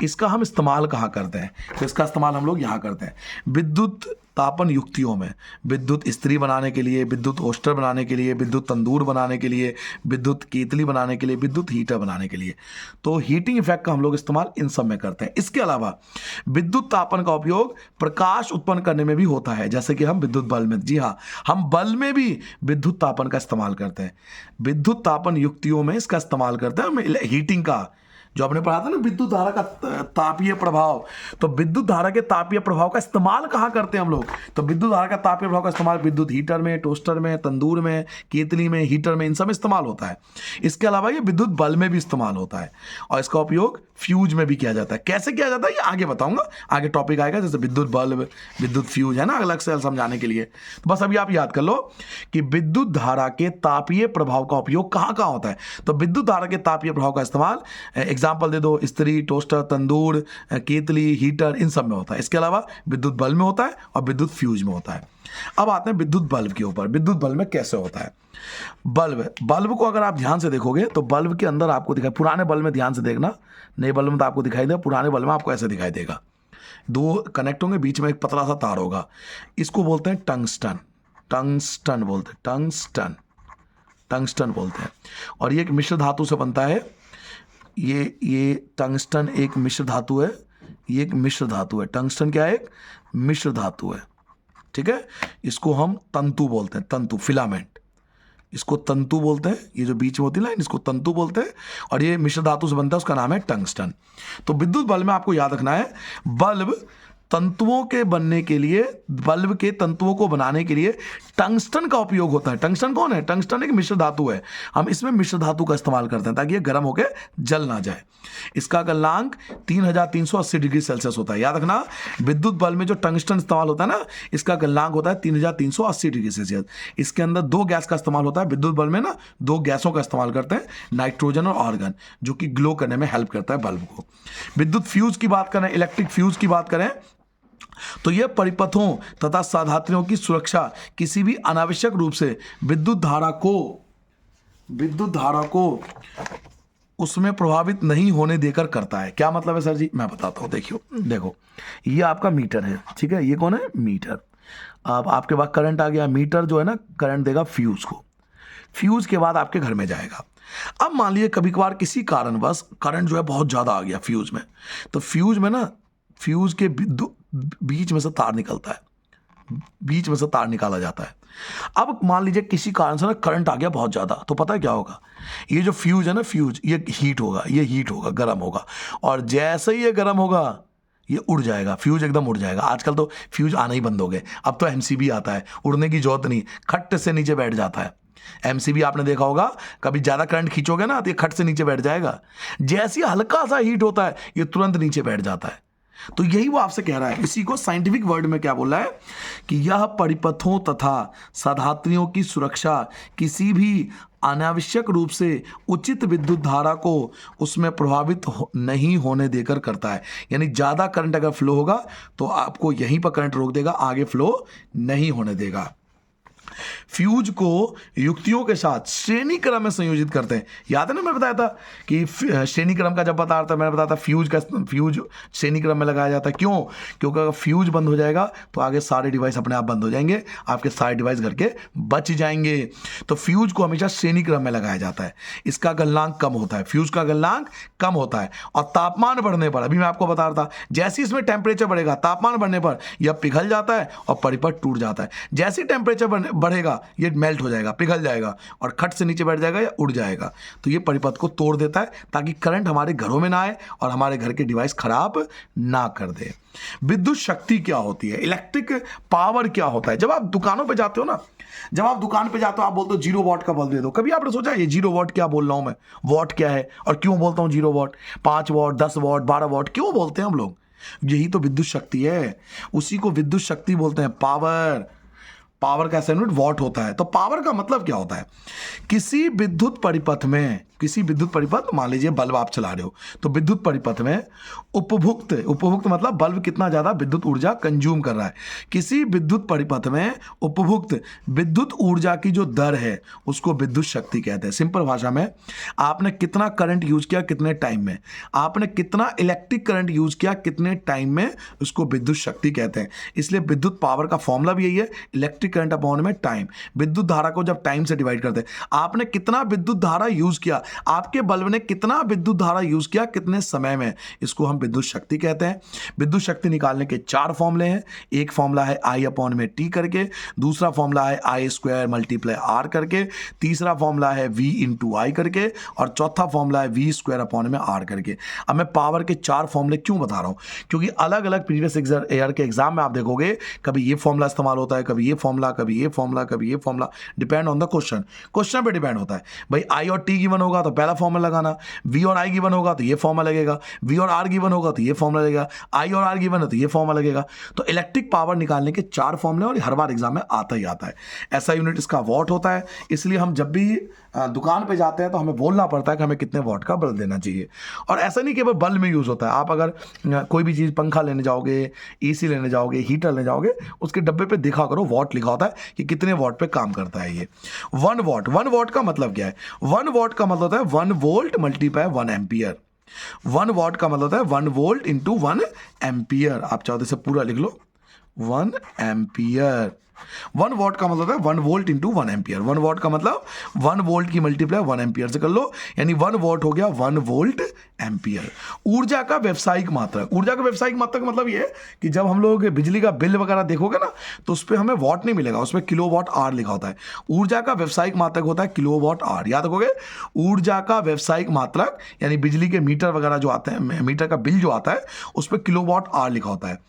इसका हम इस्तेमाल कहाँ करते हैं? तो इसका इस्तेमाल हम लोग यहाँ करते हैं। विद्युत तापन युक्तियों में विद्युत इस्त्री बनाने के लिए, विद्युत टोस्टर बनाने के लिए, विद्युत तंदूर बनाने के लिए, विद्युत केतली बनाने के लिए, विद्युत हीटर बनाने के लिए, तो हीटिंग इफेक्ट का हम लोग इस्तेमाल इन सब में करते हैं। इसके अलावा विद्युत तापन का उपयोग प्रकाश उत्पन्न करने में भी होता है, जैसे कि हम विद्युत बल्ब में, जी हाँ, हम बल्ब में भी विद्युत तापन का इस्तेमाल करते हैं। विद्युत तापन युक्तियों में इसका इस्तेमाल करते हैं हम हीटिंग का। जो आपने पढ़ा था ना विद्युत धारा का तापीय प्रभाव, तो विद्युत धारा के तापीय प्रभाव का इस्तेमाल कहाँ करते हैं हम लोग? तो विद्युत धारा का तापीय प्रभाव का इस्तेमाल विद्युत हीटर में, टोस्टर में, तंदूर में, केतली में, हीटर में, इन सब में इस्तेमाल होता है। इसके अलावा ये विद्युत बल्ब में भी इस्तेमाल होता है और इसका उपयोग फ्यूज में भी किया जाता है। कैसे किया जाता है ये आगे बताऊंगा, आगे टॉपिक आएगा, जैसे विद्युत बल्ब, विद्युत फ्यूज है ना, अलग से समझाने के लिए। तो बस अभी आप याद कर लो कि विद्युत धारा के तापीय प्रभाव का उपयोग कहाँ कहाँ होता है। तो विद्युत धारा के तापीय प्रभाव का इस्तेमाल, एग्जाम्पल दे दो, इस्त्री, टोस्टर, तंदूर, केतली, हीटर, इन सब में होता है। इसके अलावा विद्युत बल्ब में होता है और विद्युत फ्यूज में होता है। अब आते हैं विद्युत बल्ब के ऊपर। विद्युत बल्ब में कैसे होता है? बल्ब को अगर आप ध्यान से देखोगे तो बल्ब के अंदर आपको दिखाई, पुराने बल्ब में ध्यान से देखना, नए बल्ब में तो आपको दिखाई देगा, पुराने बल्ब में आपको ऐसे दिखाई देगा, दो कनेक्ट होंगे, बीच में एक पतला सा तार होगा। इसको बोलते हैं टंगस्टन। टंगस्टन बोलते हैं, टंगस्टन बोलते हैं। और ये एक मिश्र धातु से बनता है। ये टंगस्टन एक मिश्र धातु है। ये एक मिश्र धातु है। टंगस्टन क्या है? एक मिश्र धातु है। ठीक है, इसको हम तंतु बोलते हैं, तंतु, फिलामेंट, इसको तंतु बोलते हैं। ये जो बीच में होती है लाइन, इसको तंतु बोलते हैं। और ये मिश्र धातु से बनता है, उसका नाम है टंगस्टन। तो विद्युत बल्ब में आपको याद रखना है, बल्ब तंतुओं के बनने के लिए, बल्ब के तंतुओं को बनाने के लिए टंगस्टन का उपयोग होता है। टंगस्टन कौन है? टंगस्टन एक मिश्र धातु है। हम इसमें मिश्र धातु का इस्तेमाल करते हैं ताकि ये गर्म होकर जल ना जाए। इसका गलनांक 3380 डिग्री सेल्सियस होता है। याद रखना, विद्युत बल्ब में जो टंगस्टन इस्तेमाल होता है ना, इसका गलनांक होता है 3380 डिग्री सेल्सियस। इसके अंदर दो गैस का इस्तेमाल होता है। विद्युत बल्ब में ना दो गैसों का इस्तेमाल करते हैं, नाइट्रोजन और आर्गन, जो कि ग्लो करने में हेल्प करता है बल्ब को। विद्युत फ्यूज की बात करें, इलेक्ट्रिक फ्यूज की बात करें, तो यह परिपथों तथा साधात्रियों की सुरक्षा किसी भी अनावश्यक रूप से विद्युत धारा को उसमें प्रभावित नहीं होने देकर करता है। क्या मतलब है सर जी? मैं बताता हूं। देखो, ये आपका मीटर है, ठीक है, ये कौन है? मीटर। अब आपके पास करंट आ गया, मीटर जो है ना करंट देगा फ्यूज को, फ्यूज के बाद आपके घर में जाएगा। अब मान लीजिए कभी कभार किसी कारणवश करंट जो है बहुत ज्यादा आ गया फ्यूज में, तो फ्यूज में ना, फ्यूज के बीच में से तार निकलता है, बीच में से तार निकाला जाता है। अब मान लीजिए किसी कारण से ना करंट आ गया बहुत ज्यादा, तो पता है क्या होगा? ये जो फ्यूज है ना, फ्यूज ये हीट होगा, गर्म होगा, और जैसे ही ये गर्म होगा ये उड़ जाएगा, फ्यूज एकदम उड़ जाएगा। आजकल तो फ्यूज आना ही बंद हो गए, अब तो एमसीबी आता है, उड़ने की जरूरत नहीं, खट से नीचे बैठ जाता है। एमसीबी आपने देखा होगा, कभी ज्यादा करंट खींचोगे ना तो ये खट से नीचे बैठ जाएगा। जैसे ही हल्का सा हीट होता है ये तुरंत नीचे बैठ जाता है। तो यही वो आपसे कह रहा है। इसी को साइंटिफिक वर्ड में क्या बोल रहा है कि यह परिपथों तथा साधात्रियों की सुरक्षा किसी भी अनावश्यक रूप से उचित विद्युत धारा को उसमें प्रभावित नहीं होने देकर करता है। यानी ज्यादा करंट अगर फ्लो होगा तो आपको यहीं पर करंट रोक देगा, आगे फ्लो नहीं होने देगा। फ्यूज को युक्तियों के साथ श्रेणी क्रम में संयोजित करते हैं। याद है ना, मैं बताया था कि श्रेणी क्रम का जब बता रहा था, मैंने बताया था फ्यूज श्रेणी क्रम में लगाया जाता है। क्यों? क्योंकि अगर फ्यूज बंद हो जाएगा तो आगे सारे डिवाइस अपने आप बंद हो जाएंगे, आपके सारे डिवाइस घर के बच जाएंगे। तो फ्यूज को हमेशा श्रेणी क्रम में लगाया जाता है। इसका गलनांक कम होता है, फ्यूज का गलनांक कम होता है, और तापमान बढ़ने पर, अभी मैं आपको बता रहा था, जैसे इसमें टेम्परेचर बढ़ेगा, तापमान बढ़ने पर यह पिघल जाता है और परिपथ टूट जाता है। जैसे टेम्परेचर बढ़ेगा ये मेल्ट हो जाएगा, पिघल जाएगा और खट से नीचे बैठ जाएगा या उड़ जाएगा। तो ये परिपथ को तोड़ देता है ताकि करंट हमारे घरों में ना आए और हमारे घर के डिवाइस खराब ना कर दे। विद्युत शक्ति क्या होती है? इलेक्ट्रिक पावर क्या होता है? जब आप दुकानों पे जाते हो ना, जब आप दुकान पे जाते हो, आप बोलते हो 0 वॉट का बल्ब दे दो। कभी आपने सोचा ये 0 वॉट क्या बोल रहा हूं मैं? वॉट क्या है और क्यों बोलता हूं 0 वॉट? 5 वॉट, 10 वॉट, 12 वॉट क्यों बोलते हैं हम लोग? यही तो विद्युत शक्ति है, उसी को विद्युत शक्ति बोलते हैं, पावर। पावर का SI यूनिट वॉट होता है। तो पावर का मतलब क्या होता है? किसी विद्युत परिपथ में, किसी विद्युत परिपथ, मान लीजिए बल्ब आप चला रहे हो, तो विद्युत परिपथ में उपभुक्त मतलब बल्ब कितना ज्यादा विद्युत ऊर्जा कंज्यूम कर रहा है। किसी विद्युत परिपथ में उपभुक्त विद्युत ऊर्जा की जो दर है उसको विद्युत शक्ति कहते हैं। सिंपल भाषा में, आपने कितना करंट यूज किया कितने टाइम में, आपने कितना इलेक्ट्रिक करंट यूज किया कितने टाइम में, उसको विद्युत शक्ति कहते हैं। इसलिए विद्युत पावर का फॉर्मूला भी यही है, इलेक्ट्रिक करंट अपॉन में टाइम। विद्युत धारा को जब टाइम से डिवाइड करते हैं, आपने कितना विद्युत धारा यूज किया, आपके बल्ब ने कितना विद्युत धारा यूज किया कितने समय में, इसको हम विद्युत शक्ति कहते हैं। विद्युत शक्ति निकालने के 4 फॉर्मूले हैं। एक फॉर्मूला है I अपॉन में T करके, दूसरा फॉर्मूला है I स्क्वायर मल्टीप्लाई R करके, तीसरा फॉर्मूला है V इंटू I करके, और चौथा फॉर्मूला है V स्क्वायर अपॉन में R करके। अब मैं पावर के 4 फॉर्मूले क्यों बता रहा हूं? क्योंकि अलग अलग प्रीवियस ईयर के एग्जाम में आप देखोगे कभी ये फॉर्मूला इस्तेमाल होता है, कभी ये फॉर्मूला, कभी ये फॉर्मूला, कभी ये formula, depend on the question पे डिपेंड होता है। भाई I और T गिवन होगा तो पहला फॉर्मूला लगाना, V और I गिवन होगा तो ये फॉर्मूला लगेगा, V और R गिवन होगा तो ये फॉर्मूला लगेगा, I और R गिवन है तो ये फॉर्मूला लगेगा। तो इलेक्ट्रिक पावर निकालने के 4 फॉर्मूले, और हर बार एग्जाम में आता ही आता है। SI यूनिट इसका वॉट होता है। इसलिए हम जब भी दुकान पे जाते हैं तो हमें बोलना पड़ता है कि हमें कितने वॉट का बल्ब देना चाहिए। और ऐसा नहीं केवल बल्ब में यूज होता है, आप अगर कोई भी चीज़, पंखा लेने जाओगे, AC लेने जाओगे, हीटर लेने जाओगे, उसके डब्बे पे देखा करो वॉट लिखा होता है कि कितने वॉट पे काम करता है ये। 1 वॉट का मतलब क्या है? 1 वॉट का मतलब होता है 1 वोल्ट मल्टीप्लाई 1 एम्पियर। 1 वॉट का मतलब होता है 1 वोल्ट इंटू 1 एम्पियर। आप चाहो तो इसे पूरा लिख लो, 1 एम्पियर। 1 वॉट का मतलब है 1 वोल्ट इंटू 1 एम्पियर। 1 वॉट का मतलब 1 वोल्ट की मल्टीप्लाई 1 एम्पियर से कर लो, यानी 1 वॉट हो गया 1 वोल्ट एम्पियर। ऊर्जा का व्यावसायिक मात्रक। ऊर्जा का व्यावसायिक मात्रक मतलब ये है कि जब हम लोग बिजली का बिल वगैरह देखोगे ना, तो उस पर हमें वॉट नहीं मिलेगा, उस पर किलोवाट आवर लिखा होता है। ऊर्जा का व्यावसायिक मात्रक होता है किलोवाट आवर। याद रखोगे, ऊर्जा का व्यावसायिक मात्रक यानी बिजली के मीटर वगैरह जो आते हैं, मीटर का बिल जो आता है, उस पर किलोवाट आवर लिखा होता है।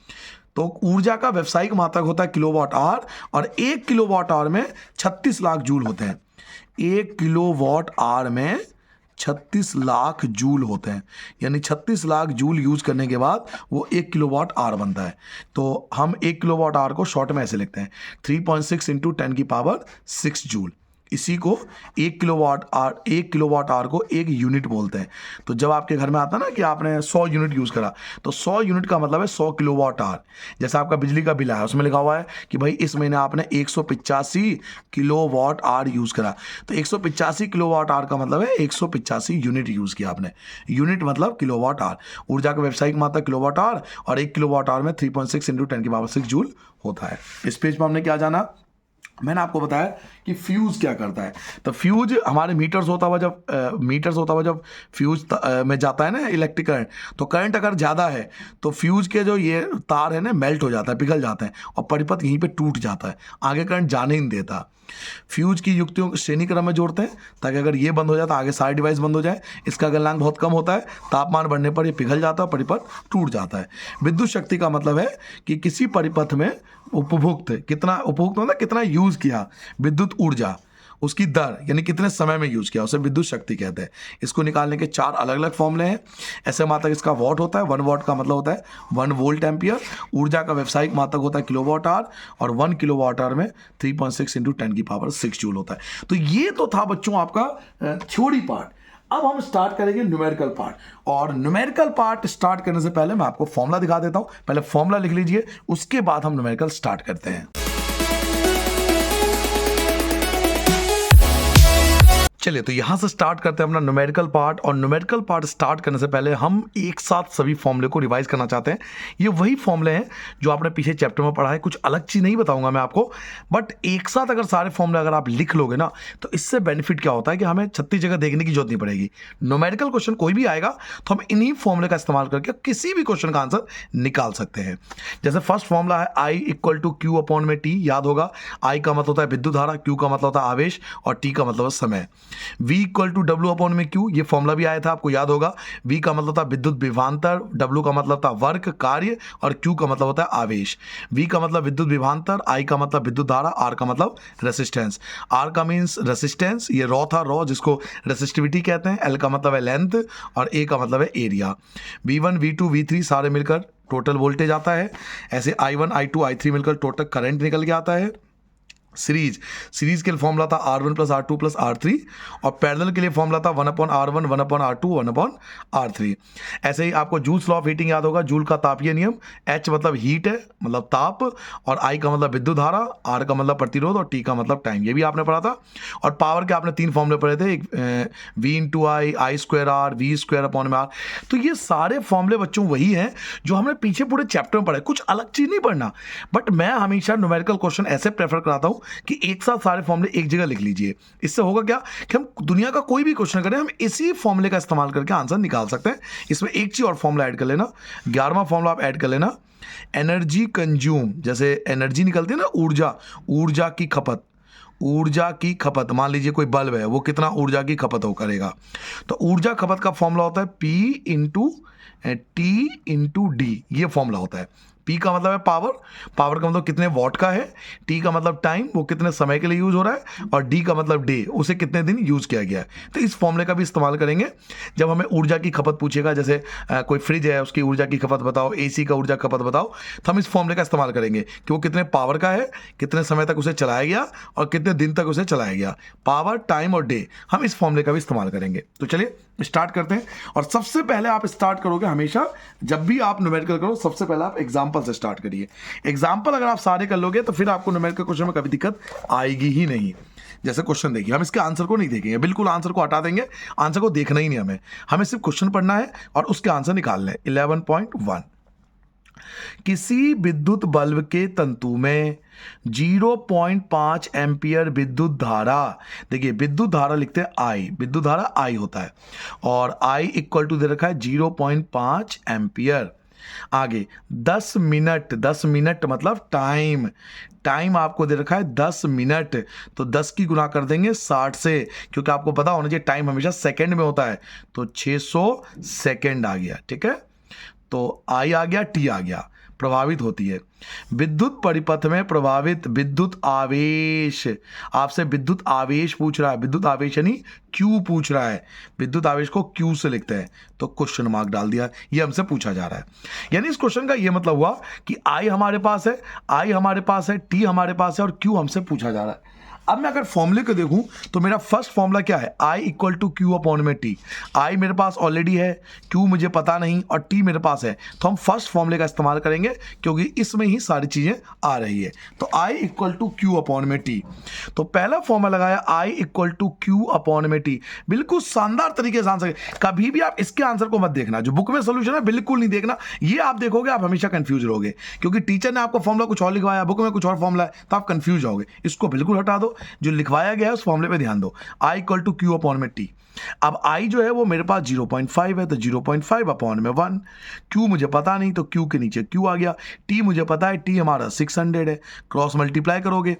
तो ऊर्जा का व्यावसायिक मात्रक होता है किलोवाट आवर, और 1 किलोवाट आवर में 36 लाख जूल होते हैं। 1 किलोवाट आवर में 36 लाख जूल होते हैं, यानी 36 लाख जूल यूज करने के बाद वो 1 किलोवाट आवर बनता है। तो हम 1 किलोवाट आवर को शॉर्ट में ऐसे लिखते हैं, 3.6 इंटू 10 की पावर 6 जूल। इसी को 1 किलोवाट आवर को 1 यूनिट बोलते हैं। तो जब आपके घर में आता है ना कि आपने 100 यूनिट यूज़ करा, तो 100 यूनिट का मतलब है 100 किलोवाट आवर। जैसा आपका बिजली का बिल आया, उसमें लिखा हुआ है कि भाई इस महीने आपने 185 किलोवाट आवर यूज़ करा, तो 185 किलोवाट आवर का मतलब है 185 यूनिट यूज़ किया आपने। यूनिट मतलब किलोवाट आवर। ऊर्जा का व्यावसायिक मात्रा किलोवाट आवर, और 1 किलोवाट आवर में 3.6 इंटू 10 की पावर 6 जूल होता है। इस पेज पर हमने क्या जाना? मैंने आपको बताया कि फ्यूज क्या करता है। तो फ्यूज हमारे मीटर्स होता हुआ जब फ्यूज में जाता है ना इलेक्ट्रिक करंट, तो करंट अगर ज़्यादा है तो फ्यूज के जो ये तार है ना मेल्ट हो जाता है, पिघल जाते हैं, और परिपथ यहीं पे टूट जाता है, आगे करंट जाने ही नहीं देता। फ्यूज की युक्तियों को श्रेणी क्रम में जोड़ते हैं ताकि अगर ये बंद हो जाए तो आगे सारे डिवाइस बंद हो जाए। इसका गलनांक बहुत कम होता है, तापमान बढ़ने पर ये पिघल जाता है, परिपथ टूट जाता है। विद्युत शक्ति का मतलब है कि किसी परिपथ में उपभुक्त मतलब कितना यूज किया विद्युत ऊर्जा, उसकी दर यानी कितने समय में यूज किया, उसे विद्युत शक्ति कहते हैं। इसको निकालने के 4 अलग अलग फॉर्मूले हैं। ऐसे मात्रक इसका वॉट होता है। 1 वॉट का मतलब होता है 1 वोल्ट एम्पियर। ऊर्जा का व्यावसायिक मात्रक होता है किलोवाट आवर, और 1 किलोवाट आवर में 3.6 इंटू 10 की पावर 6 जूल होता है। तो ये तो था बच्चों आपका थ्योरी पार्ट। अब हम स्टार्ट करेंगे न्यूमेरिकल पार्ट, और न्यूमेरिकल पार्ट स्टार्ट करने से पहले मैं आपको फॉर्मूला दिखा देता हूं। पहले फॉर्मूला लिख लीजिए, उसके बाद हम न्यूमेरिकल स्टार्ट करते हैं। चलिए, तो यहां से स्टार्ट करते हैं अपना न्यूमेरिकल पार्ट। और न्यूमेरिकल पार्ट स्टार्ट करने से पहले हम एक साथ सभी फॉर्मूले को रिवाइज करना चाहते हैं। ये वही फॉर्मूले हैं जो आपने पीछे चैप्टर में पढ़ा है, कुछ अलग चीज नहीं बताऊंगा मैं आपको, बट एक साथ अगर सारे फॉर्मूले अगर आप लिख लोगे ना, तो इससे बेनिफिट क्या होता है कि हमें 36 जगह देखने की जरूरत नहीं पड़ेगी। न्यूमेरिकल क्वेश्चन कोई भी आएगा तो हम इन्हीं फॉर्मूले का इस्तेमाल करके किसी भी क्वेश्चन का आंसर निकाल सकते हैं। जैसे फर्स्ट फॉर्मूला है I equal to Q upon में T। याद होगा, I का मतलब होता है विद्युत धारा, Q का मतलब होता है आवेश, और T का मतलब है समय। V equal to W upon में Q, ये फॉर्मूला भी आया था, आपको याद होगा। V का मतलब था विद्युत विभवांतर, W का मतलब था वर्क कार्य, और Q का मतलब होता है आवेश। V का मतलब विद्युत विभवांतर, I का मतलब विद्युत धारा, R का मतलब रेसिस्टेंस। R का मीन्स रेसिस्टेंस, ये रॉ था, रॉ जिसको रेसिस्टिविटी कहते हैं। L का मतलब है लेंथ, और A का मतलब है एरिया। V1 V2 V3 सारे मिलकर टोटल वोल्टेज आता है। ऐसे I1 I2 I3 मिलकर टोटल करंट निकल के आता है। सीरीज के लिए फॉर्मूला था R1 plus R2 plus R3 और पैरेलल के लिए फॉर्मूला था 1/R1 1/R2 1/R3। ऐसे ही आपको जूल्स लॉ ऑफ हीटिंग याद होगा, जूल का तापीय नियम, H मतलब हीट है मतलब ताप, और I का मतलब विद्युत धारा, R का मतलब प्रतिरोध और T का मतलब टाइम, ये भी आपने पढ़ा था। और पावर के आपने 3 फॉर्मूले पढ़े थे, एक V × I² R V²/R। तो ये सारे फॉर्मूले बच्चों वही हैं जो हमने पीछे पूरे चैप्टर में पढ़े, कुछ अलग चीज़ नहीं पढ़ना। बट मैं हमेशा न्यूमेरिकल क्वेश्चन ऐसे प्रेफर कराता हूँ कि एक साथ सारे फॉर्मूले एक जगह लिख लीजिए। इससे होगा क्या कि हम दुनिया का कोई भी क्वेश्चन करें, हम इसी फॉर्मूले का इस्तेमाल करके आंसर निकाल सकते हैं। इसमें एक चीज़ और फॉर्मूला ऐड कर लेना, 11वां फॉर्मूला आप ऐड कर लेना, एनर्जी कंज्यूम, जैसे एनर्जी निकलती है ना, ऊर्जा की खपत, ऊर्जा की खपत। मान लीजिए कोई बल्ब है, वो कितना ऊर्जा की खपत हो करेगा, तो ऊर्जा खपत का फॉर्मूला होता है P × T × D, ये फॉर्मूला होता है। P का मतलब है पावर का मतलब कितने वॉट का है, T का मतलब टाइम, वो कितने समय के लिए यूज हो रहा है, और D का मतलब डे, उसे कितने दिन यूज किया गया है। तो इस फॉर्मूले का भी इस्तेमाल करेंगे जब हमें ऊर्जा की खपत पूछेगा। जैसे कोई फ्रिज है, उसकी ऊर्जा की खपत बताओ, AC का ऊर्जा खपत बताओ, तो हम इस फॉर्मूले का इस्तेमाल करेंगे कि वो कितने पावर का है, कितने समय तक उसे चलाया गया और कितने दिन तक उसे चलाया गया, पावर, टाइम और डे, हम इस फॉर्मूले का भी इस्तेमाल करेंगे। तो चलिए स्टार्ट करते हैं। और सबसे पहले आप स्टार्ट करोगे हमेशा, जब भी आप न्यूमेरिकल करो, सबसे पहले आप एग्जाम्पल से स्टार्ट करिए। एग्जाम्पल अगर आप सारे कर लोगे तो फिर आपको न्यूमेरिकल क्वेश्चन में कभी दिक्कत आएगी ही नहीं। जैसे क्वेश्चन देखिए, हम इसके आंसर को नहीं देखेंगे, बिल्कुल आंसर को हटा देंगे, आंसर को देखना ही नहीं हमें सिर्फ क्वेश्चन पढ़ना है और उसके आंसर निकालने हैं। 11.1, किसी विद्युत बल्ब के तंतु में 0.5 एम्पियर विद्युत धारा, देखिए विद्युत धारा लिखते हैं I, विद्युत धारा I होता है, और I = दे रखा है 0.5 एम्पियर। आगे 10 मिनट मतलब टाइम आपको दे रखा है 10 मिनट, तो 10 की गुना कर देंगे 60 से, क्योंकि आपको पता होना चाहिए टाइम हमेशा सेकंड में होता है, तो 600 सेकंड आ गया। ठीक है, तो I आ गया, T आ गया, प्रभावित होती है। विद्युत परिपथ में प्रभावित विद्युत आवेश, आपसे विद्युत आवेश पूछ रहा है, विद्युत आवेश यानी Q पूछ रहा है, विद्युत आवेश को Q से लिखते हैं, तो क्वेश्चन मार्क डाल दिया, ये हमसे पूछा जा रहा है। यानी इस क्वेश्चन का ये मतलब हुआ कि I हमारे पास है, T हमारे पास है और Q हमसे पूछा जा रहा है। अब मैं अगर फॉर्मूले को देखूं तो मेरा फर्स्ट फॉर्मूला क्या है, I = Q/T। I मेरे पास ऑलरेडी है, Q मुझे पता नहीं और T मेरे पास है, तो हम फर्स्ट फॉर्मूले का इस्तेमाल करेंगे क्योंकि इसमें ही सारी चीजें आ रही है। तो I = Q/T, तो पहला फॉर्मूला लगाया I = Q/T, बिल्कुल शानदार तरीके से आंसर। कभी भी आप इसके आंसर को मत देखना, जो बुक में सोल्यूशन है बिल्कुल नहीं देखना, ये आप देखोगे आप हमेशा कंफ्यूज रहोगे, क्योंकि टीचर ने आपको फॉर्मूला कुछ और लिखवाया, बुक में कुछ और फॉर्मूला है, तो आप कंफ्यूज होगे। इसको बिल्कुल हटा दो, जो लिखवाया गया है उस फॉर्मूले पे ध्यान दो। I = Q/T। अब I जो है वो मेरे पास 0.5 है, तो 0.5/1। Q मुझे पता नहीं, तो Q के नीचे Q आ गया। T मुझे पता है, T हमारा 600 है, क्रॉस मल्टीप्लाई करोगे,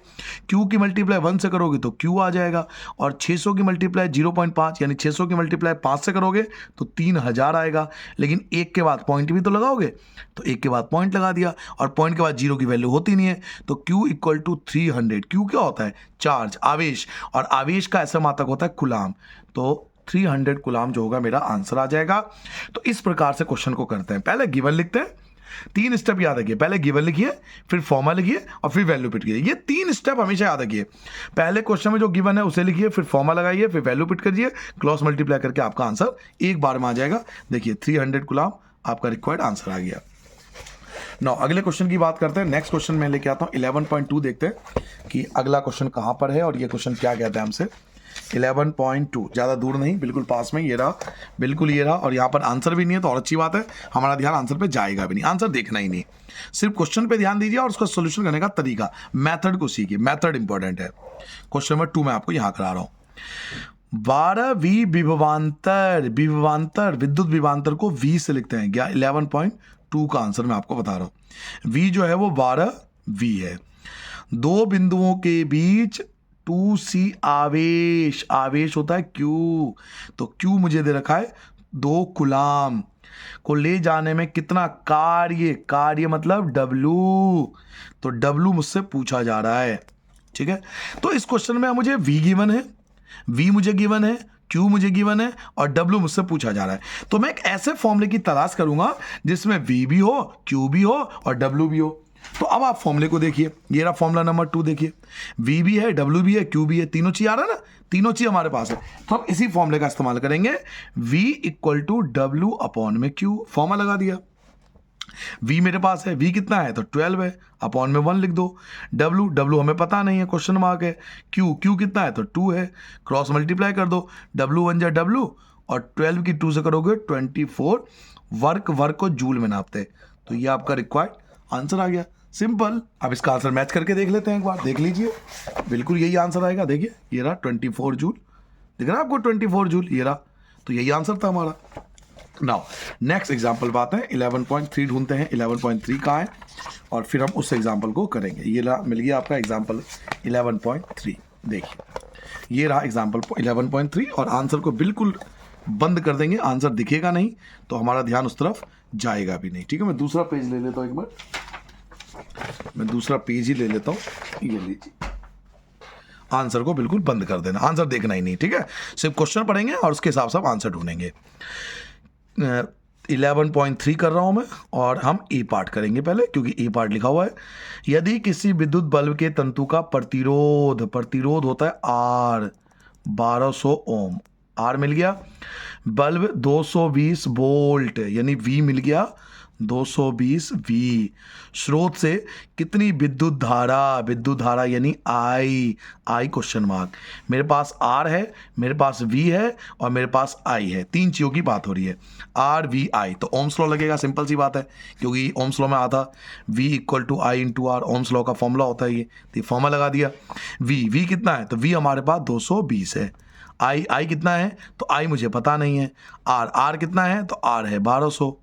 Q की मल्टीप्लाई 1 से करोगे तो Q आ जाएगा, और 600 की मल्टीप्लाई 0.5 यानी 600 की मल्टीप्लाई 5 से करोगे तो 3000 आएगा। लेकिन एक के बाद पॉइंट भी तो लगाओगे, तो एक के बाद पॉइंट लगा दिया, और पॉइंट के बाद 0 की वैल्यू होती नहीं है, तो Q = 300। Q क्या होता है, चार्ज, आवेश, और आवेश का ऐसा मात्रक होता है कूलाम, तो 300 कूलाम जो होगा मेरा आंसर आ जाएगा। तो इस प्रकार से क्वेश्चन को करते हैं। पहले गिवन लिखते हैं, 3 स्टेप याद रखिए, पहले गिवन लिखिए, फिर फॉर्मूला लिखिए और फिर वैल्यू पिट कीजिए। ये 3 स्टेप हमेशा याद रखिए, पहले क्वेश्चन में जो गिवन है उसे लिखिए, फिर फॉर्मूला लगाइए, फिर वैल्यू पिट करिए, क्रॉस मल्टीप्लाई करके आपका आंसर एक बार में आ जाएगा। देखिए 300 कूलाम आपका रिक्वायर्ड आंसर आ गया। नौ अगले क्वेश्चन की बात करते हैं। नेक्स्ट क्वेश्चन मैं लेके आता हूँ 11.2, देखते हैं कि अगला क्वेश्चन कहाँ पर है और ये क्वेश्चन क्या कहता है हमसे। 11.2 ज़्यादा दूर नहीं, बिल्कुल पास में, ये रहा, बिल्कुल ये रहा, और यहाँ पर आंसर भी नहीं है तो और अच्छी बात है, हमारा ध्यान आंसर पे जाएगा भी नहीं, आंसर देखना ही नहीं, सिर्फ क्वेश्चन पे ध्यान दीजिए और उसका सोल्यूशन करने का तरीका, मेथड को सीखिए, मेथड इंपॉर्टेंट है। क्वेश्चन नंबर 2 मैं आपको यहाँ करा रहा हूँ। 12V विभवांतर विद्युत विभवांतर को V से लिखते हैं। 11.2 का आंसर मैं आपको बता रहा हूँ। V जो है वो 12V है। दो बिंदुओं के बीच 2C आवेश होता है Q, तो Q मुझे दे रखा है 2 कूलाम को ले जाने में कितना कार्य मतलब W, तो W मुझसे पूछा जा रहा है। ठीक है, तो इस क्वेश्चन में मुझे V गिवन है, V मुझे गिवन है, Q मुझे गिवन है और W मुझसे पूछा जा रहा है। तो मैं एक ऐसे फॉर्मूले की तलाश करूंगा जिसमें V भी हो, Q भी हो और W भी हो। तो अब आप फॉर्मूले को देखिए, ये रहा फॉर्मूला नंबर 2, देखिए V भी है, W भी है, Q भी है, तीनों चीज आ रहा है ना, तीनों चीज हमारे पास है। तो हम इसी फॉर्मूले का इस्तेमाल करेंगे, V equal to W upon में Q, फॉर्मूला लगा दिया। V मेरे पास है, V कितना है तो 12 है, अपॉन में 1 लिख दो। W हमें पता नहीं है, क्वेश्चन मार्क है। Q कितना है तो 2 है, क्रॉस मल्टीप्लाई कर दो, W1 जा W और 12 की 2 से करोगे 24, वर्क को जूल में नापते हैं। तो ये आपका रिक्वायर्ड आंसर आ गया, सिंपल। अब इसका आंसर मैच करके देख लेते हैं, एक बार देख लीजिए, बिल्कुल यही आंसर आएगा। देखिए ये रहा 24 जूल, दिख रहा है आपको 24 जूल, ये रहा, तो यही आंसर था हमारा। नाउ नेक्स्ट एग्जाम्पल बात है, 11.3 ढूंढते हैं, 11.3 कहाँ है, और फिर हम उस एग्जाम्पल को करेंगे। ये रहा, मिल गया आपका एग्जाम्पल 11.3, देखिए ये रहा एग्जाम्पल 11.3, और आंसर को बिल्कुल बंद कर देंगे, आंसर दिखेगा नहीं तो हमारा ध्यान उस तरफ जाएगा भी नहीं। ठीक है, मैं दूसरा पेज ले लेता हूँ, एक बार मैं दूसरा पेज ही ले लेता हूँ, ये लीजिए, आंसर को बिल्कुल बंद कर देना, आंसर देखना ही नहीं। ठीक है, सिर्फ क्वेश्चन पढ़ेंगे और उसके हिसाब से आंसर ढूंढेंगे। 11.3 कर रहा हूं मैं, और हम ए पार्ट करेंगे पहले, क्योंकि ए पार्ट लिखा हुआ है। यदि किसी विद्युत बल्ब के तंतु का प्रतिरोध होता है आर 1200 ओम, आर मिल गया, बल्ब 220 वोल्ट यानी वी मिल गया 220 वी, स्रोत से कितनी विद्युत धारा यानी आई क्वेश्चन मार्क, मेरे पास आर है, मेरे पास वी है और मेरे पास आई है, तीन चीज़ों की बात हो रही है, आर वी आई। तो ओम्स लॉ लगेगा, सिंपल सी बात है, क्योंकि ओम्स लॉ में आता V equal to I into R, Ohm's law का फॉर्मूला होता है ये, तो फॉर्मूला लगा दिया। वी कितना है तो वी हमारे पास 220 है, आई कितना है तो आई मुझे पता नहीं है, आर कितना है तो आर है 1200।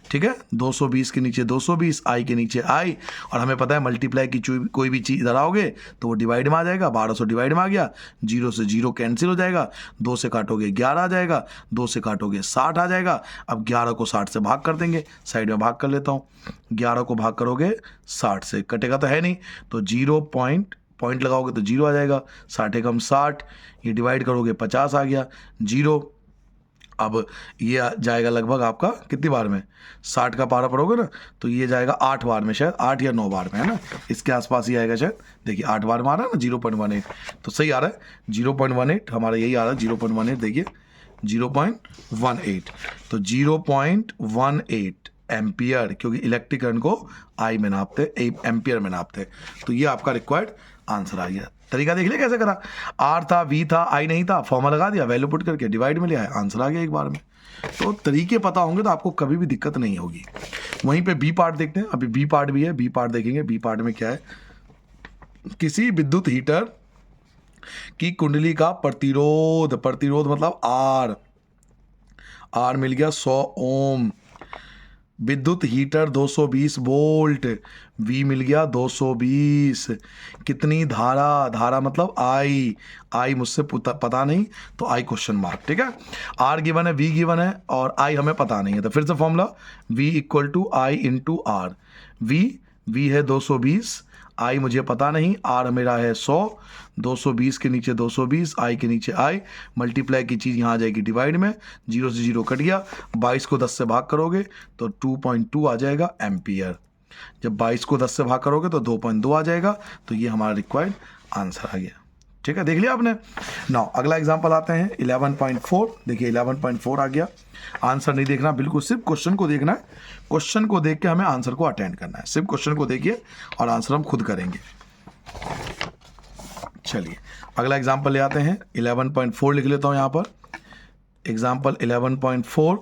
ठीक है, 220 के नीचे 220, आई के नीचे आई, और हमें पता है मल्टीप्लाई की कोई भी चीज़ इधर आओगे तो वो डिवाइड में आ जाएगा, 1200 डिवाइड में आ गया, 0 से 0 कैंसिल हो जाएगा, 2 से काटोगे 11 आ जाएगा, 2 से काटोगे 60 आ जाएगा। अब 11 को 60 से भाग कर देंगे, साइड में भाग कर लेता हूँ, 11 को भाग करोगे 60 से, कटेगा तो है नहीं, तो 0 पॉइंट लगाओगे तो 0 आ जाएगा, 60 एकम 60, ये डिवाइड करोगे 50 आ गया, 0। अब ये आ जाएगा लगभग आपका कितनी बार में, 60 का पारा पड़ोगे ना तो ये जाएगा 8 बार में, शायद 8 या 9 बार में, है ना, इसके आसपास ही आएगा शायद। देखिए 8 बार में आ रहा है ना 0.18, तो सही आ रहा है 0.18, हमारा यही आ रहा है 0.18, देखिए 0.18, तो 0.18 एम्पियर, क्योंकि इलेक्ट्रिक करंट को आई में नापते, एम्पियर में नापते, तो ये आपका रिक्वायर्ड आंसर आ गया। तरीका देख लिया कैसे करा, आर था, वी था, आई नहीं था, फॉर्मूला लगा दिया, वैल्यू पुट करके डिवाइड में लिया है, आंसर आ गया एक बार में। तो तरीके पता होंगे तो आपको कभी भी दिक्कत नहीं होगी। वहीं पे बी पार्ट देखते हैं, अभी बी पार्ट भी है, बी पार्ट देखेंगे। बी पार्ट में क्या है, किसी विद्युत हीटर की कुंडली का प्रतिरोध मतलब आर मिल गया 100 ओम, विद्युत हीटर 220 वोल्ट, वी मिल गया 220, कितनी धारा मतलब आई मुझसे पता नहीं तो आई क्वेश्चन मार्क। ठीक है, आर गिवन है, वी गिवन है और आई हमें पता नहीं है, तो फिर से formula V equal to I into R, V है 220, आई मुझे पता नहीं, आर मेरा है 100, 220 के नीचे 220, आई के नीचे आई, मल्टीप्लाई की चीज़ यहाँ आ जाएगी डिवाइड में, 0 से 0 कट गया, 22 को 10 से भाग करोगे तो 2.2 आ जाएगा एम्पियर, जब 22 को 10 से भाग करोगे तो 2.2 आ जाएगा, तो ये हमारा रिक्वायर्ड आंसर आ गया। ठीक है, देख लिया आपने। नाउ अगला एग्जांपल आते हैं 11.4, देखिए 11.4 आ गया, आंसर नहीं देखना, बिल्कुल सिर्फ क्वेश्चन को देखना है, क्वेश्चन को देख के हमें आंसर को अटेंड करना है, सिर्फ क्वेश्चन को देखिए और आंसर हम खुद करेंगे। चलिए अगला एग्जांपल ले आते हैं, 11.4 लिख लेता हूं यहां पर, एग्जाम्पल 11.4,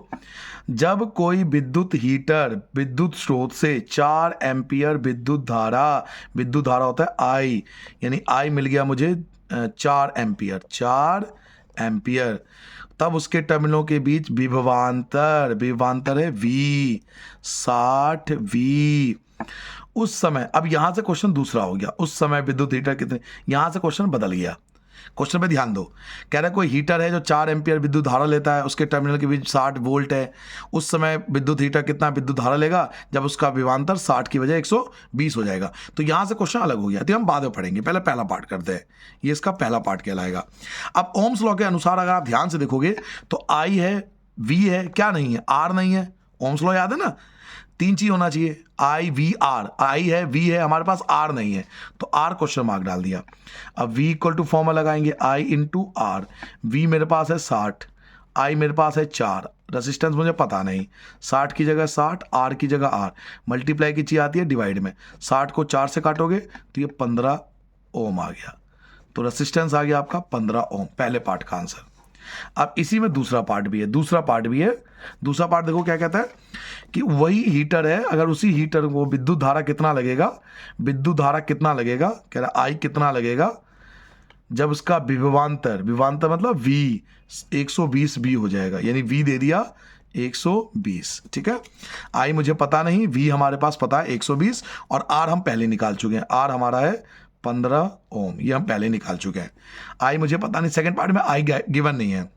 जब कोई विद्युत हीटर विद्युत स्रोत से 4 एम्पियर विद्युत धारा होता है आई, यानी आई मिल गया मुझे 4 एम्पियर, तब उसके टर्मिनलों के बीच विभवांतर है वी 60 वी। उस समय, अब यहां से क्वेश्चन दूसरा हो गया, उस समय विद्युत हीटर कितने, यहां से क्वेश्चन बदल गया, क्वेश्चन पे ध्यान दो, कह रहा है कोई हीटर है जो 4 एम्पियर विद्युत धारा लेता है, उसके टर्मिनल के बीच 60 वोल्ट है, उस समय विद्युत हीटर कितना विद्युत धारा लेगा जब उसका विभवांतर 60 की बजाय 120 हो जाएगा। तो यहां से क्वेश्चन अलग हो गया, तो हम बाद में पढ़ेंगे, पहले पहला पार्ट करते हैं, ये इसका पहला पार्ट कहलाएगा। अब ओम्स लॉ के अनुसार अगर आप ध्यान से देखोगे तो आई है, वी है, क्या नहीं है, आर नहीं है, ओम्स लॉ याद है ना, तीन चीज होना चाहिए, आई वी आर, आई है वी है हमारे पास, आर नहीं है, तो आर क्वेश्चन मार्क डाल दिया। अब वी इक्वल टू फॉर्मूला लगाएंगे आई इंटू आर, वी मेरे पास है 60, आई मेरे पास है 4, रेसिस्टेंस मुझे पता नहीं, 60 की जगह 60, आर की जगह आर, मल्टीप्लाई की चीज़ आती है डिवाइड में, 60 को 4 से काटोगे तो ये 15 ओम आ गया, तो रेसिस्टेंस आ गया आपका 15 ओम, पहले पार्ट का आंसर। अब इसी में दूसरा पार्ट भी है, दूसरा पार्ट देखो क्या कहता है कि वही हीटर है, अगर उसी हीटर को विद्युत धारा कितना लगेगा, कह रहा आई कितना लगेगा जब उसका विभवांतर मतलब V 120 V हो जाएगा, यानी V दे दिया 120, ठीक है। आई मुझे पता नहीं, V हमारे पास पता है 120, और R हम पहले निकाल चुके हैं, R हमारा है 15 ओम, ये हम पहले निकाल चुके हैं। आई मुझे पता नहीं, सेकंड पार्ट में आई गिवन नहीं है,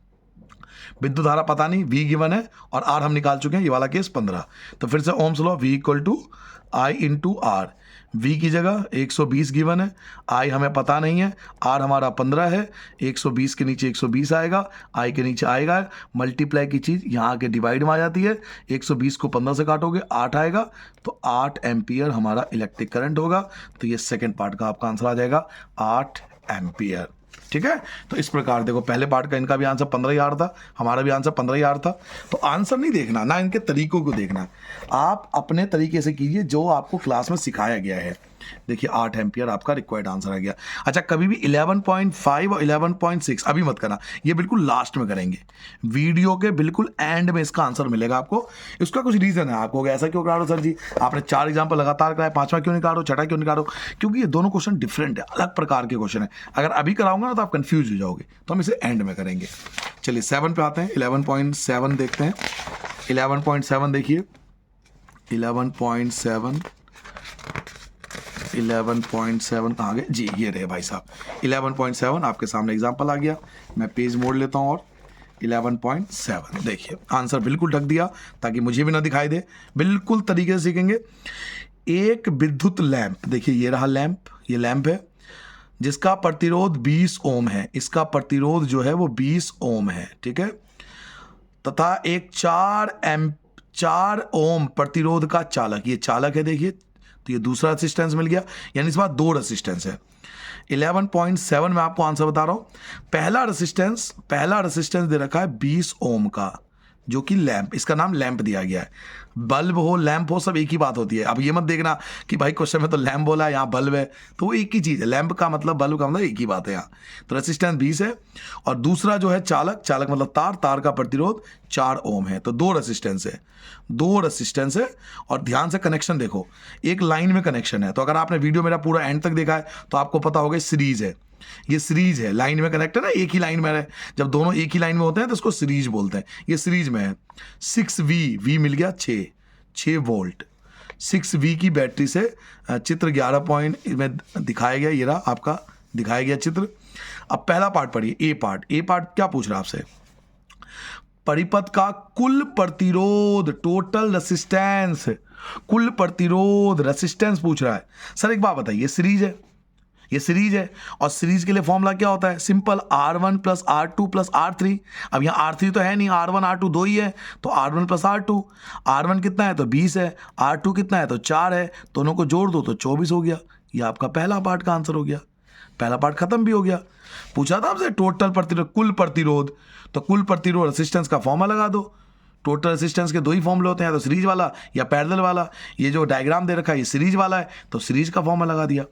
विद्युत धारा पता नहीं, V गिवन है और R हम निकाल चुके हैं, ये वाला केस 15। तो फिर से Ohm's law, V equal to I into R, V की जगह 120 गिवन है, I हमें पता नहीं है, R हमारा 15 है, 120 के नीचे 120 आएगा, I के नीचे आएगा, मल्टीप्लाई की चीज़ यहाँ के डिवाइड में आ जाती है, 120 को 15 से काटोगे 8 आएगा, तो 8 एम्पियर हमारा इलेक्ट्रिक करंट होगा। तो ये सेकेंड पार्ट का आपका आंसर आ जाएगा 8 एम्पियर, ठीक है। तो इस प्रकार देखो, पहले पार्ट का इनका भी आंसर 15 यार था, हमारा भी आंसर 15 यार था। तो आंसर नहीं देखना ना, इनके तरीकों को देखना, आप अपने तरीके से कीजिए जो आपको क्लास में सिखाया गया है। देखिए 8 एम्पियर आपका रिक्वायर्ड आंसर आ गया। अच्छा, कभी भी 11.5 और 11.6 अभी मत करना, ये बिल्कुल लास्ट में करेंगे, वीडियो के बिल्कुल एंड में इसका आंसर मिलेगा आपको। इसका कुछ रीज़न है, आपको ऐसा क्यों करा रहे हो सर जी, आपने 4 एग्जाम्पल लगातार कराए, 5वां क्यों नहीं करा रहे हो, 6वां क्यों नहीं करा रहे हो, क्योंकि ये दोनों क्वेश्चन डिफरेंट है, अलग प्रकार के क्वेश्चन है। अगर अभी कराऊंगा ना तो आप कंफ्यूज हो जाओगे, तो हम इसे एंड में करेंगे। चलिए 7 पे आते हैं, 11.7 देखते हैं। 11.7 देखिए, 11.7 कहाँ गए जी, ये रहे भाई साहब। 11.7 आपके सामने एग्जाम्पल आ गया, मैं पेज मोड़ लेता हूँ और 11.7 देखिए आंसर बिल्कुल ढक दिया ताकि मुझे भी ना दिखाई दे, बिल्कुल तरीके से सीखेंगे। एक विद्युत लैंप, देखिए ये रहा लैंप, ये लैंप है जिसका प्रतिरोध 20 ओम है, इसका प्रतिरोध जो है वो 20 ओम है, ठीक है, तथा एक 4 ओम प्रतिरोध का चालक, ये चालक है देखिए, तो ये दूसरा रेसिस्टेंस मिल गया, यानी इस बार 2 रेसिस्टेंस है। 11.7 में आपको आंसर बता रहा हूं, पहला रेसिस्टेंस दे रखा है 20 ओम का, जो कि लैंप, इसका नाम लैंप दिया गया है। बल्ब हो लैंप हो सब एक ही बात होती है। अब ये मत देखना कि भाई क्वेश्चन में तो लैंप बोला है, यहाँ बल्ब है, तो वो एक ही चीज़ है, लैंप का मतलब बल्ब का मतलब एक ही बात है यहाँ। तो रेसिस्टेंस 20 है, और दूसरा जो है चालक मतलब तार का प्रतिरोध 4 ओम है, तो 2 रेसिस्टेंस है। और ध्यान से कनेक्शन देखो, एक लाइन में कनेक्शन है, तो अगर आपने वीडियो मेरा पूरा एंड तक देखा है तो आपको पता होगा सीरीज है, ये सीरीज है, लाइन में कनेक्ट है ना, एक ही लाइन में है, जब दोनों एक ही लाइन में होते हैं तो इसको सीरीज बोलते हैं, ये सीरीज में है। 6V मिल गया 6 वोल्ट, 6V की बैटरी से चित्र 11 पॉइंट में दिखाया गया, ये रहा आपका दिखाया गया चित्र। अब पहला पार्ट पढ़िए, ए पार्ट क्या पूछ रहा है आपसे, परिपथ का कुल प्रतिरोध, टोटल रेसिस्टेंस, कुल प्रतिरोध रेसिस्टेंस पूछ रहा है। सर एक बात बताइए, ये सीरीज है और सीरीज के लिए फॉर्मूला क्या होता है, simple R1 plus R2 plus R3। अब यहाँ R3 तो है नहीं, R1 R2 2 ही है, तो R1 प्लस R2, R1 कितना है तो 20 है, R2 कितना है तो 4 है, दोनों को जोड़ दो तो 24 हो गया। ये आपका पहला पार्ट का आंसर हो गया, पहला पार्ट खत्म भी हो गया। पूछा था आपसे टोटल प्रतिरोध, कुल प्रतिरोध, तो कुल प्रतिरोध रेसिस्टेंस का फॉर्मूला लगा दो। टोटल रेसिस्टेंस के 2 ही फॉर्मूले होते हैं, या तो सीरीज वाला या पैरेलल वाला। ये जो डायग्राम दे रखा है ये सीरीज वाला है, तो सीरीज का फॉर्मूला लगा दिया।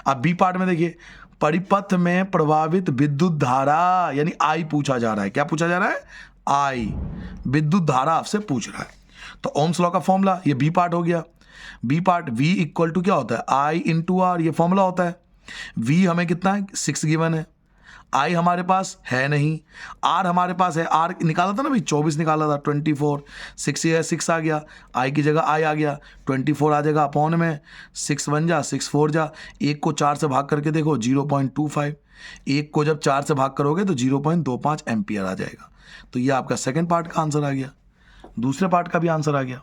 अब बी पार्ट में देखिए, परिपथ में प्रवाहित विद्युत धारा यानी आई पूछा जा रहा है। क्या पूछा जा रहा है, आई, विद्युत धारा आपसे पूछ रहा है। तो ओम्स लॉ का फॉर्मूला, ये बी पार्ट हो गया। B part V equal to क्या होता है, आई इंटू आर, ये फॉर्मूला होता है। V हमें कितना है 6 गिवन है, आई हमारे पास है नहीं, आर हमारे पास है, आर निकाला था ना भाई 24 निकाला था, 24, 6 आ गया, आई की जगह आई आ गया, 24 आ जाएगा अपॉन में 6 1 जा 6 4 जा, 1 को 4 से भाग करके देखो 0.25, 1 को जब 4 से भाग करोगे तो 0.25 एम्पियर आ जाएगा। तो ये आपका सेकेंड पार्ट का आंसर आ गया, दूसरे पार्ट का भी आंसर आ गया,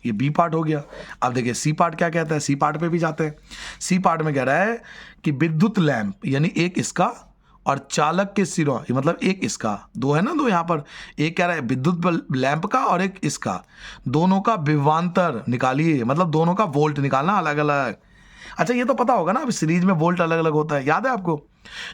ये बी पार्ट हो गया। अब देखिए सी पार्ट क्या कहता है, सी पार्ट पे भी जाते हैं। सी पार्ट में कह रहा है कि विद्युत लैंप यानी एक इसका और चालक के सिरों, ये मतलब एक इसका, दो है ना, दो यहाँ पर, एक कह रहा है विद्युत लैंप का और एक इसका, दोनों का विभवांतर निकालिए, मतलब दोनों का वोल्ट निकालना अलग अलग। अच्छा ये तो पता होगा ना, अब सीरीज में वोल्ट अलग अलग होता है, याद है आपको?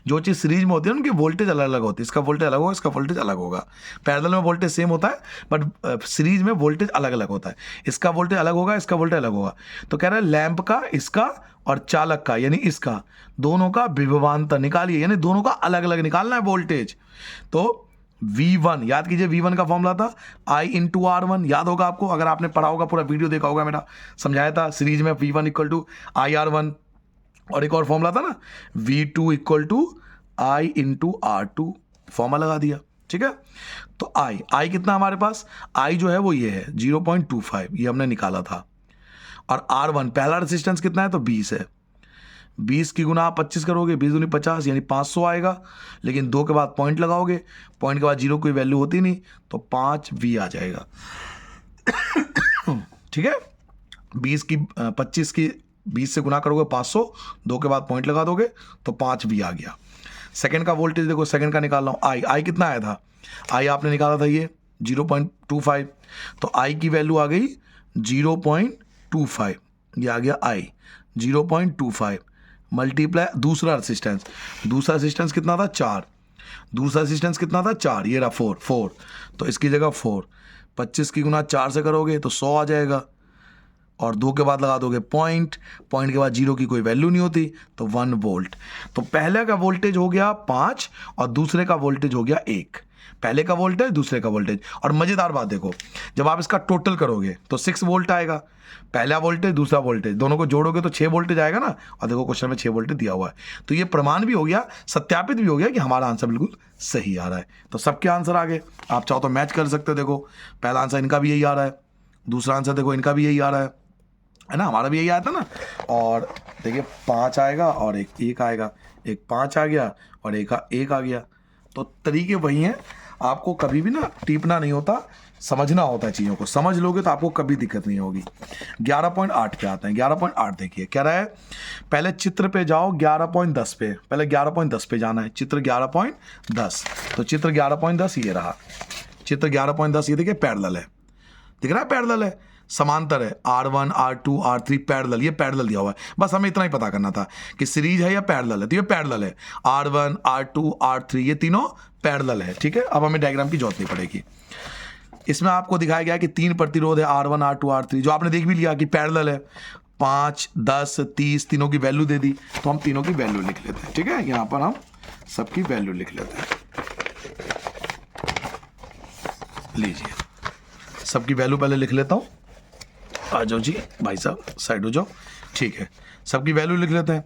जो चीज़ सीरीज में होती है उनकी वोल्टेज अलग अलग होती है, इसका वोल्टेज अलग होगा, इसका वोल्टेज अलग होगा। पैरेलल में वोल्टेज सेम होता है, बट सीरीज में वोल्टेज अलग अलग होता है, इसका वोल्टेज अलग होगा, इसका वोल्टेज अलग होगा। तो कह रहा है लैंप का, इसका और चालक का यानी इसका, दोनों का विभवांतर निकालिए, यानी दोनों का अलग अलग निकालना है वोल्टेज। तो V1 याद कीजिए, V1 का फॉर्मूला था I इंटू R1, याद होगा आपको, अगर आपने पढ़ा होगा, पूरा वीडियो देखा होगा मेरा, समझाया था सीरीज में V1 इक्वल टू IR1, और एक और फॉर्मूला था ना V2 equal to I into R2, formula लगा दिया, ठीक है। तो I कितना हमारे पास, I जो है वो ये है 0.25, ये हमने निकाला था, और R1 पहला रेजिस्टेंस कितना है, तो 20 है, 20 की गुना आप 25 करोगे, 20 दूनी 50 यानी 500 आएगा, लेकिन 2 के बाद पॉइंट लगाओगे, पॉइंट के बाद जीरो कोई वैल्यू होती नहीं, तो 5V आ जाएगा, ठीक है। 25 की 20 से गुना करोगे 500, 2 के बाद पॉइंट लगा दोगे तो 5V आ गया। सेकंड का वोल्टेज देखो, सेकंड का निकाल रहा हूँ, आई कितना आया था, आई आपने निकाला था ये 0.25, तो आई की वैल्यू आ गई 0.25, ये आ गया आई 0.25 मल्टीप्लाई दूसरा रेजिस्टेंस कितना था, 4, दूसरा रेजिस्टेंस कितना था, 4, ये रहा 4, तो इसकी जगह 4, 25 की गुना 4 से करोगे तो 100 आ जाएगा, और 2 के बाद लगा दोगे पॉइंट के बाद जीरो की कोई वैल्यू नहीं होती, तो 1 वोल्ट। तो पहले का वोल्टेज हो गया 5 और दूसरे का वोल्टेज हो गया 1, पहले का वोल्टेज दूसरे का वोल्टेज। और मज़ेदार बात देखो, जब आप इसका टोटल करोगे तो 6 वोल्ट आएगा, पहला वोल्टेज दूसरा वोल्टेज दोनों को जोड़ोगे तो 6 वोल्टेज आएगा ना, और देखो क्वेश्चन में 6 वोल्टेज दिया हुआ है, तो ये प्रमाण भी हो गया, सत्यापित भी हो गया कि हमारा आंसर बिल्कुल सही आ रहा है। तो सबके आंसर आ गए, आप चाहो तो मैच कर सकते हो, देखो पहला आंसर इनका भी यही आ रहा है, दूसरा आंसर देखो इनका भी यही आ रहा है ना, हमारा भी यही आया था ना। और देखिए 5 आएगा और एक आएगा, एक 5 आ गया और एक आ गया, तो तरीके वही हैं, आपको कभी भी ना टीपना नहीं होता, समझना होता है चीज़ों को, समझ लोगे तो आपको कभी दिक्कत नहीं होगी। 11.8 पे आते हैं, 11.8 देखिए कह रहा है, पहले चित्र पे जाओ 11.10 पे, पहले 11.10 पे जाना है, चित्र 11.10, तो चित्र 11.10 ये रहा, चित्र 11.10 ये देखिए पैरेलल है, दिख रहा है पैरेलल है, समांतर है, R1 R2 R3 पैरेलल, ये पैरेलल दिया हुआ है, बस हमें इतना ही पता करना था कि सीरीज है या पैरेलल है, तो ये पैरेलल है, R1 R2 R3 ये तीनों पैरेलल है, ठीक है। अब हमें डायग्राम की जरूरत नहीं पड़ेगी, इसमें आपको दिखाया गया कि 3 प्रतिरोध है R1 R2 R3, जो आपने देख भी लिया कि पैरेलल है, 5 10 30 तीनों की वैल्यू दे दी, तो हम तीनों की वैल्यू लिख लेते हैं, ठीक है, यहां पर हम सबकी वैल्यू लिख लेते हैं, लीजिए सबकी वैल्यू पहले लिख लेता हूं, आ जाओ जी भाई साहब साइड हो जाओ, ठीक है, सबकी वैल्यू लिख लेते हैं।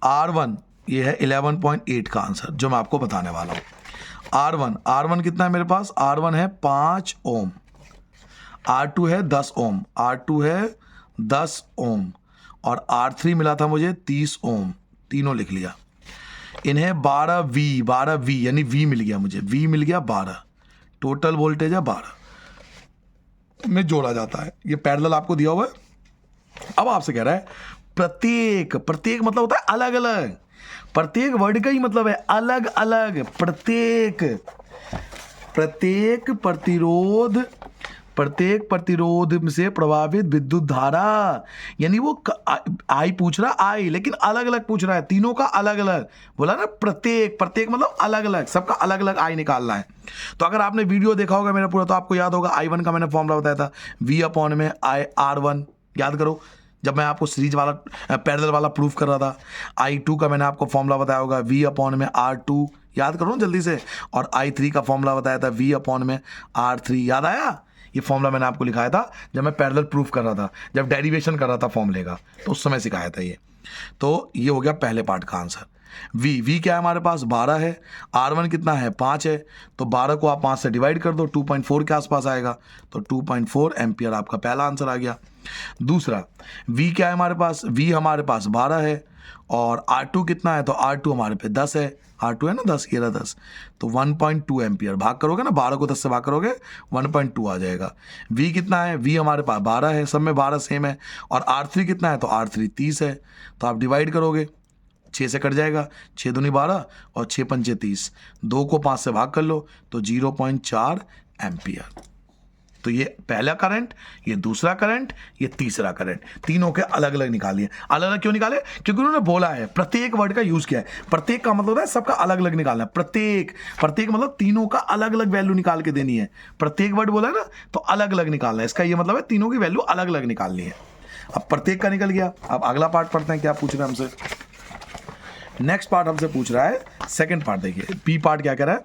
R1 ये है 11.8 का आंसर जो मैं आपको बताने वाला हूँ। R1 कितना है मेरे पास, R1 है 5 ओम, R2 है 10 ओम, R2 है 10 ओम, और R3 मिला था मुझे 30 ओम, तीनों लिख लिया। इन्हें 12V यानी V मिल गया मुझे, V मिल गया 12, टोटल वोल्टेज है 12 में जोड़ा जाता है, ये पैरेलल आपको दिया हुआ है। अब आपसे कह रहा है प्रत्येक मतलब होता है अलग अलग, प्रत्येक वर्ड का ही मतलब है अलग अलग, प्रत्येक प्रतिरोध से प्रभावित विद्युत धारा, यानी वो आई पूछ रहा आई, लेकिन अलग अलग पूछ रहा है, तीनों का अलग अलग बोला ना, प्रत्येक मतलब अलग अलग, सबका अलग अलग आई निकालना है। तो अगर आपने वीडियो देखा होगा मेरा पूरा, तो आपको याद होगा I1 का मैंने फॉर्मूला बताया था, V/में R1, याद करो जब मैं आपको सीरीज वाला पैरेलल वाला प्रूफ कर रहा था। I2 का मैंने आपको फॉर्मूला बताया होगा V/में R2, याद करो जल्दी से, और I3 का फॉर्मूला बताया था V/में R3, याद आया? ये फॉर्मूला मैंने आपको लिखाया था जब मैं पैरेलल प्रूफ कर रहा था, जब डेरिवेशन कर रहा था फॉर्मूले का, तो उस समय सिखाया था ये। तो ये हो गया पहले पार्ट का आंसर। V क्या है हमारे पास, 12 है, R1 कितना है 5 है, तो 12 को आप 5 से डिवाइड कर दो, 2.4 के आसपास आएगा, तो 2.4 एम्पियर आपका पहला आंसर आ गया। दूसरा V क्या है हमारे पास, V हमारे पास 12 है, और R2 कितना है, तो R2 हमारे पे 10 है, R2 है ना 10, ये रहा 10, तो 1.2 एम्पियर, भाग करोगे ना 12 को 10 से भाग करोगे 1.2 आ जाएगा। V कितना है, V हमारे पास 12 है, सब में 12 सेम है, और R3 कितना है, तो R3 30 है, तो आप डिवाइड करोगे 6 से कट जाएगा, 6 दूनी 12 और 6 पंचे 30, 2 को 5 से भाग कर लो तो 0.4 एम्पियर। तो ये पहला करंट, ये दूसरा करंट, ये तीसरा करंट, तीनों के अलग अलग निकालिए। अलग अलग क्यों निकाले? क्योंकि उन्होंने बोला है, प्रत्येक वर्ड का यूज किया है। प्रत्येक का मतलब होता है सबका अलग अलग निकालना है। प्रत्येक मतलब तीनों का अलग अलग वैल्यू निकाल के देनी है। प्रत्येक वर्ड बोला है ना, तो अलग अलग निकालना है। इसका ये मतलब है तीनों की वैल्यू अलग अलग निकालनी है। अब प्रत्येक का निकल गया। अब अगला पार्ट पढ़ते हैं, क्या पूछ रहे हैं हमसे। नेक्स्ट पार्ट हमसे पूछ रहा है, सेकंड पार्ट देखिए, बी पार्ट क्या कह रहा है,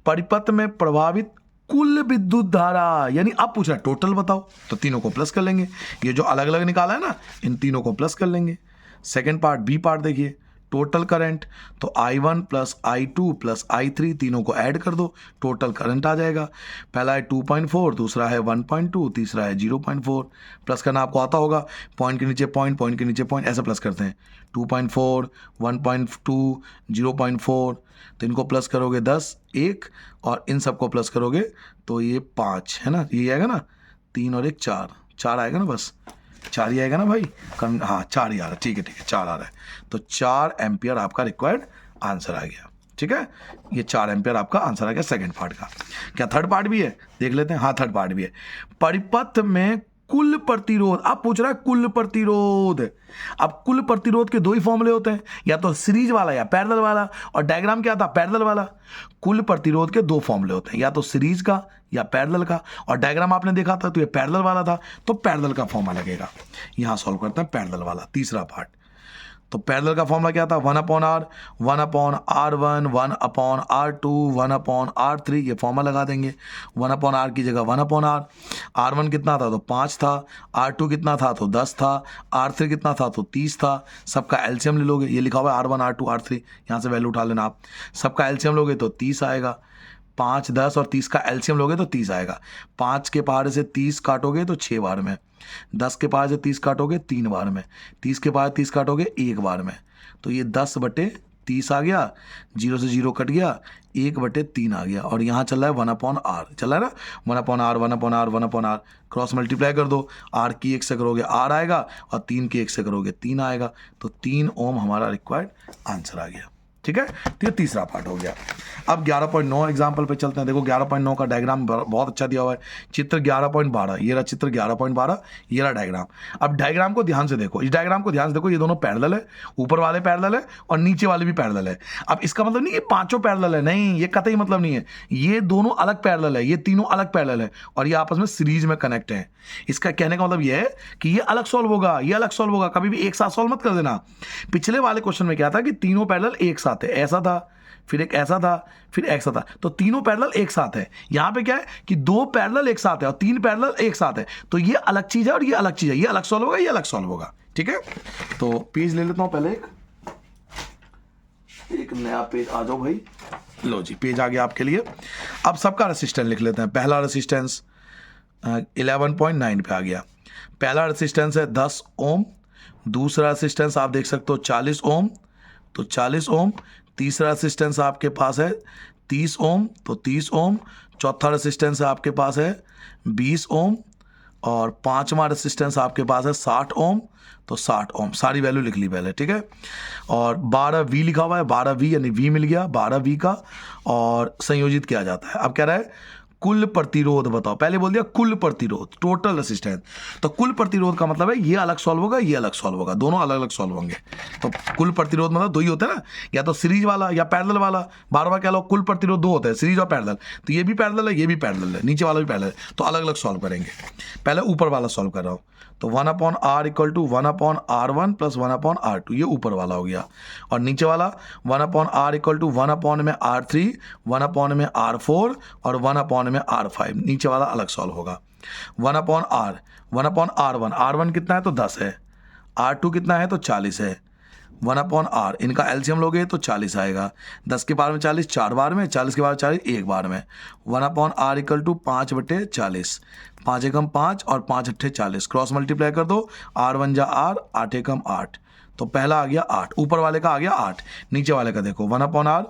परिपथ में प्रभावित कुल विद्युत धारा, यानी अब पूछ रहा है टोटल बताओ, तो तीनों को प्लस कर लेंगे। ये जो अलग अलग निकाला है ना, इन तीनों को प्लस कर लेंगे। सेकंड पार्ट बी पार्ट देखिए, टोटल करंट, तो I1 plus I2 plus I3 तीनों को ऐड कर दो, टोटल करंट आ जाएगा। पहला है 2.4, दूसरा है 1.2, तीसरा है 0.4। प्लस करना आपको आता होगा, पॉइंट के नीचे पॉइंट, पॉइंट के नीचे पॉइंट, ऐसे प्लस करते हैं। 2.4, 1.2, 0.4, तो इनको प्लस करोगे 10, 1, और इन सबको प्लस करोगे तो ये 5 है ना, ये आएगा ना, 3 और 1 4 आएगा ना, बस 4 ही आएगा ना भाई। हाँ 4 ही आ रहा है, ठीक है 4 आ रहा है। तो 4 एम्पियर आपका रिक्वायर्ड आंसर आ गया। ठीक है, ये 4 एम्पियर आपका आंसर आ गया सेकंड पार्ट का। क्या थर्ड पार्ट भी है? देख लेते हैं। हाँ थर्ड पार्ट भी है। परिपथ में कुल प्रतिरोध, अब पूछ रहा है कुल प्रतिरोध। अब कुल प्रतिरोध के दो ही फॉर्मूले होते हैं, या तो सीरीज वाला या पैरेलल वाला। और डायग्राम क्या था? पैरेलल वाला। कुल प्रतिरोध के दो फॉर्मूले होते हैं, या तो सीरीज का या पैरेलल का। और डायग्राम आपने देखा था तो ये पैरेलल वाला था, तो पैरेलल का फॉर्मूला लगेगा। यहां सॉल्व करते हैं पैरेलल वाला, तीसरा पार्ट। तो पैरेलल का फॉर्मूला क्या था? 1/R, 1/R1, 1/R2, 1/R3, ये फॉर्मूला लगा देंगे। 1/R की जगह 1/R। R1 कितना था? तो 5 था। R2 कितना था? तो 10 था। R3 कितना था? तो 30 था। सबका एलसीएम ले लोगे, ये लिखा हुआ है R1, R2, R3, यहाँ से वैल्यू उठा लेना आप। सबका एलसीएम लोगे तो 30 आएगा। 5, 10 और 30 का एलसीएम लोगे तो 30 आएगा। 5 के पहाड़े से 30 काटोगे तो 6 बार में। 10 के पहाड़े से 30 काटोगे 3 बार में। 30 के पहाड़े 30 काटोगे 1 बार में। तो ये 10/30 आ गया, 0 से 0 कट गया, 1/3 आ गया। और यहाँ चल रहा है 1/R, चल रहा है ना, 1/R, 1/R, 1/R। Cross multiply कर दो, R की 1 से करोगे R आएगा, और 3 की 1 से करोगे 3 आएगा। तो 3 ओम हमारा रिक्वायर्ड आंसर आ गया। ठीक है, तो ये तीसरा पार्ट हो गया। अब 11.9 एग्जाम्पल पे चलते हैं। देखो 11.9 का डायग्राम बहुत अच्छा दिया हुआ है। चित्र 11.12, ये रहा चित्र 11.12, ये रहा डायग्राम। अब डायग्राम को ध्यान से देखो, इस डायग्राम को ध्यान से देखो, ये दोनों पैरेलल है, ऊपर वाले पैरेलल है और नीचे वाले भी पैरेलल है। अब इसका मतलब नहीं ये पांचों पैरेलल है, नहीं, ये कतई मतलब नहीं है। ये दोनों अलग पैरेलल है, ये तीनों अलग पैरेलल है, और ये आपस में सीरीज में कनेक्ट है। इसका कहने का मतलब ये है कि ये अलग सॉल्व होगा, ये अलग सॉल्व होगा, कभी भी एक साथ सॉल्व मत कर देना। पिछले वाले क्वेश्चन में क्या था कि तीनों पैरेलल एक साथ है, ऐसा था, फिर एक ऐसा था, फिर ऐसा था, तो तीनों पैरेलल एक साथ है। यहां पे क्या है कि 2 पैरेलल एक साथ है और 3 पैरेलल एक साथ है, तो ये अलग चीज है और ये अलग चीज है, ये अलग सॉल्व होगा, ये अलग सॉल्व होगा। ठीक है, तो पेज ले लेता हूं पहले, एक नया पेज आ जाओ भाई। लो जी, पेज आ गया आपके लिए। अब सबका रेसिस्टेंस लिख लेते हैं। पहला रेसिस्टेंस 11.9 पे आ गया। पहला रेसिस्टेंस है 10 ओम। दूसरा रेसिस्टेंस आप देख सकते हो 40 ओम, तो 40 ओम। तीसरा रेसिस्टेंस आपके पास है 30 ओम, तो 30 ओम। चौथा रेसिस्टेंस आपके पास है 20 ओम, और पांचवा रेसिस्टेंस आपके पास है 60 ओम, तो 60 ओम। सारी वैल्यू लिख ली पहले, ठीक है। और 12V लिखा हुआ है, 12V यानी V मिल गया 12V का, और संयोजित किया जाता है। अब कह रहा है कुल प्रतिरोध बताओ। पहले बोल दिया कुल प्रतिरोध, टोटल रेसिस्टेंस। तो कुल प्रतिरोध का मतलब है ये अलग सॉल्व होगा, ये अलग सॉल्व होगा, दोनों अलग अलग सॉल्व होंगे। तो कुल प्रतिरोध मतलब दो ही होते हैं ना, या तो सीरीज वाला या पैरेलल वाला। बार बार कह लो कुल प्रतिरोध दो होते हैं, सीरीज और पैरेलल। तो ये भी पैरेलल है, ये भी पैरेलल है, नीचे वाला भी पैरेलल है, तो अलग अलग सॉल्व करेंगे। पहले ऊपर वाला सॉल्व कर रहा हूँ, तो 1/R = 1/R1 + 1/R2, ये ऊपर वाला हो गया। और नीचे वाला 1/R = 1/R3, 1/R4 और 1/R5, नीचे वाला अलग सॉल्व होगा। 1/R, 1/R1, R1 कितना है तो 10 है, R2 कितना है तो 40 है। 1/R, इनका एलसीएम लोगे तो 40 आएगा। 10 के पावर में 40 4 बार में, 40 के पावर 40 1 बार में। 1/R = 5/40, 5 एकम 5 और 5 अट्ठे 40। क्रॉस मल्टीप्लाई कर दो, R1 जा R, 8 एकम 8, तो पहला आ गया 8, ऊपर वाले का आ गया 8। नीचे वाले का देखो 1/R,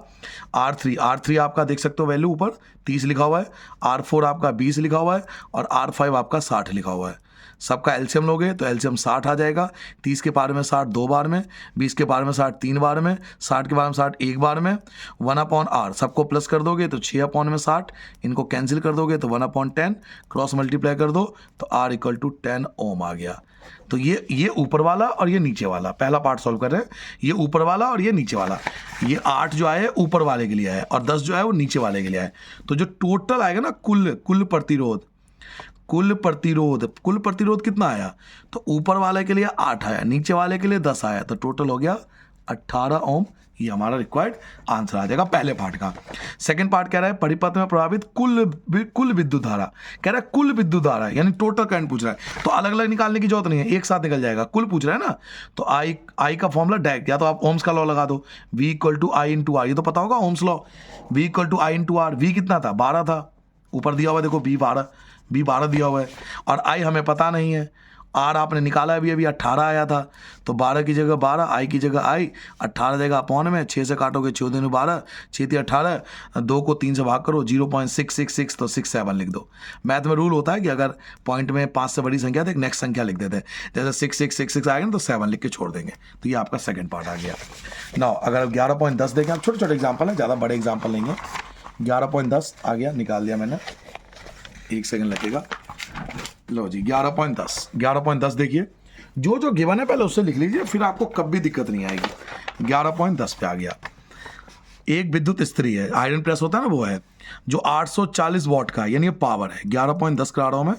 R3 आपका देख सकते हो वैल्यू ऊपर 30 लिखा हुआ है, R4 आपका 20 लिखा हुआ है, और R5 आपका 60 लिखा हुआ है। सबका एलसीएम लोगे तो एलसीएम 60 आ जाएगा। 30 के पावर में 60 2 बार में, 20 के पावर में 60 3 बार में, 60 के पावर में 60 1 बार में। 1/r सबको प्लस कर दोगे तो 6/60, इनको कैंसिल कर दोगे तो 1/10, क्रॉस मल्टीप्लाई कर दो तो r = 10 ओम आ गया। तो ये ऊपर वाला और ये नीचे वाला, पहला पार्ट सॉल्व कर रहे हैं। ये ऊपर वाला और ये नीचे वाला। ये 8 जो आया है ऊपर वाले के लिए है और 10 जो है वो नीचे वाले के लिए है। तो जो टोटल आएगा ना कुल प्रतिरोध कितना आया, तो ऊपर वाले के लिए 8 आया, नीचे वाले के लिए 10 आया, तो टोटल हो गया 18 ओम। ये हमारा रिक्वायर्ड आंसर आ जाएगा पहले पार्ट का। सेकंड पार्ट कह रहा है परिपथ में प्रभावित कुल विद्युत धारा, कह रहा है कुल विद्युत धारा यानी टोटल करंट पूछ रहा है, तो अलग अलग निकालने की जरूरत नहीं है, एक साथ निकल जाएगा। कुल पूछ रहा है ना, तो आई का फॉर्मूला डायरेक्ट, या तो आप ओम्स का लॉ लगा दो, V = I × R, ये तो पता होगा ohms law. V = I × R, V कितना था 12 था, ऊपर दिया हुआ है देखो B 12 दिया हुआ है, और I हमें पता नहीं है। R आपने निकाला है अभी 18 आया था, तो 12 की जगह 12, I की जगह I, 18 देगा अपॉन में, 6 से काटोगे 6 दूनी 12, 6 × 18, 2 को 3 से भाग करो 0.666, तो 67 लिख दो। मैथ में रूल होता है कि अगर पॉइंट में 5 से बड़ी संख्या तो एक नेक्स्ट संख्या लिख देते हैं, जैसे 6666 आएगा ना तो 7 लिख के छोड़ देंगे। तो ये आपका सेकंड पार्ट आ गया। नाउ अगर 11.10 देखें, आप छोटे छोटे एग्जाम्पल हैं, ज़्यादा बड़े एग्जाम्पल नहीं है। 11.10 आ गया, निकाल दिया मैंने, 1 सेकंड लगेगा। लो जी 11.10 देखिए, जो गिवन है पहले उससे लिख लीजिए, फिर आपको कभी दिक्कत नहीं आएगी। 11.10 पे आ गया। एक विद्युत इस्त्री है, आयरन प्रेस होता है ना, वो है जो 840 वॉट का है, यानी ये पावर है। 11.10 करा रहा हूँ मैं,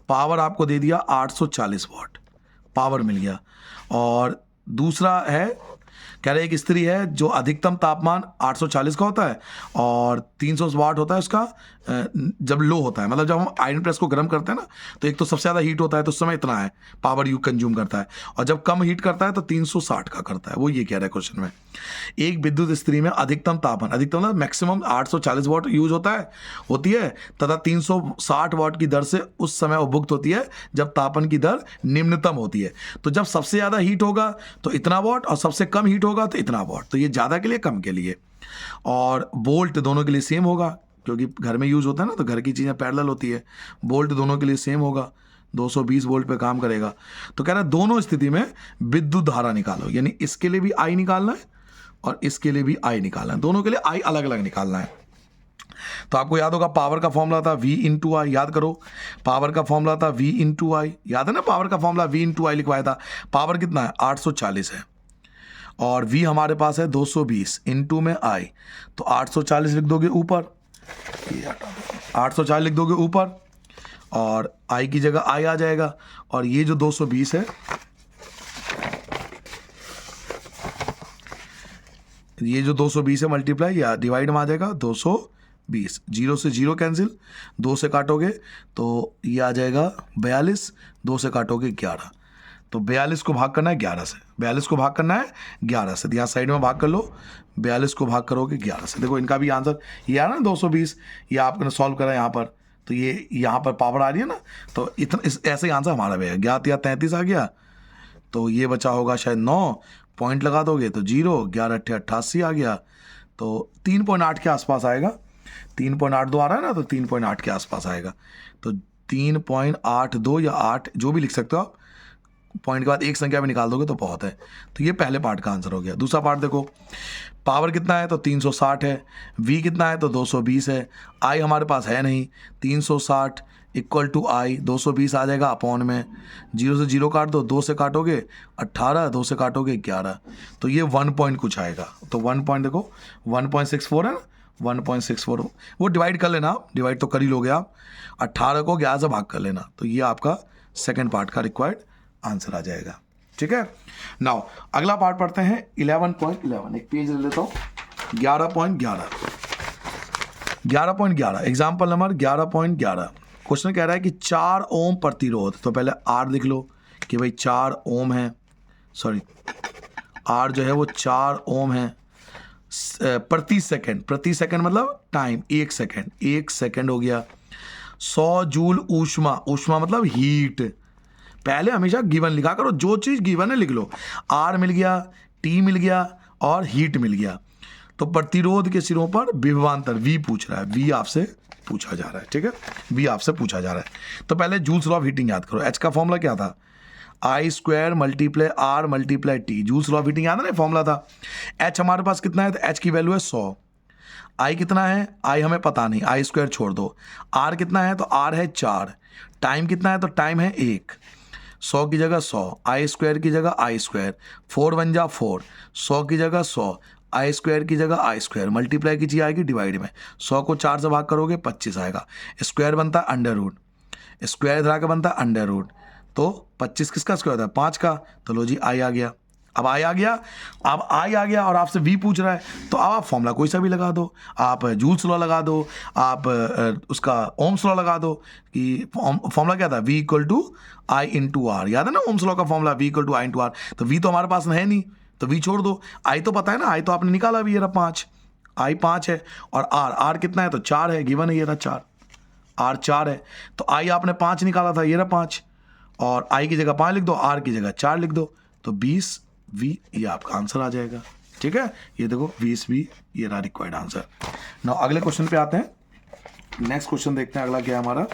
पावर आपको दे दिया 840 वॉट पावर मिल गया। और दूसरा है, कह रहे एक इस्त्री है जो अधिकतम तापमान 840 का होता है और 300 वाट होता है उसका जब लो होता है, मतलब जब हम आयरन प्रेस को गर्म करते हैं ना, तो एक तो सबसे ज़्यादा हीट होता है तो उस समय इतना है पावर यू कंज्यूम करता है, और जब कम हीट करता है तो 360 का करता है। वो ये कह रहा है क्वेश्चन में, एक विद्युत इस्त्री में अधिकतम तापमान, अधिकतम मतलब मैक्सिमम 840 वाट यूज होती है तथा 360 वाट की दर से उस समय उपभुक्त होती है जब तापमान की दर निम्नतम होती है। तो जब सबसे ज़्यादा हीट होगा तो इतना वाट, और सबसे कम हीट होगा तो इतना वाट, तो ये ज़्यादा के लिए कम के लिए। और वोल्ट दोनों के लिए सेम होगा, क्योंकि घर में यूज़ होता है ना, तो घर की चीज़ें पैरेलल होती है, वोल्ट दोनों के लिए सेम होगा, 220 वोल्ट पे काम करेगा। तो कह रहा है दोनों स्थिति में विद्युत धारा निकालो, यानी इसके लिए भी आई निकालना है और इसके लिए भी आई निकालना है, दोनों के लिए आई अलग अलग निकालना है। तो आपको याद होगा पावर का फॉर्मूला था V × I, याद करो पावर का फॉर्मूला था V × I, याद है ना, पावर का फॉर्मूला V × I लिखवाया था। पावर कितना है 840 है और V हमारे पास है 220, इनटू में I, तो 840 लिख दोगे ऊपर, 840 लिख दोगे ऊपर और I की जगह I आ जाएगा, और ये जो 220 है, ये जो 220 है मल्टीप्लाई या डिवाइड में आ जाएगा 220, 0 से 0 कैंसिल, 2 से काटोगे तो ये आ जाएगा 42, 2 से काटोगे 11, तो 42 को भाग करना है 11 से, 42 को भाग करना है 11 से, तो यहाँ साइड में भाग कर लो, 42 को भाग करोगे 11 से। देखो इनका भी आंसर ये आ ना 220, ये आपने सॉल्व करा यहाँ पर, तो ये यहाँ पर पावर आ रही है ना, तो इतना ऐसे ही आंसर हमारा भी है। 11 या 33 आ गया, तो ये बचा होगा शायद 9, पॉइंट लगा दोगे तो 0, 11 × 88 आ गया, तो 3.8 के आसपास आएगा, 3.82 आ रहा है ना, तो 3.8 के आसपास आएगा, तो 3.82 या 8 जो भी लिख सकते हो आप, पॉइंट के बाद एक संख्या भी निकाल दोगे तो बहुत है। तो ये पहले पार्ट का आंसर हो गया। दूसरा पार्ट देखो, पावर कितना है तो 360 है, V कितना है तो 220 है, I हमारे पास है नहीं, 360 = I, 220 आ जाएगा अपॉन में, 0 से 0 काट दो, 2 से काटोगे 18, 2 से काटोगे 11, तो ये 1 पॉइंट कुछ आएगा, तो 1 पॉइंट देखो 1.64 है ना, 1.64 वो डिवाइड कर लेना, आप डिवाइड तो कर ही लोगे आप, 18 को 11 से भाग कर लेना, तो ये आपका सेकेंड पार्ट का रिक्वायर्ड आंसर आ जाएगा। ठीक है, नाउ अगला पार्ट पढ़ते हैं 11.11, एक पेज ले लेता हूँ, 11.11 एग्जाम्पल नंबर 11.11। क्वेश्चन कह रहा है कि 4 ओम प्रतिरोध, तो पहले R लिख लो कि भाई 4 ओम है, सॉरी R जो है वो 4 ओम है प्रति सेकंड मतलब टाइम, 1 सेकंड हो गया। 100 जूल ऊष्मा मतलब हीट, पहले हमेशा गिवन लिखा करो, जो चीज़ गिवन है लिख लो, R मिल गया, T मिल गया और हीट मिल गया। तो प्रतिरोध के सिरों पर विभवांतर V पूछ रहा है, V आपसे पूछा जा रहा है, ठीक है, बी आपसे पूछा जा रहा है। तो पहले जूल्स लॉ ऑफ हीटिंग याद करो। एच का फॉर्मूला क्या था, I square multiply R multiply T. Joule's law of heating याद है ना, फॉर्मूला था। एच हमारे पास कितना है, तो एच की वैल्यू है 100। आई कितना है, आई हमें पता नहीं, आई स्क्वायर छोड़ दो। आर कितना है, तो आर है 4। टाइम कितना है, तो टाइम है 1। 100 की जगह 100, आई स्क्वायर की जगह आई स्क्वायर, 4 1 जा 4, 100 की जगह 100, आई स्क्वायर की जगह आई स्क्वायर, मल्टीप्लाई की चीज़ आएगी डिवाइड में। 100 को 4 से भाग करोगे 25 आएगा। स्क्वायर बनता है अंडर रूट, स्क्वायर इधर आके बनता है अंडर रूट, तो 25 किसका स्क्वायर होता है, 5 का। तो लो जी आई आ गया। अब आई आ गया, अब आई आ गया और आपसे वी पूछ रहा है, तो अब आप फॉर्मूला कोई सा भी लगा दो। आप जूल्स लॉ लगा दो, आप उसका ओम्स लॉ लगा दो कि फॉर्मूला क्या था, V equal to I into R. याद है ना ओम्स लॉ का formula, V equal to I into R. तो वी तो हमारे पास है नहीं, तो वी छोड़ दो। आई तो पता है ना, आई तो आपने निकाला भी, ये रहा 5, आई 5 है। और आर कितना है, तो 4 है, गिवन है, ये रहा 4, आर 4 है। तो आई आपने 5 निकाला था, ये रहा 5, और आई की जगह 5 लिख दो, आर की जगह 4 लिख दो, तो 20 वी ये आपका आंसर आ जाएगा, ठीक है। ये देखो 20 वी, ये रहा रिक्वायर्ड आंसर। नाउ अगले क्वेश्चन पे आते हैं। नेक्स्ट क्वेश्चन देखते हैं, अगला क्या है हमारा।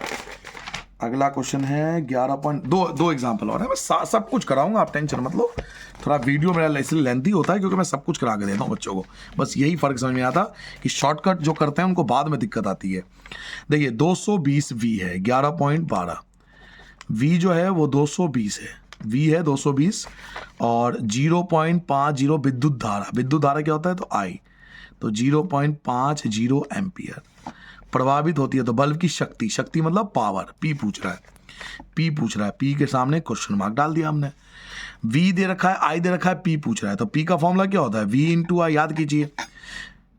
अगला क्वेश्चन है 11.2 एग्जाम्पल और है, मैं सब कुछ कराऊंगा, आप टेंशन मत लो। थोड़ा वीडियो मेरा इसलिए लेंथी होता है क्योंकि मैं सब कुछ करा के देता हूँ बच्चों को, बस यही फर्क समझ में आता कि शॉर्टकट जो करते हैं उनको बाद में दिक्कत आती है। देखिए 220 वी है, 11.12 वी जो है वो 220 है, वी है 220 और 0.50 विद्युत धारा। विद्युत धारा क्या होता है, तो आई, तो 0.50 एम्पियर प्रभावित होती है। तो बल्ब की शक्ति, शक्ति मतलब पावर, पी पूछ रहा है, पी पूछ रहा है, पी के सामने क्वेश्चन मार्क डाल दिया हमने। वी दे रखा है, आई दे रखा है, पी पूछ रहा है, तो पी का फॉर्मूला क्या होता है, वी इंटू आई, याद कीजिए,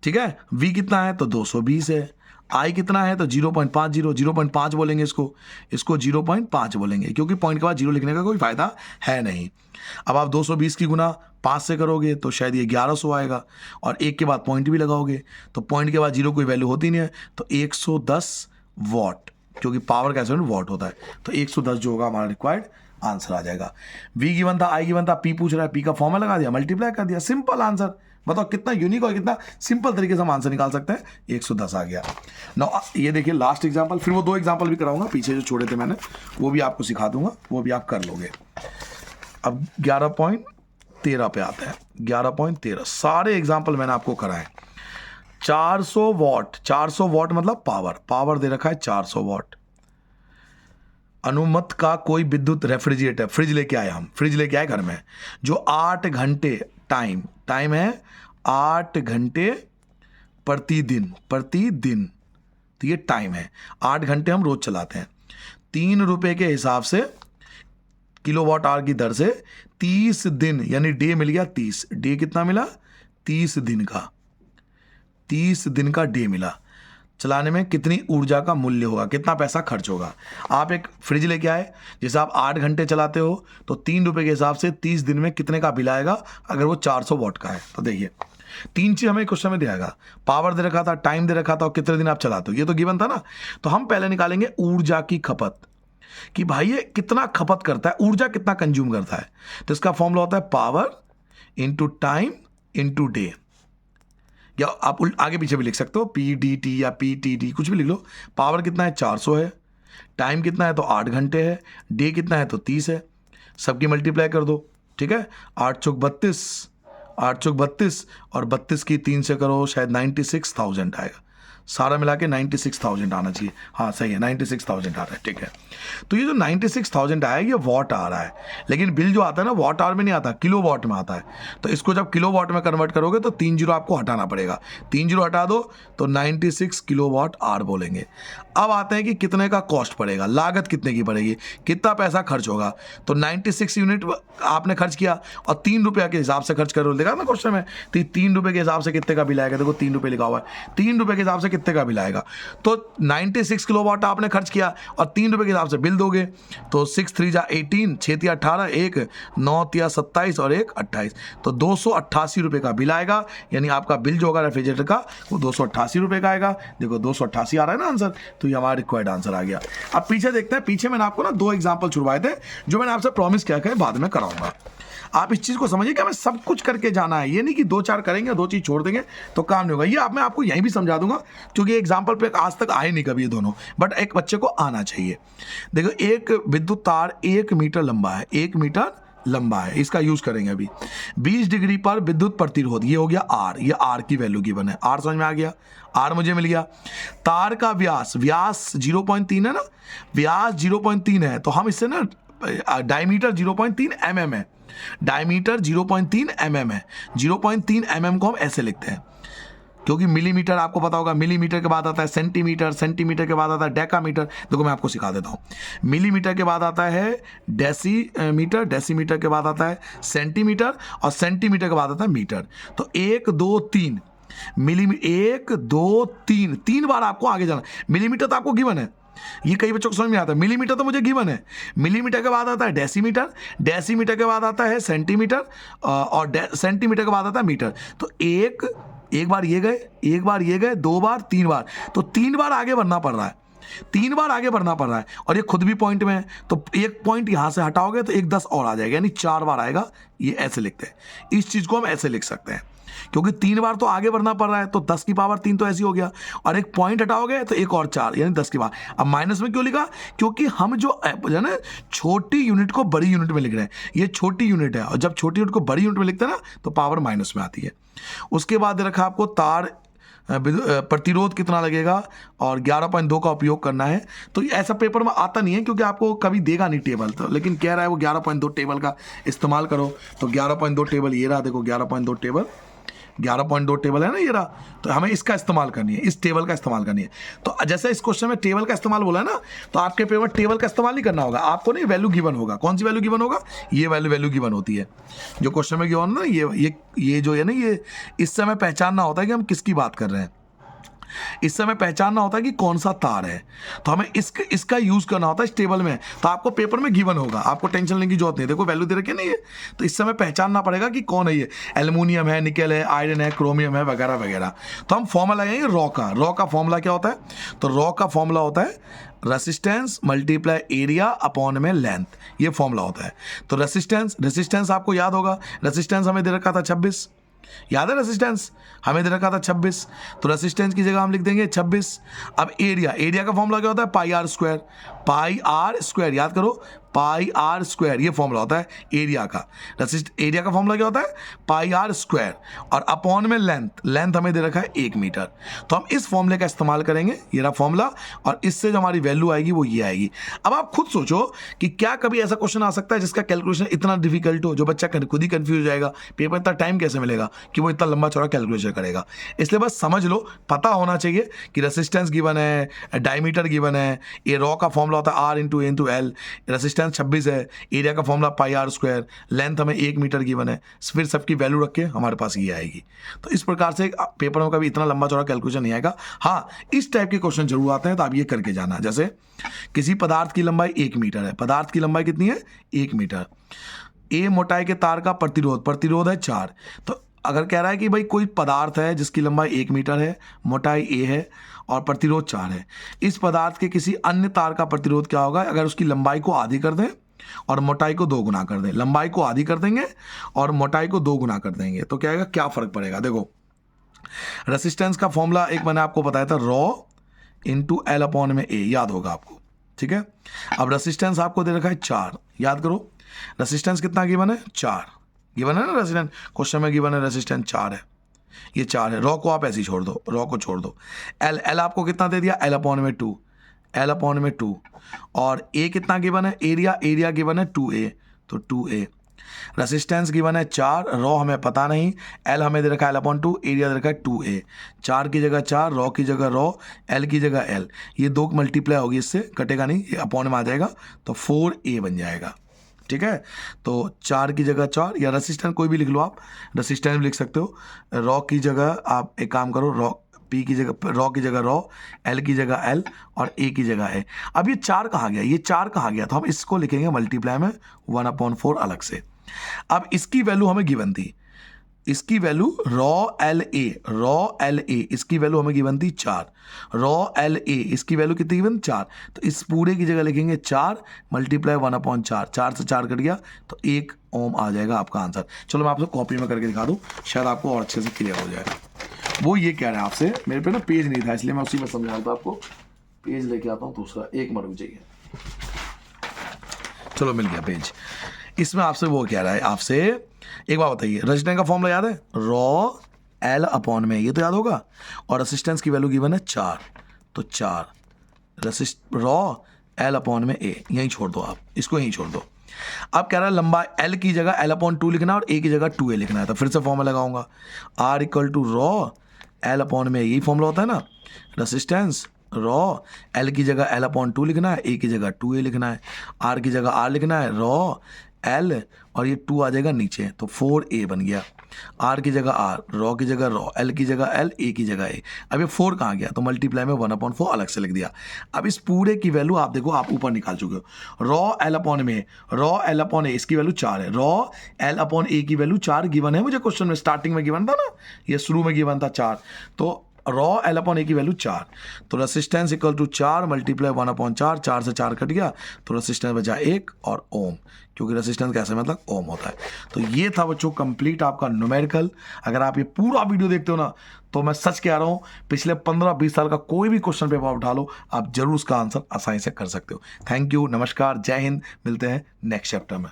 ठीक है। वी कितना है, तो 220 है। आई कितना है, तो 0.50, 0.5 बोलेंगे इसको 0.5 बोलेंगे, क्योंकि पॉइंट के बाद 0 लिखने का कोई फायदा है नहीं। अब आप 220 की गुना 5 से करोगे तो शायद ये 1100 आएगा, और 1 के बाद पॉइंट भी लगाओगे तो पॉइंट के बाद 0 कोई वैल्यू होती नहीं है, तो 110 वॉट, क्योंकि पावर का यूनिट वॉट होता है, तो 110 जो होगा हमारा रिक्वायर्ड आंसर आ जाएगा। वी गिवन था, आई गिवन था, पी पूछ रहा है, पी का फॉर्मूला लगा दिया, मल्टीप्लाई कर दिया, सिंपल आंसर। बताओ कितना यूनिक और कितना सिंपल तरीके से हम आंसर निकाल सकते हैं, 110 आ गया। नो ये देखिए लास्ट एग्जांपल, फिर वो 2 एग्जांपल भी कराऊंगा, पीछे जो छोड़े थे मैंने वो भी आपको सिखा दूंगा, वो भी आप कर लोगे। अब 11.13 पे आते हैं। 11.13 सारे एग्जांपल मैंने आपको कराए। 400 वॉट, 400 वॉट मतलब पावर दे रखा है 400 वॉट। अनुमत का कोई विद्युत रेफ्रिजरेटर, फ्रिज लेके आए हम, फ्रिज लेके आए घर में, जो 8 घंटे टाइम है 8 घंटे प्रतिदिन, तो ये टाइम है 8 घंटे हम रोज चलाते हैं। 3 रुपए के हिसाब से किलोवाट आवर की दर से 30 दिन, यानी डे मिल गया 30, डे कितना मिला, 30 दिन का डे मिला। चलाने में कितनी ऊर्जा का मूल्य होगा, कितना पैसा खर्च होगा। आप एक फ्रिज लेके आए, जैसे आप 8 घंटे चलाते हो तो 3 रुपए के हिसाब से 30 दिन में कितने का बिल आएगा, अगर वो 400 वॉट का है। तो देखिए 3 चीज हमें क्वेश्चन में दिया, पावर दे रखा था, टाइम दे रखा था, और कितने दिन आप चलाते हो, ये तो गिवन था ना। तो हम पहले निकालेंगे ऊर्जा की खपत, कि भाई ये कितना खपत करता है, ऊर्जा कितना कंज्यूम करता है। तो इसका फॉर्मूला होता है power into time into day, या आप आगे पीछे भी लिख सकते हो, पी डी टी या पी टी डी, कुछ भी लिख लो। पावर कितना है 400 है, टाइम कितना है तो 8 घंटे है, डे कितना है तो 30 है, सबकी मल्टीप्लाई कर दो, ठीक है। 8 चौक 32 और 32 की 3 से करो, शायद 96,000 आएगा, सारा मिला के 96,000 आना चाहिए। हाँ सही है, 96,000 आ रहा है, ठीक है। तो ये जो 96,000 आया ये वॉट आ रहा है, लेकिन बिल जो आता है ना वॉट आवर में नहीं आता, किलो वॉट में आता है। तो इसको जब किलो वॉट में कन्वर्ट करोगे तो 3 जीरो आपको हटाना पड़ेगा, 3 जीरो हटा दो तो 96 किलो वॉट आवर बोलेंगे। अब आते हैं कि कितने का कॉस्ट पड़ेगा, लागत कितने की पड़ेगी, कितना पैसा खर्च होगा। तो 96 यूनिट आपने खर्च किया और 3 रुपये के हिसाब से खर्च करो, देखा ना क्वेश्चन में, तो 3 रुपये के हिसाब से कितने का बिल आएगा, देखो 3 रुपये लिखा हुआ है, 3 रुपये के हिसाब से कितने का बिल आएगा। तो 96 किलोवाट आपने खर्च किया और 3 रुपये के हिसाब से बिल दोगे, तो 6 3 जा 18, 6 3 18, 1 9 3 27 और 1 28, तो 288 रुपये का बिल आएगा। यानी आपका बिल जो होगा रेफ्रिजरेटर का वो 288 रुपये का आएगा। देखो 288 आ रहा है ना आंसर, तो ये हमारा रिक्वायर्ड आंसर आ गया। अब पीछे देखते हैं, पीछे मैंने आपको ना 2 एग्जाम्पल छुड़वाए थे जो मैंने आपसे प्रॉमिस किया कि बाद में कराऊंगा। आप इस चीज़ को समझिए कि हमें सब कुछ करके जाना है, ये नहीं कि 2-4 करेंगे 2 चीज़ छोड़ देंगे तो काम नहीं होगा। ये मैं आपको यहीं भी समझा दूंगा क्योंकि एग्जाम्पल पे आज तक आए नहीं कभी ये दोनों, बट एक बच्चे को आना चाहिए। देखो एक विद्युत तार 1 मीटर लंबा है, 1 मीटर लंबा है, इसका यूज करेंगे अभी। 20 डिग्री पर विद्युत प्रतिरोध, ये हो गया आर, ये आर की वैल्यू गिवन है, आर समझ में आ गया, आर मुझे मिल गया। तार का व्यास, व्यास 0.3 है ना, व्यास 0.3 है तो हम इससे ना डायमीटर 0.3 mm है, डायमीटर 0.3 mm है, 0.3 mm को हम ऐसे लिखते हैं क्योंकि मिलीमीटर आपको पता होगा, मिलीमीटर के बाद आता है सेंटीमीटर, सेंटीमीटर के बाद आता है डेकामीटर। देखो मैं आपको सिखा देता हूँ, मिलीमीटर के बाद आता है डेसीमीटर, डेसीमीटर के बाद आता है सेंटीमीटर और सेंटीमीटर के बाद आता है मीटर। तो 1 2 3 मिलीमीटर, 1 2 3, 3 बार आपको आगे जाना। मिलीमीटर तो आपको गिवन है, ये कई बच्चों को समझ में आता है, मिलीमीटर तो मुझे गिवन है। मिलीमीटर के बाद आता है डेसीमीटर, डेसीमीटर के बाद आता है सेंटीमीटर और सेंटीमीटर के बाद आता है मीटर। तो एक बार ये गए, एक बार ये गए, 2 बार, 3 बार, तो 3 बार आगे बढ़ना पड़ रहा है, 3 बार आगे बढ़ना पड़ रहा है। और ये खुद भी पॉइंट में है तो एक पॉइंट यहां से हटाओगे तो 1 10 और आ जाएगा, यानी 4 बार आएगा। ये ऐसे लिखते हैं, इस चीज को हम ऐसे लिख सकते हैं क्योंकि 3 बार तो आगे बढ़ना पड़ रहा है तो 10 की पावर 3 तो ऐसी हो गया, और एक पॉइंट हटाओगे तो 1 और 4 यानी 10 की पावर। अब माइनस में क्यों लिखा, क्योंकि हम जो है ना छोटी यूनिट को बड़ी यूनिट में लिख रहे हैं, ये छोटी यूनिट है और जब छोटी यूनिट को बड़ी यूनिट में लिखते हैं ना तो पावर माइनस में आती है। उसके बाद रखा आपको तार प्रतिरोध कितना लगेगा और 11.2 का उपयोग करना है। तो ऐसा पेपर में आता नहीं है क्योंकि आपको कभी देगा नहीं टेबल, तो लेकिन कह रहा है वो 11.2 टेबल का इस्तेमाल करो। तो 11.2 टेबल ये रहा, देखो 11.2 टेबल, 11.2 टेबल है ना ये रहा, तो हमें इसका इस्तेमाल करनी है, इस टेबल का इस्तेमाल करनी है। तो जैसे इस क्वेश्चन में टेबल का इस्तेमाल बोला है ना, तो आपके पेपर में टेबल का इस्तेमाल नहीं करना होगा, आपको नहीं वैल्यू गिवन होगा। कौन सी वैल्यू गिवन होगा, ये वैल्यू गिवन होती है जो क्वेश्चन में गिवन ना, ये जो है ना, ये इससे हमें पहचानना होता है कि हम किसकी बात कर रहे हैं, इससे हमें पहचानना होता है कि कौन सा तार है, तो हमें इसका यूज करना होता है इस टेबल में। तो आपको पेपर में गिवन होगा, आपको टेंशन लेने की जरूरत नहीं, देखो वैल्यू दे रखी नहीं है, तो इससे हमें पहचानना पड़ेगा कि कौन है ये, एल्युमिनियम है, निकल है, आयरन है, क्रोमियम है, वगैरह वगैरह। तो हम फॉर्मूला लगाएंगे रॉ का फॉर्मूला क्या होता है, तो रॉ का फॉर्मूला होता है रेसिस्टेंस मल्टीप्लाई एरिया अपॉन में लेंथ, ये फॉर्मूला होता है। तो रेसिस्टेंस आपको याद होगा, रेसिस्टेंस हमें दे रखा था 26, याद है रेसिस्टेंस हमें दे रखा था 26, तो रेसिस्टेंस की जगह हम लिख देंगे 26। अब एरिया का फॉर्मूला क्या होता है, पाई आर स्क्वायर, याद करो पाई आर स्क्वायर, ये फॉर्मूला होता है एरिया का। एरिया का फॉर्मूला क्या होता है, पाई आर स्क्वायर, और अपॉन में लेंथ हमें दे रखा है 1 मीटर। तो हम इस फॉर्मूले का इस्तेमाल करेंगे, ये रहा फॉर्मूला, और इससे जो हमारी वैल्यू आएगी वो ये आएगी। अब आप खुद सोचो कि क्या कभी ऐसा क्वेश्चन आ सकता है जिसका कैलकुलेशन इतना डिफिकल्ट हो, जो बच्चा खुद ही कंफ्यूज हो जाएगा, पेपर इतना टाइम कैसे मिलेगा कि वो इतना लंबा चौड़ा कैलकुलेशन करेगा। इसलिए बस समझ लो, पता होना चाहिए कि रेसिस्टेंस गिवन है, डायमीटर गिवन है, ये रॉ का फॉर्मूला होता है R × N × L, रेसिस्टेंस 26 है, एरिया का formula pi R square, length हमें 1 मीटर गिवन है, फिर सबकी वैल्यू रख के हमारे पास ये आएगी। तो इस प्रकार से पेपर में कभी इतना लंबा चौड़ा कैलकुलेशन नहीं आएगा। हाँ, इस टाइप के क्वेश्चन जरूर आते हैं, तो आप ये करके जाना। जैसे किसी पदार्थ की लंबाई 1 मीटर है, पदार्थ की लंबाई कितनी है 1 मीटर, ए मोटाई के तार का प्रतिरोध है 4। तो अगर कह रहा है कि भाई कोई पदार्थ है जिसकी लंबाई 1 मीटर है, मोटाई ए है और प्रतिरोध 4 है, इस पदार्थ के किसी अन्य तार का प्रतिरोध क्या होगा अगर उसकी लंबाई को आधी कर दें और मोटाई को 2 गुना कर दें। लंबाई को आधी कर देंगे और मोटाई को 2 गुना कर देंगे तो क्या आएगा, क्या फर्क पड़ेगा। देखो रेसिस्टेंस का फॉर्मूला एक मैंने आपको बताया था, रॉ × L अपॉन में ए, याद होगा आपको, ठीक है। अब रेसिस्टेंस आपको दे रखा है 4, याद करो रेसिस्टेंस कितना गिवन है, 4 गिवन है ना, रेसिस्टेंस क्वेश्चन में गिवन है, रेसिस्टेंस 4 है, ये 4 है। रॉ को आप ऐसे ही छोड़ दो, रॉ को छोड़ दो। एल आपको कितना दे दिया, L अपॉन में 2, और ए कितना गिवन है, एरिया गिवन है 2A, तो 2A। रेसिस्टेंस गिवन है 4, रॉ हमें पता नहीं, एल हमें दे रखा है L/2, एरिया दे रखा है 2A। 4 की जगह 4, रॉ की जगह रॉ, एल की जगह एल, ये 2 मल्टीप्लाई होगी, इससे कटेगा नहीं, ये अपॉन में आ जाएगा, तो 4A बन जाएगा, ठीक है। तो 4 की जगह 4, या रेसिस्टेंस कोई भी लिख लो, आप रेसिस्टेंस भी लिख सकते हो। रॉ की जगह आप एक काम करो, रॉ पी की जगह रॉ की जगह रॉ, एल की जगह एल और ए की जगह ए। अब ये 4 कहाँ गया, ये 4 कहाँ गया, तो हम इसको लिखेंगे मल्टीप्लाई में 1/4 अलग से। अब इसकी वैल्यू हमें गिवन थी, इसकी वैल्यू रॉ एल ए इसकी वैल्यू हमें गिवन थी 4, रॉ एल ए इसकी वैल्यू कितनी गिवन 4, तो इस पूरे की जगह लिखेंगे 4 मल्टीप्लाई 1/4, 4 से 4 कट गया तो 1 ओम आ जाएगा आपका आंसर। चलो मैं आपको कॉपी में करके दिखा दूं, शायद आपको और अच्छे से क्लियर हो जाए। वो ये कह रहे हैं आपसे, मेरे पे ना पेज नहीं था इसलिए मैं उसी में समझा रहा था आपको, पेज लेके आता हूँ दूसरा, एक मिनट चाहिए। चलो मिल गया पेज। इसमें आपसे वो कह रहा है, आपसे एक बात बताइए, रेजिस्टेंस का फॉर्मूला याद है, रॉ एल अपॉन में, ये तो याद होगा, और रेसिस्टेंस की वैल्यू गिवन है 4, तो 4 रॉ एल अपॉन में ए, यहीं छोड़ दो आप, इसको यहीं छोड़ दो। अब कह रहा है लंबा एल की जगह एल अपॉन 2 लिखना है और ए की जगह 2a लिखना है, तो फिर से फॉर्मूला लगाऊंगा, R equal to rho L upon में, यही फॉर्मूला होता है ना, रेसिस्टेंस रॉ एल की जगह एल अपॉन 2 लिखना है, ए की जगह 2a लिखना है, आर की जगह आर लिखना है, रॉ एल और ये 2 आ जाएगा नीचे, तो 4a बन गया, आर की जगह आर, रॉ की जगह रॉ, एल की जगह एल, ए की जगह ए। अब ये 4 कहाँ गया, तो मल्टीप्लाई में 1/4 अलग से लिख दिया। अब इस पूरे की वैल्यू आप देखो, आप ऊपर निकाल चुके हो, रॉ एल अपॉन में, रॉ एल अपॉन ए इसकी वैल्यू 4 है, रॉ एल अपॉन ए की वैल्यू 4 गिवन है मुझे क्वेश्चन में, स्टार्टिंग में गिवन था ना, ये शुरू में गिवन था 4, तो रॉ एल अपॉन ए की वैल्यू 4, तो रेसिस्टेंस इक्वल टू 4 मल्टीप्लाई 1/4, 4 से 4 कट गया तो रेसिस्टेंस बचा 1 और ओम, क्योंकि रेसिस्टेंस कैसे मतलब ओम होता है। तो ये था बच्चों कंप्लीट आपका न्यूमेरिकल। अगर आप ये पूरा वीडियो देखते हो ना, तो मैं सच कह रहा हूँ, पिछले 15-20 साल का कोई भी क्वेश्चन पेपर उठा लो, आप जरूर उसका आंसर आसानी से कर सकते हो। थैंक यू, नमस्कार, जय हिंद, मिलते हैं नेक्स्ट चैप्टर में।